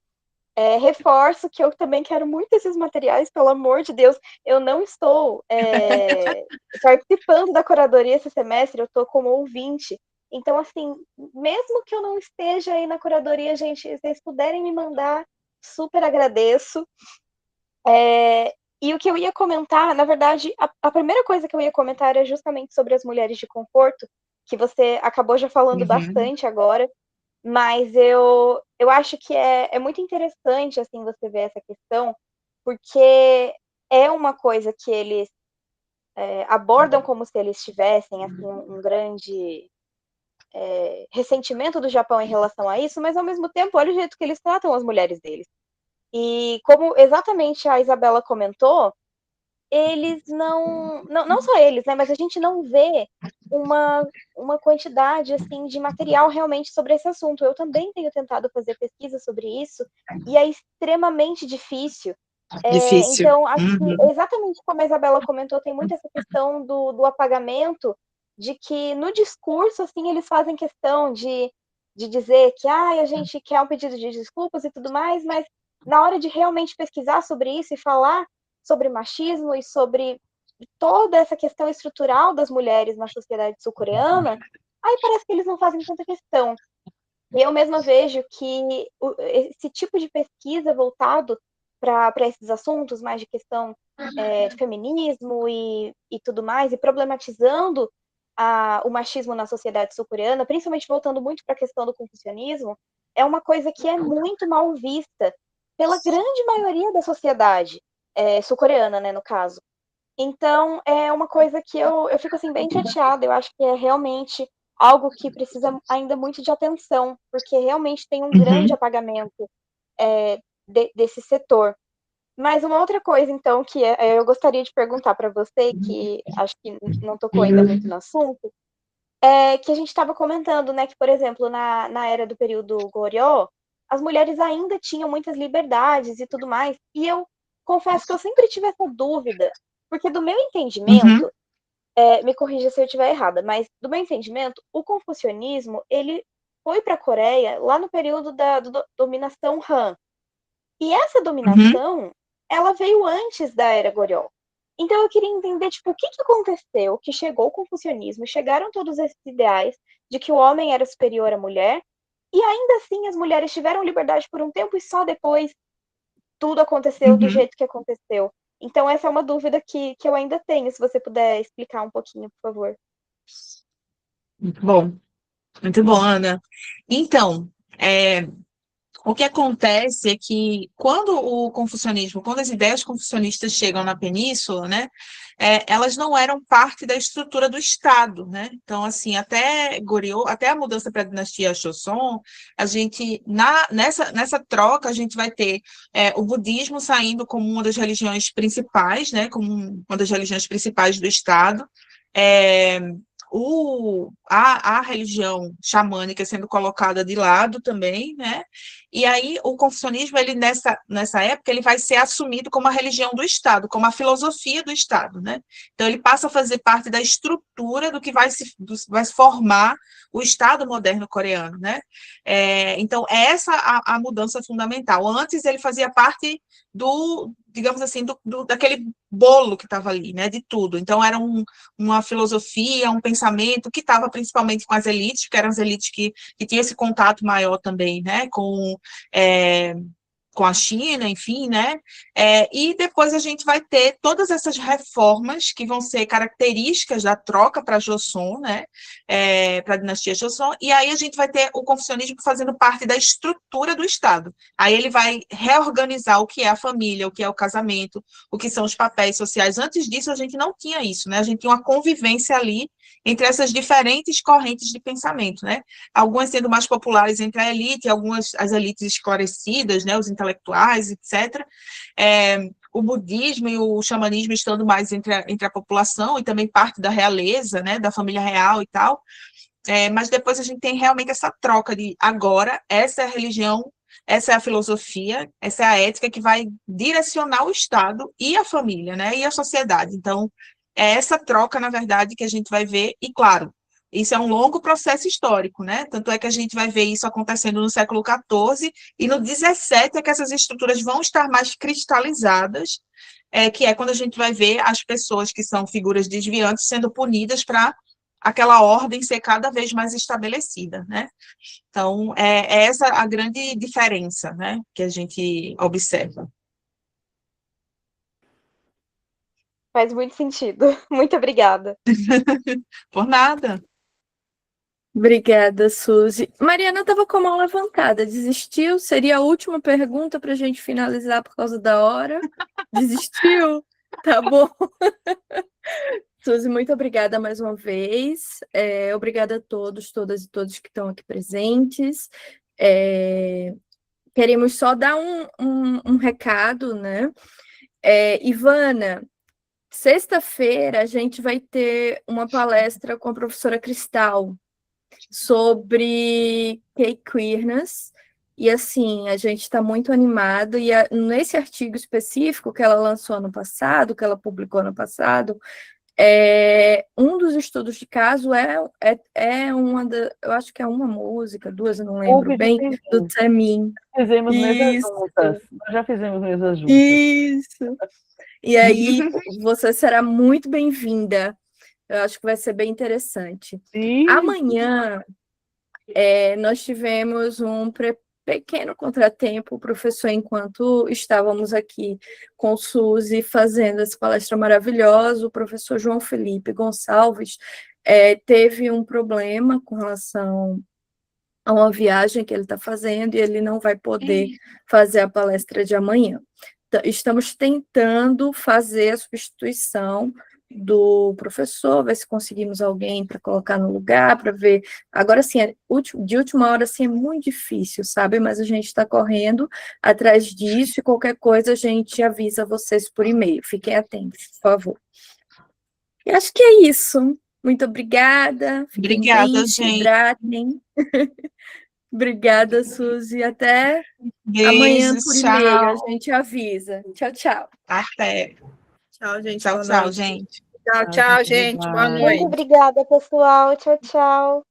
Reforço que eu também quero muito esses materiais, pelo amor de Deus. Eu não estou participando da curadoria esse semestre, eu estou como ouvinte. Então, assim, mesmo que eu não esteja aí na curadoria, gente, se vocês puderem me mandar, super agradeço. E o que eu ia comentar, na verdade, a primeira coisa que eu ia comentar era justamente sobre as mulheres de conforto, que você acabou já falando Uhum. bastante agora. Mas eu acho que é muito interessante, assim, você ver essa questão, porque é uma coisa que eles abordam como se eles tivessem, assim, um grande ressentimento do Japão em relação a isso, mas, ao mesmo tempo, olha o jeito que eles tratam as mulheres deles. E como exatamente a Isabela comentou, eles não só eles, né, mas a gente não vê uma quantidade assim de material realmente sobre esse assunto. Eu também tenho tentado fazer pesquisa sobre isso e é extremamente difícil. Difícil. Então, acho que Uhum. exatamente como a Isabela comentou, tem muito essa questão do apagamento, de que no discurso, assim, eles fazem questão de dizer que a gente quer um pedido de desculpas e tudo mais, mas na hora de realmente pesquisar sobre isso e falar sobre machismo e sobre toda essa questão estrutural das mulheres na sociedade sul-coreana, aí parece que eles não fazem tanta questão. E eu mesma vejo que esse tipo de pesquisa voltado para esses assuntos, mais de questão de feminismo e tudo mais, e problematizando o machismo na sociedade sul-coreana, principalmente voltando muito para a questão do confucionismo, é uma coisa que é muito mal vista pela grande maioria da sociedade sul-coreana, né, no caso. Então, é uma coisa que eu fico assim bem chateada. Eu acho que é realmente algo que precisa ainda muito de atenção, porque realmente tem um grande Uhum. apagamento desse setor. Mas uma outra coisa, então, que eu gostaria de perguntar para você, que acho que não tocou ainda muito no assunto, é que a gente estava comentando, né, que, por exemplo, na era do período Goryeo, as mulheres ainda tinham muitas liberdades e tudo mais, e eu confesso que eu sempre tive essa dúvida, porque do meu Uhum. entendimento, me corrija se eu estiver errada, mas do meu entendimento, o confucionismo, ele foi para a Coreia lá no período da dominação Han. E essa Uhum. dominação, ela veio antes da era Goryeo. Então eu queria entender, tipo, o que aconteceu que chegou o confucionismo, chegaram todos esses ideais de que o homem era superior à mulher, e ainda assim as mulheres tiveram liberdade por um tempo e só depois tudo aconteceu do Uhum. jeito que aconteceu. Então essa é uma dúvida que eu ainda tenho, se você puder explicar um pouquinho, por favor. Muito bom, Ana. Então, O que acontece é que quando as ideias confucionistas chegam na península, né, elas não eram parte da estrutura do Estado, né? Então, assim, até Goryeo, até a mudança para a dinastia Joseon, a gente, nessa troca, a gente vai ter o budismo saindo como uma das religiões principais, né, como uma das religiões principais do Estado, a religião xamânica sendo colocada de lado também, né? E aí o confucionismo, ele nessa época, ele vai ser assumido como a religião do Estado, como a filosofia do Estado, né? Então ele passa a fazer parte da estrutura do que vai se formar o Estado moderno coreano, né? Então essa a mudança fundamental. Antes ele fazia parte digamos assim, daquele bolo que estava ali, né? De tudo. Então era uma filosofia, um pensamento que estava principalmente com as elites, que eram as elites que tinham esse contato maior também, né, com a China, enfim, né, e depois a gente vai ter todas essas reformas que vão ser características da troca para Joseon, né, para a dinastia Joseon, e aí a gente vai ter o confucionismo fazendo parte da estrutura do Estado. Aí ele vai reorganizar o que é a família, o que é o casamento, o que são os papéis sociais. Antes disso, a gente não tinha isso, né, a gente tinha uma convivência ali entre essas diferentes correntes de pensamento, né, algumas sendo mais populares entre a elite, algumas as elites esclarecidas, né, os intelectuais, etc. O budismo e o xamanismo estando mais entre a população e também parte da realeza, né, da família real e tal, mas depois a gente tem realmente essa troca de agora, essa é a religião, essa é a filosofia, essa é a ética que vai direcionar o Estado e a família, né, e a sociedade. Então, é essa troca, na verdade, que a gente vai ver, e claro, isso é um longo processo histórico, né? Tanto é que a gente vai ver isso acontecendo no século XIV, e no XVII é que essas estruturas vão estar mais cristalizadas, que é quando a gente vai ver as pessoas que são figuras desviantes sendo punidas para aquela ordem ser cada vez mais estabelecida, né? Então, é essa a grande diferença, né, que a gente observa. Faz muito sentido. Muito obrigada. Por nada. Obrigada, Suzy. Mariana estava com a mão levantada, desistiu? Seria a última pergunta para a gente finalizar por causa da hora? Desistiu? Tá bom. Suzy, muito obrigada mais uma vez. Obrigada a todos, todas e todos que estão aqui presentes. Queremos só dar um recado, né? Ivana, sexta-feira a gente vai ter uma palestra com a professora Cristal sobre queerness, e assim, a gente está muito animado, e nesse artigo específico que ela lançou ano passado, que ela publicou ano passado, um dos estudos de caso eu acho que é uma música, duas, eu não lembro bem, do Taemin. Fizemos mesas juntas. Nós já fizemos mesas juntas. Isso. E aí, você será muito bem-vinda. Eu acho que vai ser bem interessante. Sim. Amanhã, nós tivemos um pequeno contratempo, professor, enquanto estávamos aqui com Suzy fazendo essa palestra maravilhosa, o professor João Felipe Gonçalves teve um problema com relação a uma viagem que ele está fazendo e ele não vai poder fazer a palestra de amanhã. Estamos tentando fazer a substituição do professor, ver se conseguimos alguém para colocar no lugar, para ver. Agora, sim, de última hora, assim, é muito difícil, sabe? Mas a gente está correndo atrás disso e qualquer coisa a gente avisa vocês por e-mail. Fiquem atentos, por favor. E acho que é isso. Muito obrigada. Fiquem Obrigada, bem, gente. se hidratem. Obrigada, Suzy. Até Beijos, amanhã por e-mail. tchau. A gente avisa. Tchau, tchau. Até. Tchau, gente. Tchau, Boa tchau, noite. gente. Tchau, tchau, gente. Boa Obrigada. noite. Muito obrigada, pessoal. Tchau, tchau.